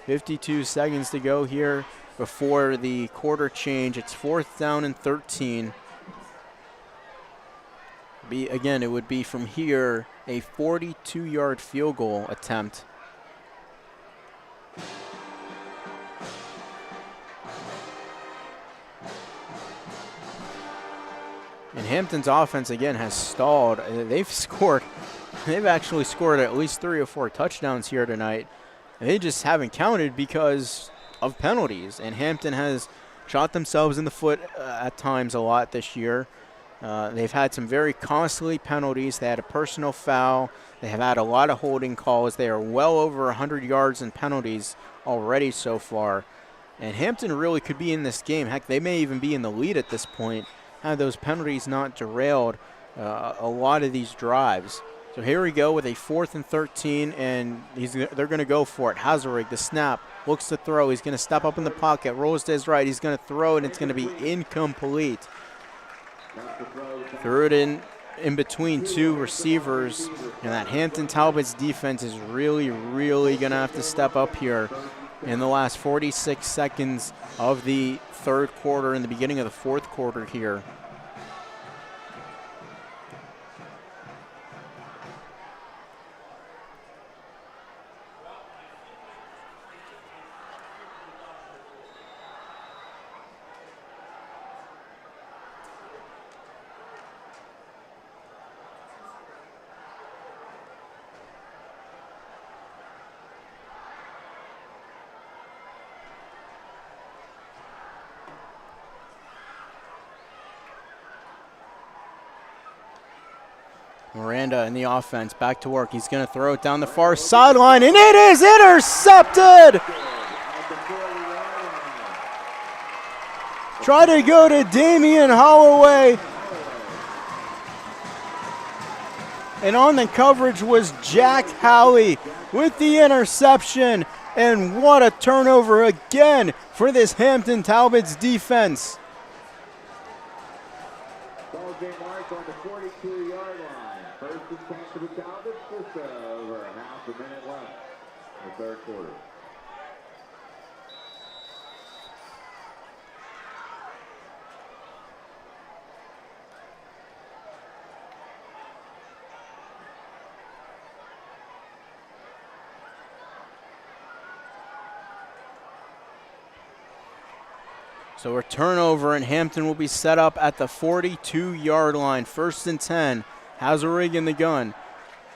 52 seconds to go here before the quarter change. It's 4th down and 13. It would be from here a 42-yard field goal attempt. And Hampton's offense, again, has stalled. They've actually scored at least 3 or 4 touchdowns here tonight. And they just haven't counted because of penalties. And Hampton has shot themselves in the foot at times a lot this year. They've had some very costly penalties. They had a personal foul. They have had a lot of holding calls. They are well over 100 yards in penalties already so far. And Hampton really could be in this game. Heck, they may even be in the lead at this point, had those penalties not derailed a lot of these drives. So here we go with a 4th and 13, and they're going to go for it. Hazerig, the snap, looks to throw. He's going to step up in the pocket, rolls to his right. He's going to throw, and it's going to be incomplete. Threw it in between 2 receivers, and that Hampton Talbots defense is really, really going to have to step up here in the last 46 seconds of the third quarter and the beginning of the fourth quarter here. Miranda in the offense, back to work. He's going to throw it down the far sideline, and it is intercepted! Try to go to Damian Holloway. And on the coverage was Jack Howley with the interception. And what a turnover again for this Hampton Talbots defense. Postgame mark on the 42-yard line. First and 10 for the Talbots, just over half a minute left in the third quarter. So a turnover, and Hampton will be set up at the 42-yard line. First and 10. Hazerig in the gun.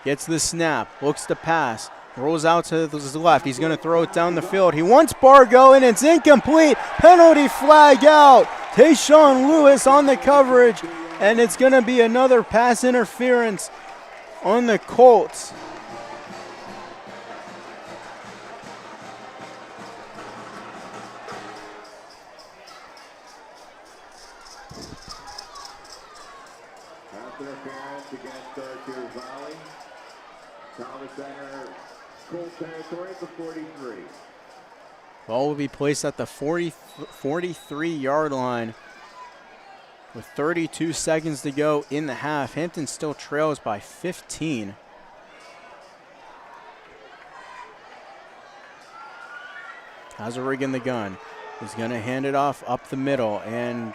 Gets the snap. Looks to pass. Rolls out to his left. He's going to throw it down the field. He wants Bargo, and it's incomplete. Penalty flag out. Tayshawn Lewis on the coverage, and it's going to be another pass interference on the Colts. Interference against Chartiers Valley. Talbot Center, Colts territory at the 43. Ball will be placed at the 43-yard line with 32 seconds to go in the half. Hampton still trails by 15. Hazerig in the gun. He's going to hand it off up the middle, and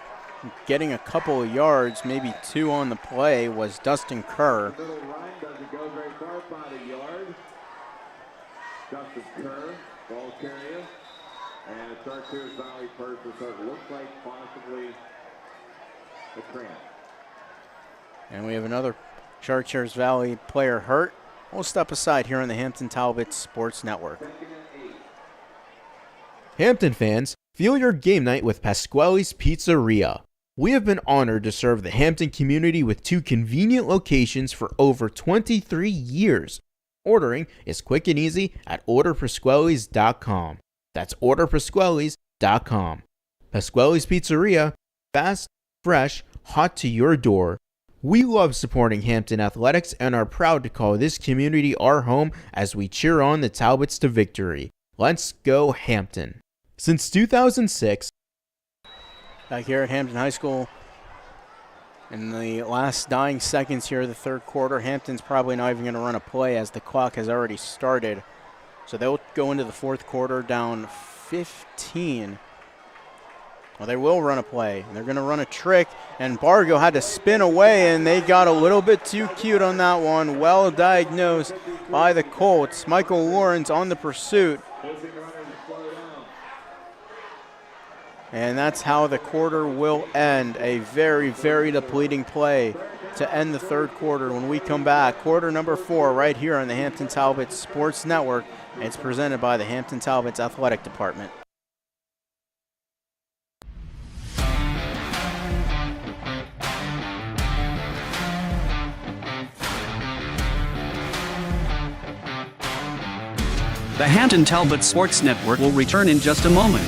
getting a couple of yards, maybe 2 on the play, was Dustin Kerr. The little run doesn't go very far, about a yard. Dustin Kerr, ball carrier. And a Chartiers Valley person, so it looks like possibly a cramp. And we have another Chartiers Valley player hurt. We'll step aside here on the Hampton Talbots Sports Network. Hampton fans, feel your game night with Pasquale's Pizzeria. We have been honored to serve the Hampton community with 2 convenient locations for over 23 years. Ordering is quick and easy at orderpasquales.com. That's orderpasquales.com. Pasquale's Pizzeria, fast, fresh, hot to your door. We love supporting Hampton athletics and are proud to call this community our home as we cheer on the Talbots to victory. Let's go Hampton. Since 2006, back here at Hampton High School, in the last dying seconds here of the third quarter, Hampton's probably not even going to run a play as the clock has already started. So they'll go into the fourth quarter down 15. Well, they will run a play. They're going to run a trick, and Bargo had to spin away, and they got a little bit too cute on that one. Well diagnosed by the Colts. Michael Lawrence on the pursuit. And that's how the quarter will end. A very, very depleting play to end the third quarter. When we come back, quarter number 4 right here on the Hampton Talbots Sports Network. It's presented by the Hampton Talbots Athletic Department. The Hampton Talbots Sports Network will return in just a moment.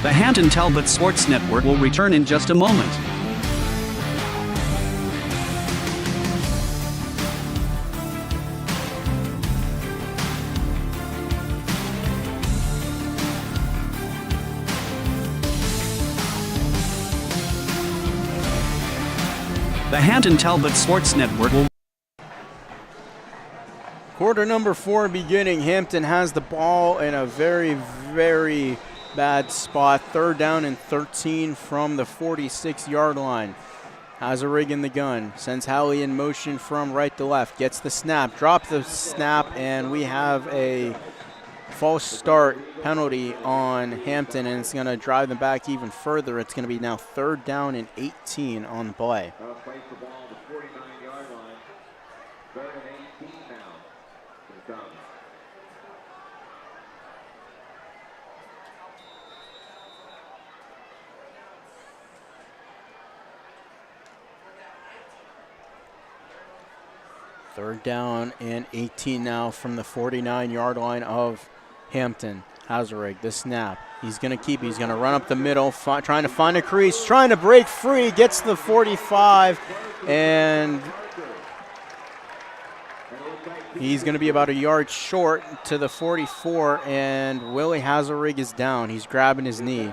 The Hampton Talbots Sports Network will return in just a moment. The Hampton Talbots Sports Network will... Quarter number 4 beginning. Hampton has the ball in a very, very bad spot. 3rd down and 13 from the 46-yard line. Has a rig in the gun. Sends Halley in motion from right to left. Gets the snap. Drops the snap, and we have a false start penalty on Hampton, and it's going to drive them back even further. It's going to be now 3rd down and 18 on the play. Place the ball on the 49-yard line. 3rd and 18 now. For the Talbots. Third down and 18 now from the 49-yard line of Hampton. Hazarig, the snap. He's going to keep it. He's going to run up the middle, trying to find a crease, trying to break free, gets the 45, and he's going to be about a yard short to the 44, and Willie Hazarig is down. He's grabbing his knee.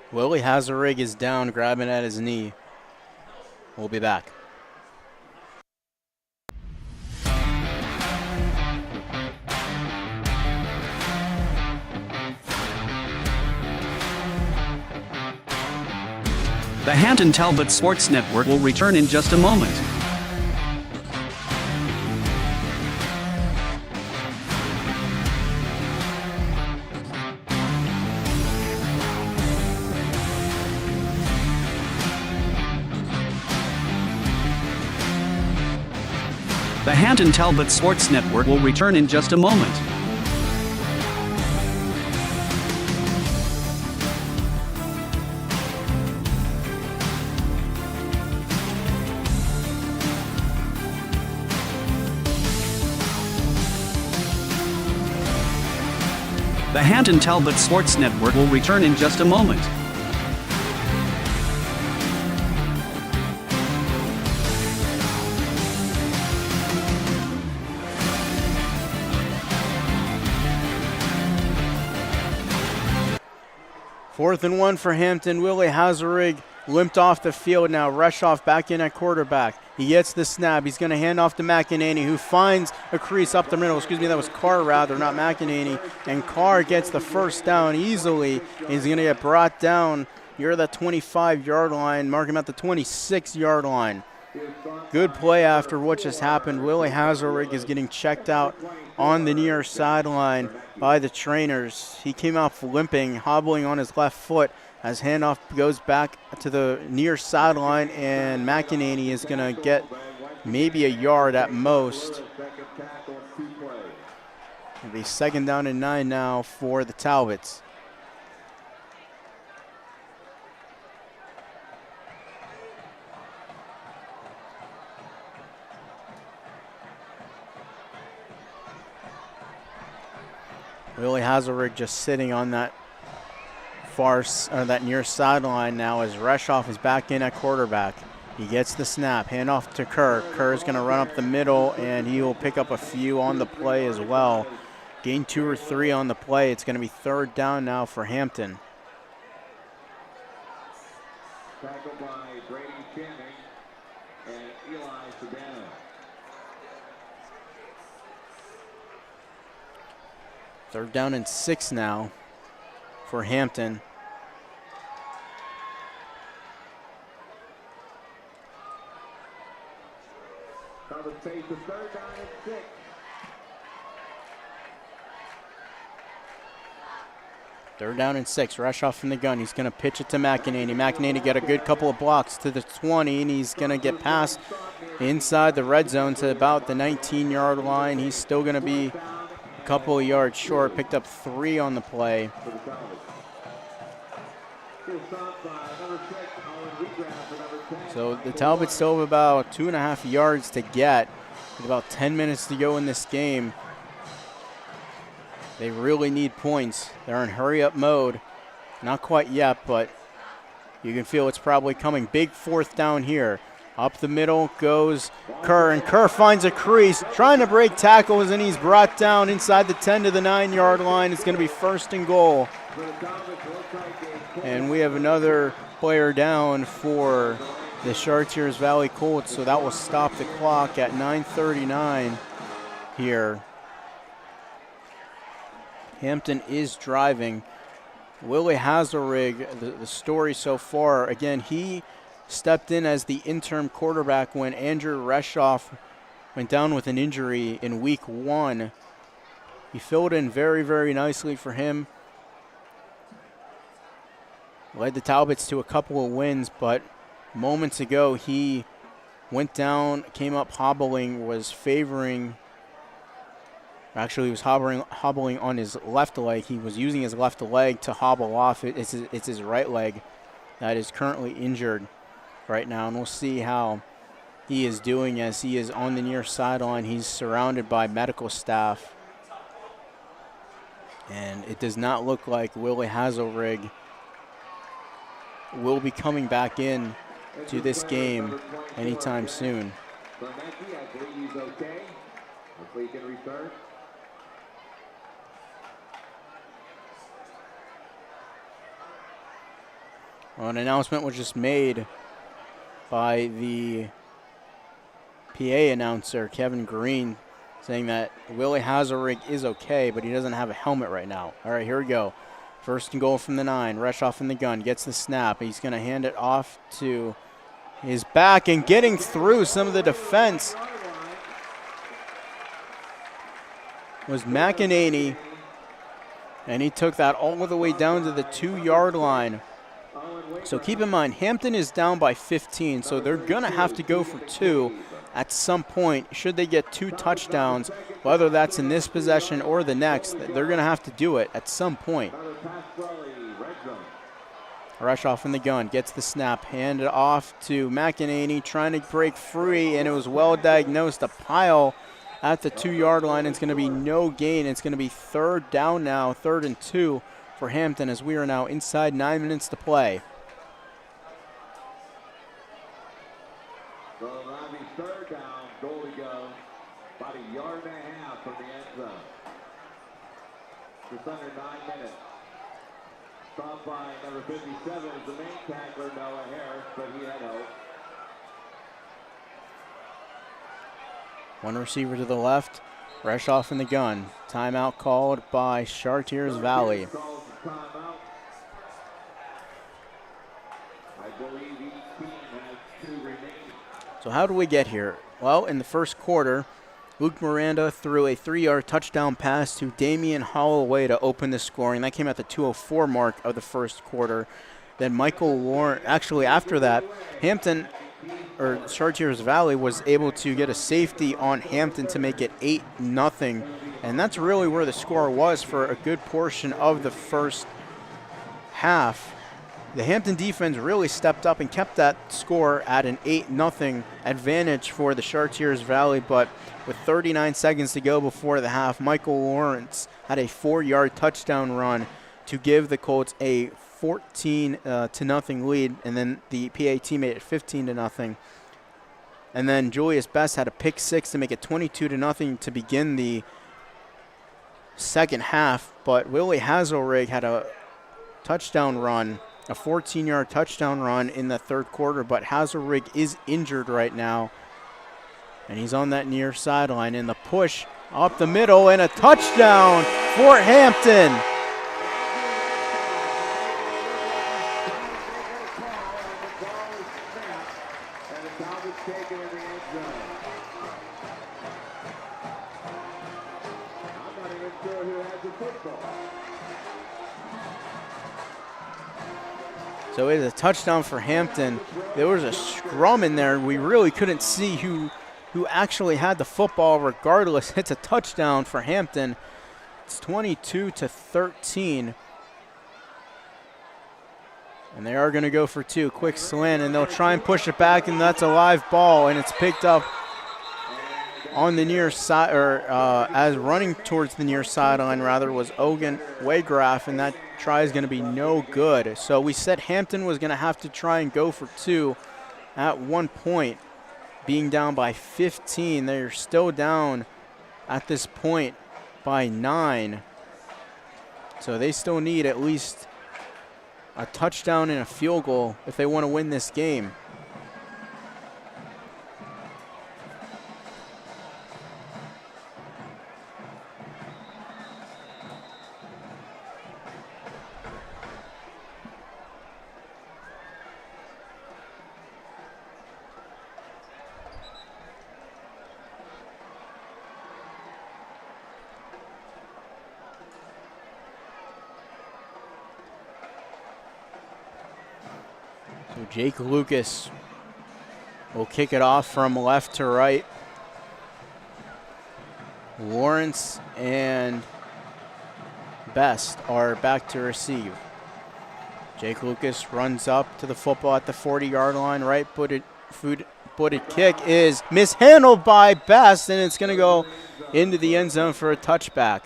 Willie Hazarig is down, grabbing at his knee. We'll be back. The Hampton Talbots Sports Network will return in just a moment. The Hampton Talbots Sports Network will return in just a moment. The Hampton Talbots Sports Network will return in just a moment. Fourth and 1 for Hampton. Willie Hazarig limped off the field now. Reshoff back in at quarterback. He gets the snap. He's going to hand off to McEnany, who finds a crease up the middle. Excuse me, that was Carr rather, not McEnany. And Carr gets the first down easily. He's going to get brought down. You're at the 25-yard line. Mark him at the 26-yard line. Good play after what just happened. Willie Hazarig is getting checked out on the near sideline by the trainers. He came out limping, hobbling on his left foot as handoff goes back to the near sideline, and McEnany is going to get maybe a yard at most. It'll be 2nd down and 9 now for the Talbots. Willie Hazarig just sitting on that that near sideline now as Reshoff is back in at quarterback. He gets the snap, handoff to Kerr. Kerr's going to run up the middle, and he will pick up a few on the play as well. Gain 2 or 3 on the play. It's going to be 3rd down now for Hampton. Tackled by Brady Channing and Eli Sedano. Third down and 6 now for Hampton. Talbots face the 3rd down and 6. Third down and 6. Reshoff from the gun. He's going to pitch it to McEnany. McEnany get a good couple of blocks to the 20, and he's going to get past inside the red zone to about the 19-yard line. He's still going to be a couple of yards short. Picked up 3 on the play. So the Talbots still have about 2.5 yards to get with about 10 minutes to go in this game. They really need points. They're in hurry-up mode. Not quite yet, but you can feel it's probably coming. Big 4th down here. Up the middle goes Kerr, and Kerr finds a crease, trying to break tackles, and he's brought down inside the 10 to the 9-yard line. It's going to be 1st and goal. And we have another player down for the Chartiers Valley Colts, so that will stop the clock at 9:39 here. Hampton is driving. Willie Hazelrig, the story so far, again, he stepped in as the interim quarterback when Andrew Reshoff went down with an injury in week 1. He filled in very, very nicely for him. Led the Talbots to a couple of wins, but moments ago he went down, came up hobbling, was favoring. Actually, he was hobbling on his left leg. He was using his left leg to hobble off. It's his right leg that is currently injured right now, and we'll see how he is doing as he is on the near sideline. He's surrounded by medical staff, and it does not look like Willie Hazelrig will be coming back in to this game anytime soon. I believe he's okay. Hopefully he can return. Well, an announcement was just made by the PA announcer, Kevin Green, saying that Willie Hazelrig is okay, but he doesn't have a helmet right now. All right, here we go. 1st and goal from the 9. Reshoff in the gun, gets the snap. He's going to hand it off to his back, and getting through some of the defense was McEnany, and he took that all the way down to the 2-yard line. So keep in mind, Hampton is down by 15, so they're going to have to go for 2 at some point. Should they get 2 touchdowns, whether that's in this possession or the next, they're going to have to do it at some point. Reshoff in the gun, gets the snap, handed off to McEnany, trying to break free, and it was well diagnosed. A pile at the 2-yard line. It's going to be no gain. It's going to be 3rd down now, 3rd and 2 for Hampton, as we are now inside 9 minutes to play. So that'll be 3rd down, goal to go, about 1.5 yards from the end zone. Just under 9 minutes. Stopped by number 57 is the main tackler, Noah Harris, but he had hope. One receiver to the left, Reshoff in the gun. Timeout called by Chartiers Valley. So how do we get here? Well, in the first quarter, Luke Miranda threw a 3-yard touchdown pass to Damian Holloway to open the scoring. That came at the 2:04 mark of the first quarter. Then Michael Warren, actually after that, Chartiers Valley was able to get a safety on Hampton to make it 8-0. And that's really where the score was for a good portion of the first half. The Hampton defense really stepped up and kept that score at an 8-0 advantage for the Chartiers Valley, but with 39 seconds to go before the half, Michael Lawrence had a 4-yard touchdown run to give the Colts a 14-0 lead, and then the PAT made it 15-0. And then Julius Best had a pick six to make it 22-0 to begin the second half. But Willie Hazelrig had a touchdown run, a 14-yard touchdown run in the third quarter. But Hazelrig is injured right now, and he's on that near sideline. In the push up the middle, and a touchdown for Hampton. So it is a touchdown for Hampton. There was a scrum in there. We really couldn't see who actually had the football. Regardless, it's a touchdown for Hampton. It's 22-13. And they are going to go for two. Quick slant, and they'll try and push it back, and that's a live ball, and it's picked up on the near side, or as running towards the near sideline, rather, was Ogan Waygraf, and that try is going to be no good. So we said Hampton was going to have to try and go for two at one point, being down by 15. They're still down at this point by 9. So they still need at least a touchdown and a field goal if they want to win this game. Jake Lucas will kick it off from left to right. Lawrence and Best are back to receive. Jake Lucas runs up to the football at the 40-yard line. Right-footed kick is mishandled by Best, and it's going to go into the end zone for a touchback.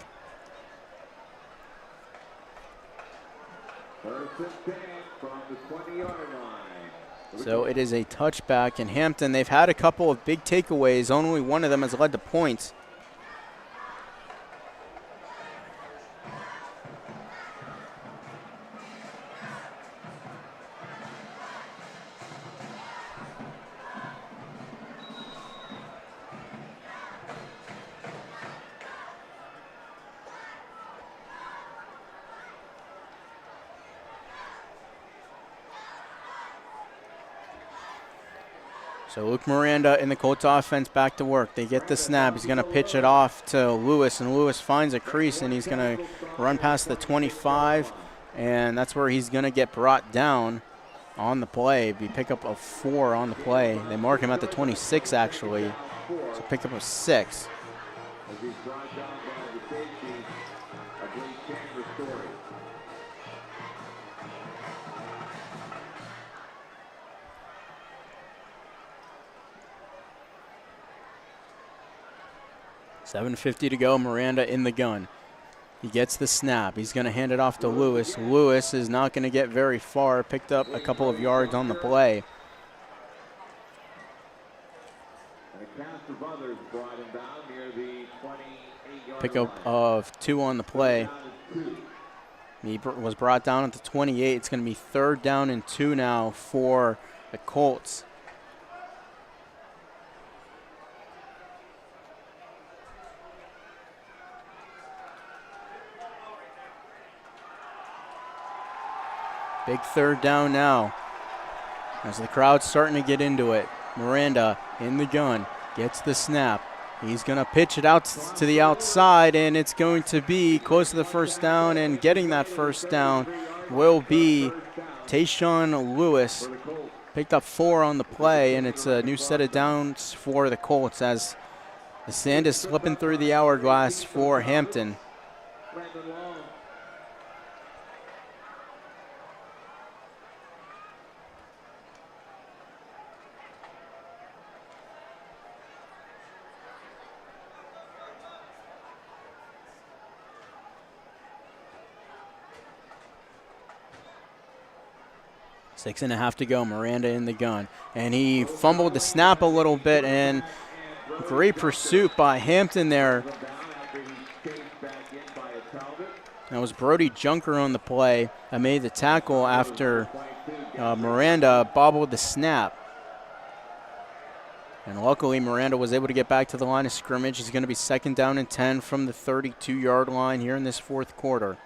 So it is a touchback, and Hampton, they've had a couple of big takeaways. Only one of them has led to points. So Luke Miranda in the Colts offense back to work. They get the snap. He's going to pitch it off to Lewis, and Lewis finds a crease, and he's going to run past the 25, and that's where he's going to get brought down on the play. Be pickup of 4 on the play. They mark him at the 26, actually, so pickup of 6. 7:50 to go. Miranda in the gun. He gets the snap. He's going to hand it off to Lewis. Lewis is not going to get very far. Picked up a couple of yards on the play. Pickup of 2 on the play. He was brought down at the 28. It's going to be 3rd down and 2 now for the Colts. Big 3rd down now as the crowd's starting to get into it. Miranda in the gun, gets the snap. He's going to pitch it out to the outside, and it's going to be close to the 1st down, and getting that 1st down will be Tayshawn Lewis. Picked up 4 on the play, and it's a new set of downs for the Colts as the sand is slipping through the hourglass for Hampton. 6.5 to go. Miranda in the gun. And he fumbled the snap a little bit, and great pursuit by Hampton there. That was Brody Junker on the play. I made the tackle after Miranda bobbled the snap. And luckily, Miranda was able to get back to the line of scrimmage. He's going to be 2nd down and 10 from the 32-yard line here in this 4th quarter.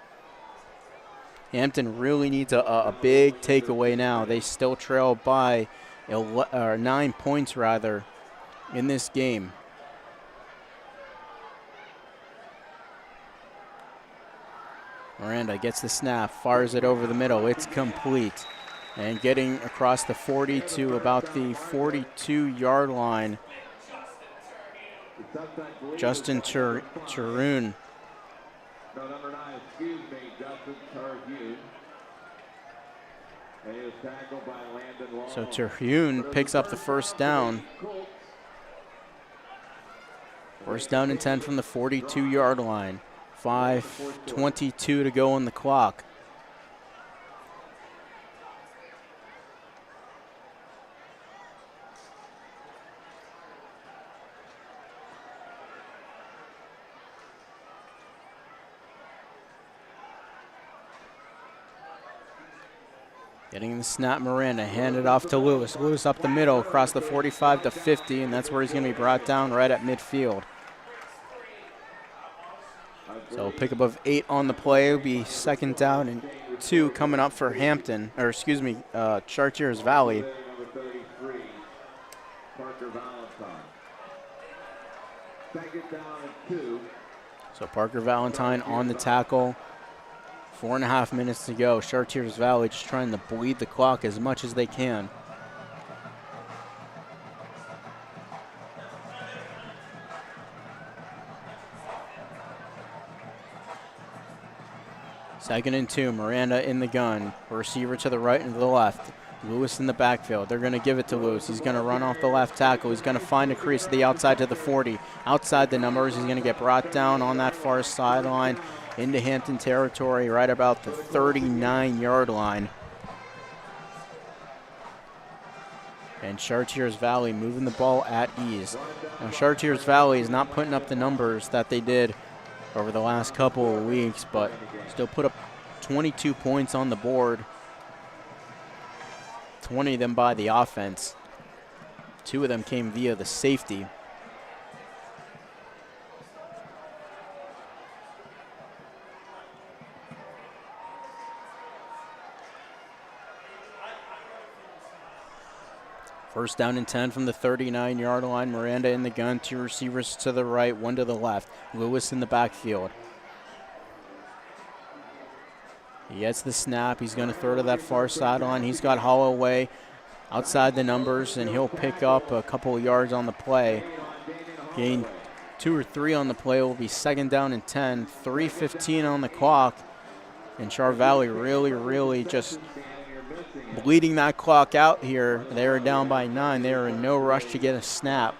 Hampton really needs a big takeaway now. They still trail by 9 points, rather, in this game. Miranda gets the snap, fires it over the middle. It's complete. And getting across the 40 to about the 42-yard line, Justin Terhune. No, number 9, excuse me, Justin Terhune. And he was tackled by Landon Long. So Terhune picks up the 1st down. 1st down and 10 from the 42-yard line. 5:22 to go on the clock. Getting the snap, Miranda, handed off to Lewis. Lewis up the middle, across the 45 to 50, and that's where he's going to be brought down right at midfield. So pickup of 8 on the play. Will be 2nd down and 2 coming up for Hampton, or excuse me, Chartiers Valley. Number 33, Parker Valentine. 2nd down and 2. So Parker Valentine on the tackle. 4.5 minutes to go. Chartiers Valley just trying to bleed the clock as much as they can. Second and 2, Miranda in the gun. Receiver to the right and to the left. Lewis in the backfield. They're going to give it to Lewis. He's going to run off the left tackle. He's going to find a crease to the outside to the 40. Outside the numbers, he's going to get brought down on that far sideline into Hampton territory right about the 39-yard line. And Chartiers Valley moving the ball at ease. Now Chartiers Valley is not putting up the numbers that they did over the last couple of weeks, but still put up 22 points on the board. 20 of them by the offense. 2 of them came via the safety. First down and 10 from the 39-yard line. Miranda in the gun, 2 receivers to the right, 1 to the left. Lewis in the backfield. He gets the snap. He's going to throw to that far sideline. He's got Holloway outside the numbers, and he'll pick up a couple of yards on the play. Gain 2 or 3 on the play. Will be 2nd down and 10. 3:15 on the clock. And Char Valley really just bleeding that clock out here. They are down by 9. They are in no rush to get a snap.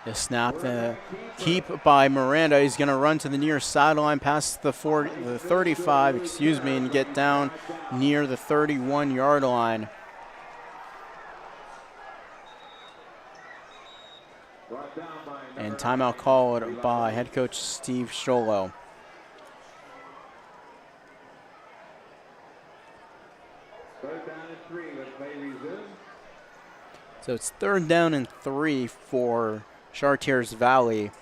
The snap, the keep by Miranda. He's going to run to the near sideline past the 35, and get down near the 31-yard line. And timeout called by head coach Steve Scholo. So it's 3rd down and 3 for Chartiers Valley.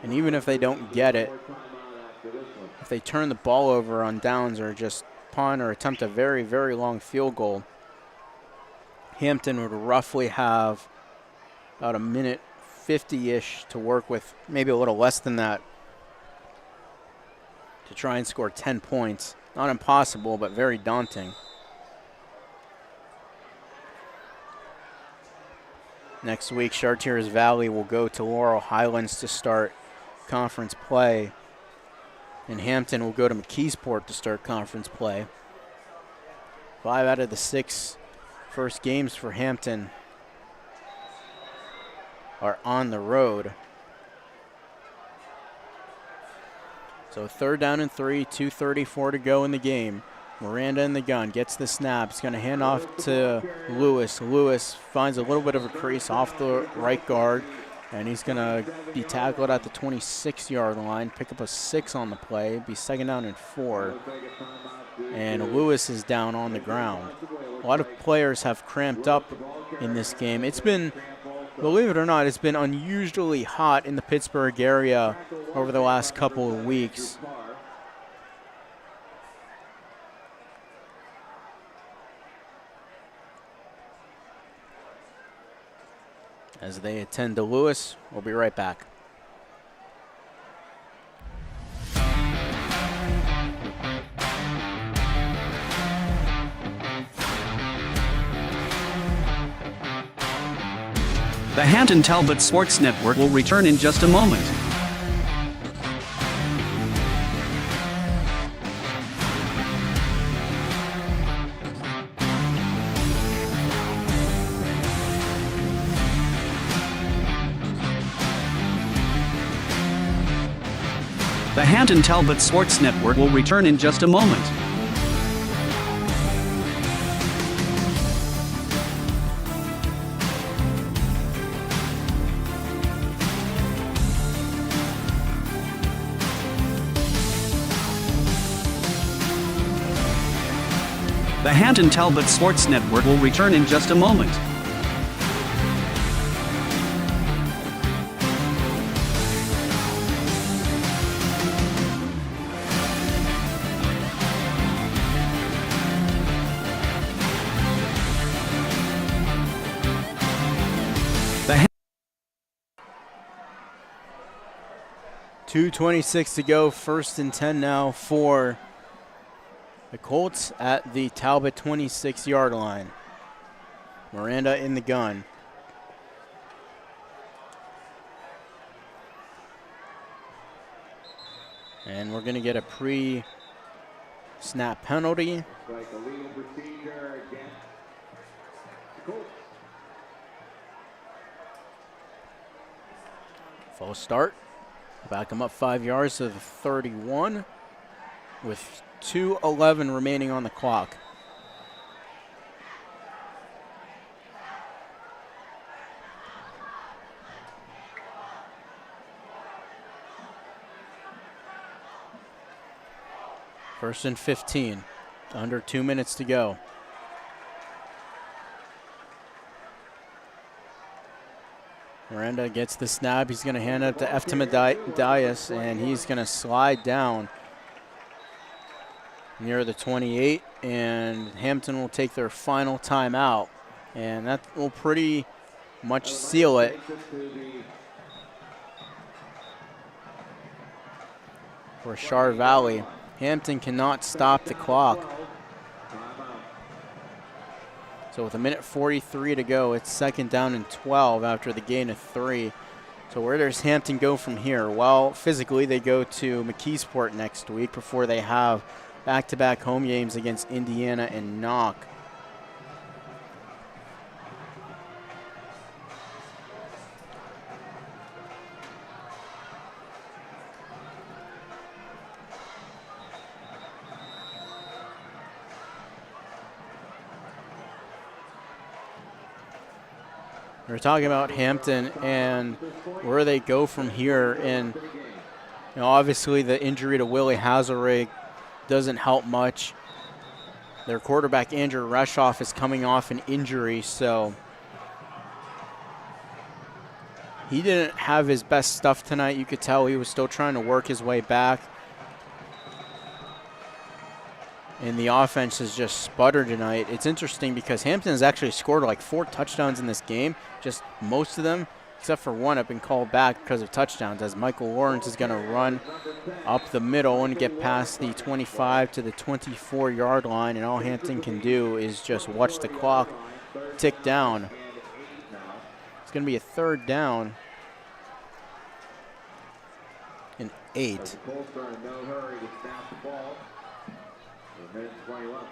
And even if they don't get it, if they turn the ball over on downs or just punt or attempt a very, very long field goal, Hampton would roughly have about 1:50-ish to work with, maybe a little less than that, to try and score 10 points. Not impossible, but very daunting. Next week, Chartiers Valley will go to Laurel Highlands to start conference play, and Hampton will go to McKeesport to start conference play. 5 out of the 6 first games for Hampton are on the road. So 3rd down and 3, 2:34 to go in the game. Miranda in the gun, gets the snap. He's going to hand off to Lewis. Lewis finds a little bit of a crease off the right guard, and he's going to be tackled at the 26-yard line, pick up a 6 on the play, be 2nd down and 4. And Lewis is down on the ground. A lot of players have cramped up in this game. It's been, believe it or not, it's been unusually hot in the Pittsburgh area over the last couple of weeks. As they attend to Lewis, we'll be right back. The Hampton Talbot Sports Network will return in just a moment. The Hampton Talbot Sports Network will return in just a moment. The Hampton Talbot Sports Network will return in just a moment. The 2:26 to go, 1st and 10 now for the Colts at the Talbot 26-yard line. Miranda in the gun. And we're going to get a pre-snap penalty. Like a legal procedure against the Colts. False start. Back them up 5 yards to the 31 with 2:11 remaining on the clock. First and 15, under 2 minutes to go. Miranda gets the snap. He's going to hand it to Eftimadias, and he's going to slide down near the 28, and Hampton will take their final timeout, and that will pretty much seal it. For Char Valley, Hampton cannot stop the clock. So with 1:43 to go, it's 2nd down and 12 after the gain of 3. So where does Hampton go from here? Well, physically they go to McKeesport next week before they have back-to-back home games against Indiana and Knock. We're talking about Hampton and where they go from here. And obviously the injury to Willie Hazelrig doesn't help much. Their quarterback, Andrew Reshoff, is coming off an injury, so he didn't have his best stuff tonight. You could tell he was still trying to work his way back. And the offense has just sputtered tonight. It's interesting because Hampton has actually scored like 4 touchdowns in this game. Just most of them, except for one, have been called back because of touchdowns, as Michael Lawrence is going to run up the middle and get past the 25 to the 24-yard line, and all Hampton can do is just watch the clock tick down. going to be a 3rd down and 8. The Colts are in no hurry to snap the ball. A minute 21.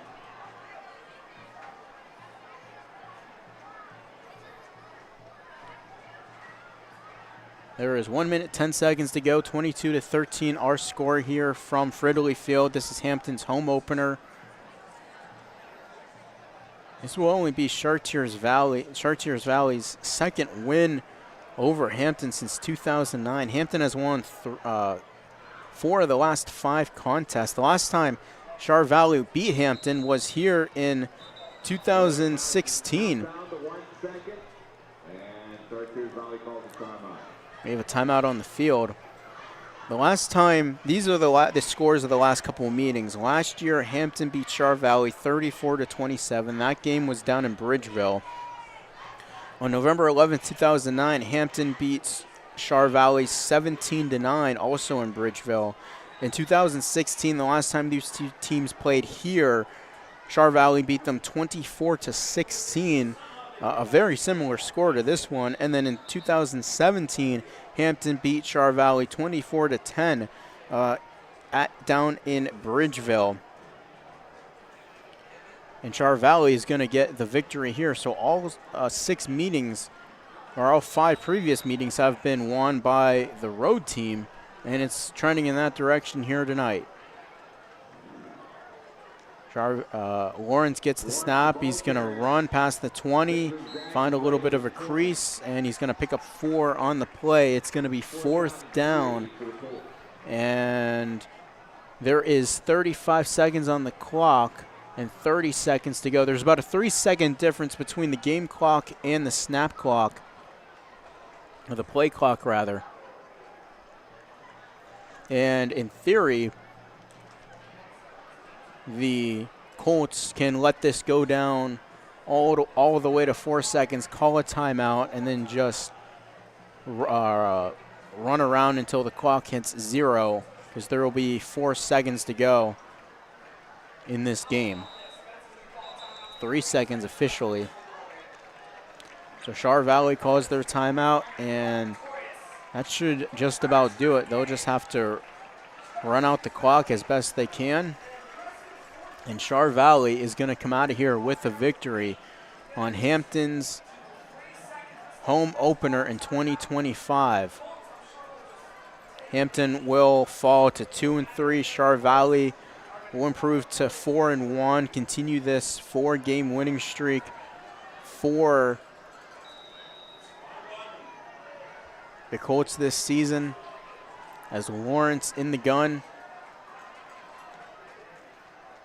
There is 1 minute, 10 seconds to go. 22-13 our score here from Fridley Field. This is Hampton's home opener. This will only be Chartiers Valley's 2nd win over Hampton since 2009. Hampton has won 4 of the last 5 contests. The last time Char Valley beat Hampton was here in 2016. We have a timeout on the field. The last time, these are the scores of the last couple of meetings. Last year, Hampton beat Char Valley 34-27. That game was down in Bridgeville. On November 11, 2009, Hampton beats Char Valley 17-9, also in Bridgeville. In 2016, the last time these two teams played here, Char Valley beat them 24-16. A very similar score to this one. And then in 2017, Hampton beat Char Valley 24-10 down in Bridgeville. And Char Valley is going to get the victory here. So all 6 meetings, or all 5 previous meetings, have been won by the road team. And it's trending in that direction here tonight. Lawrence gets the snap. He's going to run past the 20, find a little bit of a crease, and he's going to pick up 4 on the play. It's going to be 4th down, and there is 35 seconds on the clock and 30 seconds to go. There's about a 3-second difference between the game clock and the snap clock, or the play clock, rather. And in theory, the Colts can let this go down all the way to 4 seconds, call a timeout, and then just run around until the clock hits 0, because there will be 4 seconds to go in this game. 3 seconds officially. So Char Valley calls their timeout, and that should just about do it. They'll just have to run out the clock as best they can. And Char Valley is going to come out of here with a victory on Hampton's home opener in 2025. Hampton will fall to 2-3. Char Valley will improve to 4-1, continue this 4-game winning streak for the Colts this season, as Lawrence in the gun.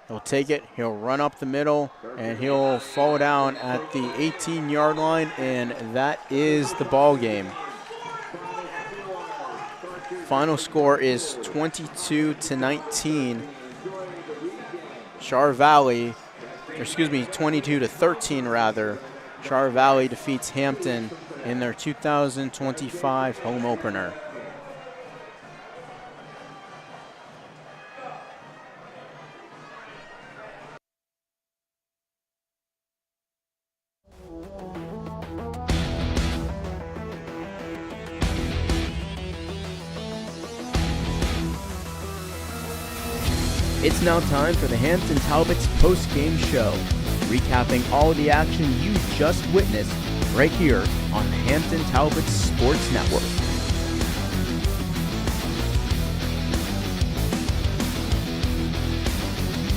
He'll take it, he'll run up the middle, and he'll fall down at the 18-yard line, and that is the ball game. Final score is 22-19. Char Valley, 22-13 rather. Char Valley defeats Hampton in their 2025 home opener. It's now time for the Hampton Talbots post-game show, recapping all the action you just witnessed right here on the Hampton Talbots Sports Network.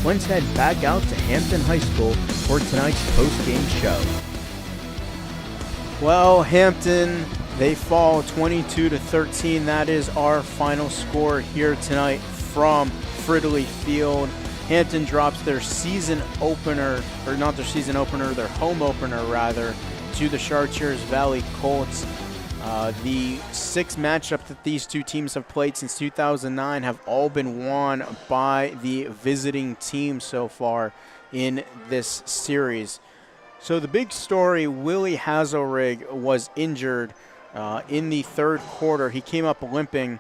Let's head back out to Hampton High School for tonight's post-game show. Well, Hampton, they fall 22-13. That is our final score here tonight from Fridley Field. Hampton drops their season opener, or not their season opener, their home opener rather, to the Chartiers Valley Colts. The 6 matchups that these two teams have played since 2009 have all been won by the visiting team so far in this series. So the big story, Willie Hazelrig was injured in the 3rd quarter. He came up limping,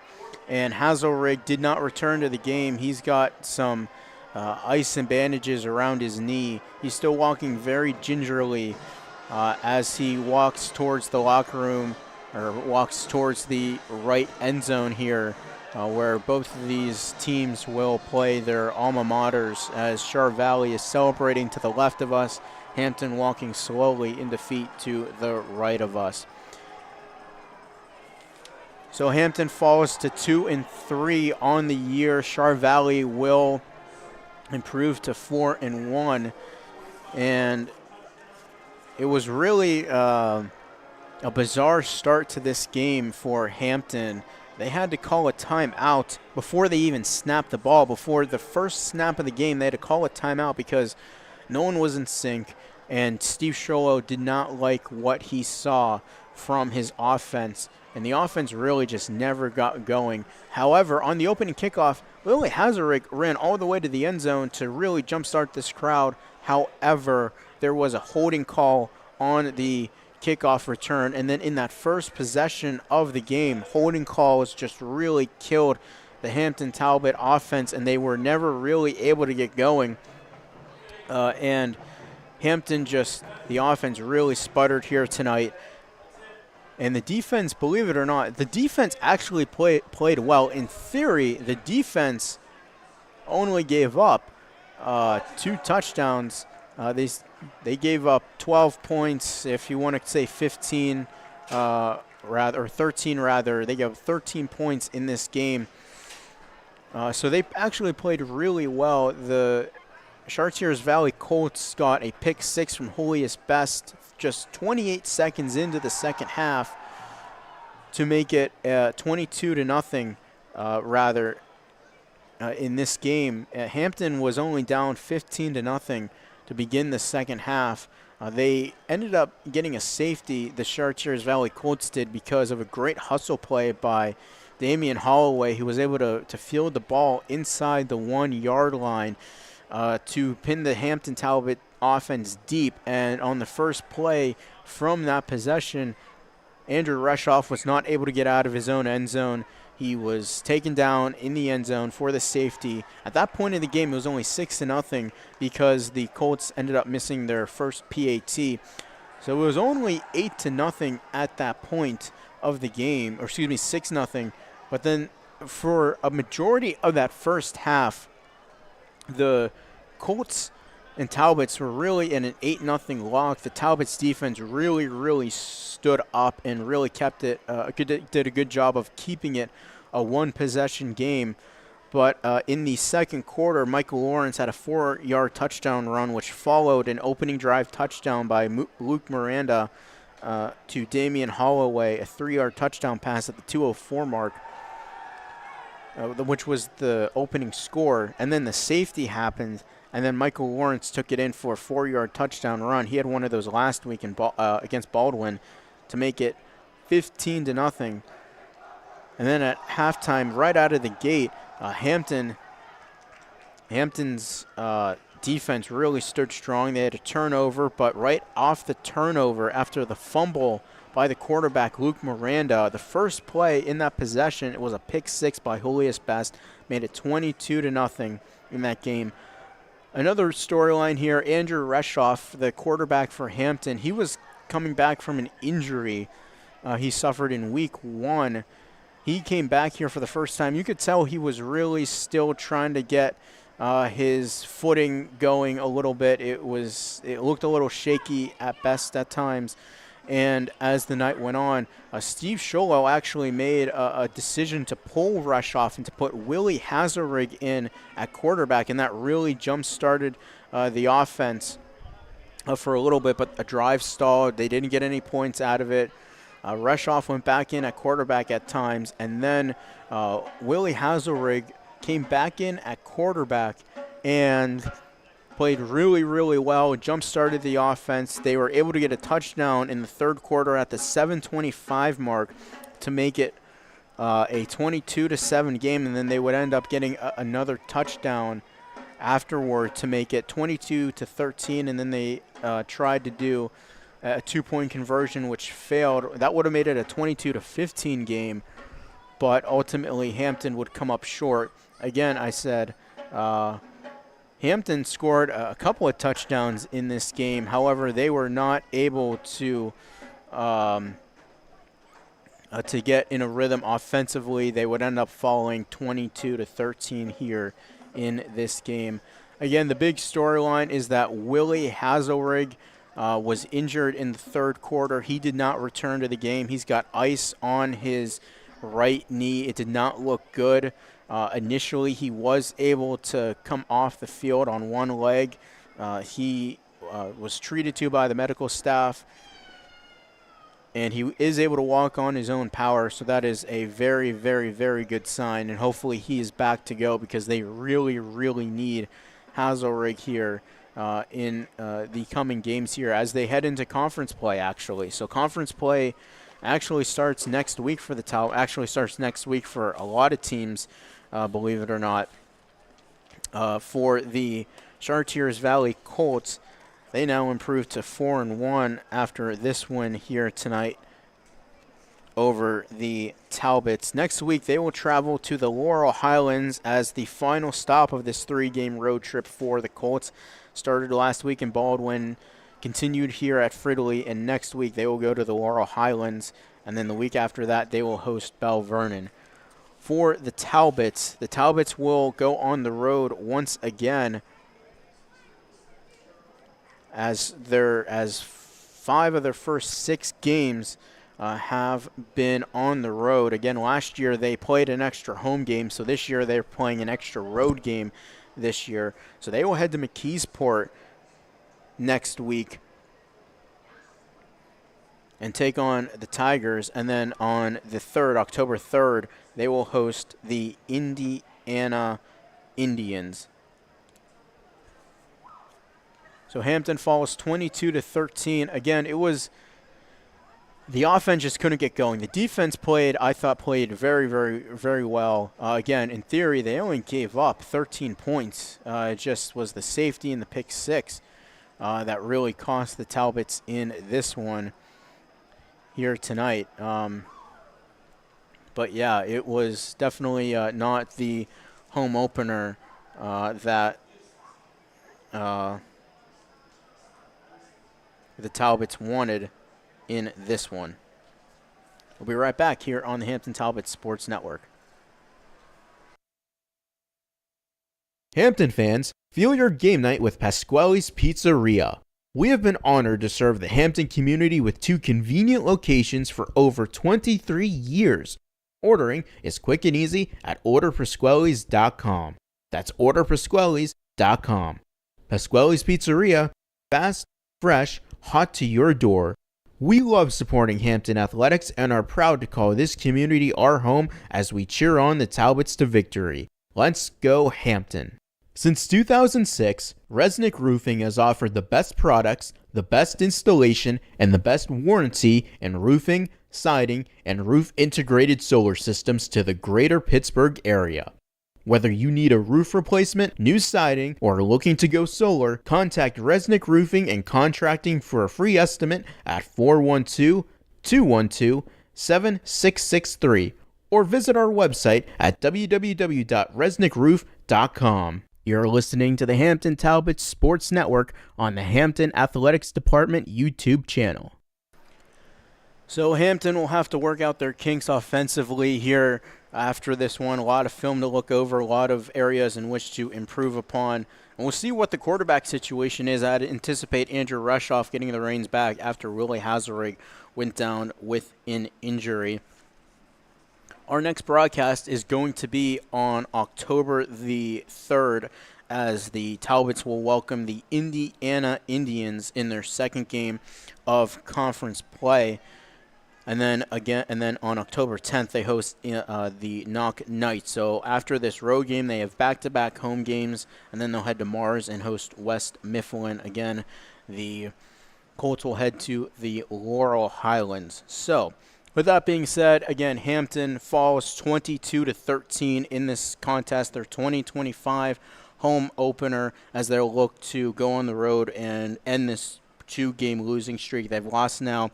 and Hazelrig did not return to the game. He's got some ice and bandages around his knee. He's still walking very gingerly, as he walks towards the locker room, or walks towards the right end zone here, where both of these teams will play their alma maters, as Char Valley is celebrating to the left of us, Hampton walking slowly in defeat to the right of us. So Hampton falls to 2-3 on the year. Char Valley will improve to 4-1, and it was really a bizarre start to this game for Hampton. They had to call a timeout before they even snapped the ball. Before the first snap of the game, they had to call a timeout because no one was in sync, and Steve Sholo did not like what he saw from his offense, and the offense really just never got going. However, on the opening kickoff, Lily Hazerig ran all the way to the end zone to really jumpstart this crowd. However, there was a holding call on the kickoff return, and then in that first possession of the game, holding calls just really killed the Hampton Talbot offense, and they were never really able to get going. And Hampton the offense really sputtered here tonight. And the defense, believe it or not, the defense actually played well. In theory, the defense only gave up 2 touchdowns. They gave up 12 points, if you want to say 15, or 13 rather. They gave 13 points in this game. So they actually played really well. The Chartiers Valley Colts got a pick 6 from Julius Best just 28 seconds into the second half to make it 22-0 in this game. Hampton was only down 15-0 to begin the second half. They ended up getting a safety, the Chartiers Valley Colts did, because of a great hustle play by Damian Holloway, who was able to field the ball inside the 1-yard line to pin the Hampton Talbot offense deep. And on the first play from that possession, Andrew Reshoff was not able to get out of his own end zone. He was taken down in the end zone for the safety. At that point in the game, it was only 6-0 because the Colts ended up missing their first PAT. So it was only 8-0 at that point of the game, or 6-0. But then for a majority of that first half, the Colts and Talbots were really in an 8-0 lock. The Talbots defense really stood up and really kept it, did a good job of keeping it a one-possession game. But in the second quarter, Michael Lawrence had a 4-yard touchdown run, which followed an opening drive touchdown by Luke Miranda to Damian Holloway, a 3-yard touchdown pass at the 2:04 mark, which was the opening score. And then the safety happened, and then Michael Lawrence took it in for a 4-yard touchdown run. He had one of those last week against Baldwin to make it 15-0. And then at halftime, right out of the gate, Hampton's defense really stood strong. They had a turnover, but right off the turnover, after the fumble by the quarterback, Luke Miranda, the first play in that possession, it was a pick 6 by Julius Best, made it 22-0 in that game. Another storyline here, Andrew Reshoff, the quarterback for Hampton, he was coming back from an injury he suffered in week 1. He came back here for the first time. You could tell he was really still trying to get his footing going a little bit. It looked a little shaky at best at times. And as the night went on, Steve Sholo actually made a decision to pull Reshoff and to put Willie Hazerig in at quarterback, and that really jump-started the offense for a little bit, but a drive stalled. They didn't get any points out of it. Reshoff went back in at quarterback at times, and then Willie Hazerig came back in at quarterback and played really well, jump-started the offense. They were able to get a touchdown in the third quarter at the 7:25 mark to make it a 22-7 game, and then they would end up getting another touchdown afterward to make it 22-13, and then they tried to do a 2-point conversion, which failed. That would have made it a 22-15 game, but ultimately Hampton would come up short. Again, I said Hampton scored a couple of touchdowns in this game. However, they were not able to get in a rhythm offensively. They would end up falling 22-13 here in this game. Again, the big storyline is that Willie Hazelrig was injured in the third quarter. He did not return to the game. He's got ice on his right knee. It did not look good. Initially, he was able to come off the field on one leg. He was treated to by the medical staff, and he is able to walk on his own power, so that is a very, very, very good sign, and hopefully he is back to go because they really, really need Hazelrig here in the coming games here as they head into conference play, actually. So conference play actually starts next week for next week for a lot of teams, believe it or not. For the Chartiers Valley Colts, they now improved to 4-1 after this win here tonight over the Talbots. Next week, they will travel to the Laurel Highlands as the final stop of this 3-game road trip for the Colts. Started last week in Baldwin, continued here at Fridley, and next week they will go to the Laurel Highlands, and then the week after that they will host Bell Vernon. For the Talbots will go on the road once again as 5 of their first 6 games have been on the road. Again, last year they played an extra home game, so this year they're playing an extra road game this year. So they will head to McKeesport next week and take on the Tigers, and then on the 3rd, October 3rd, they will host the Indiana Indians. So Hampton falls 22-13. Again, it was the offense just couldn't get going. The defense played very, very, very well. Again, in theory, they only gave up 13 points. It just was the safety and the pick six that really cost the Talbots in this one here tonight. But yeah, it was definitely not the home opener that the Talbots wanted in this one. We'll be right back here on the Hampton Talbots Sports Network. Hampton fans, feel your game night with Pasquale's Pizzeria. We have been honored to serve the Hampton community with 2 convenient locations for over 23 years. Ordering is quick and easy at orderpasquales.com. That's orderpasquales.com. Pasquale's Pizzeria, fast, fresh, hot to your door. We love supporting Hampton athletics and are proud to call this community our home as we cheer on the Talbots to victory. Let's go Hampton. Since 2006, Resnick Roofing has offered the best products, the best installation, and the best warranty in roofing, siding, and roof integrated solar systems to the greater Pittsburgh area. Whether you need a roof replacement, new siding, or are looking to go solar, contact Resnick Roofing and Contracting for a free estimate at 412-212-7663 or visit our website at www.resnickroof.com. You're listening to the Hampton Talbots Sports Network on the Hampton Athletics Department YouTube channel. So Hampton will have to work out their kinks offensively here after this one. A lot of film to look over, a lot of areas in which to improve upon. And we'll see what the quarterback situation is. I'd anticipate Andrew Rushoff getting the reins back after Willie Hazelrig went down with an injury. Our next broadcast is going to be on October the 3rd as the Talbots will welcome the Indiana Indians in their second game of conference play. And then on October 10th, they host the Knock Knights. So after this road game, they have back-to-back home games, and then they'll head to Mars and host West Mifflin. Again, the Colts will head to the Laurel Highlands. So with that being said, again, Hampton falls 22-13 in this contest. Their 2025 home opener as they'll look to go on the road and end this 2-game losing streak. They've lost now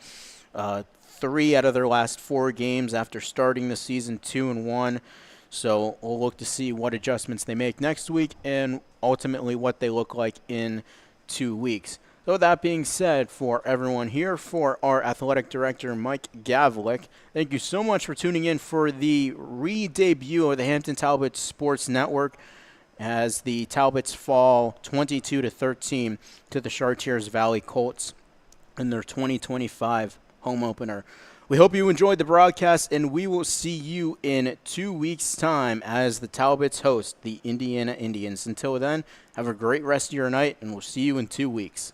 3 out of their last 4 games after starting the season 2-1. So we'll look to see what adjustments they make next week and ultimately what they look like in 2 weeks. So that being said, for everyone here, for our athletic director, Mike Gavlik, thank you so much for tuning in for the re-debut of the Hampton Talbots Sports Network as the Talbots fall 22-13 to the Chartiers Valley Colts in their 2025 home opener. We hope you enjoyed the broadcast, and we will see you in 2 weeks' time as the Talbots host the Indiana Indians. Until then, have a great rest of your night, and we'll see you in 2 weeks.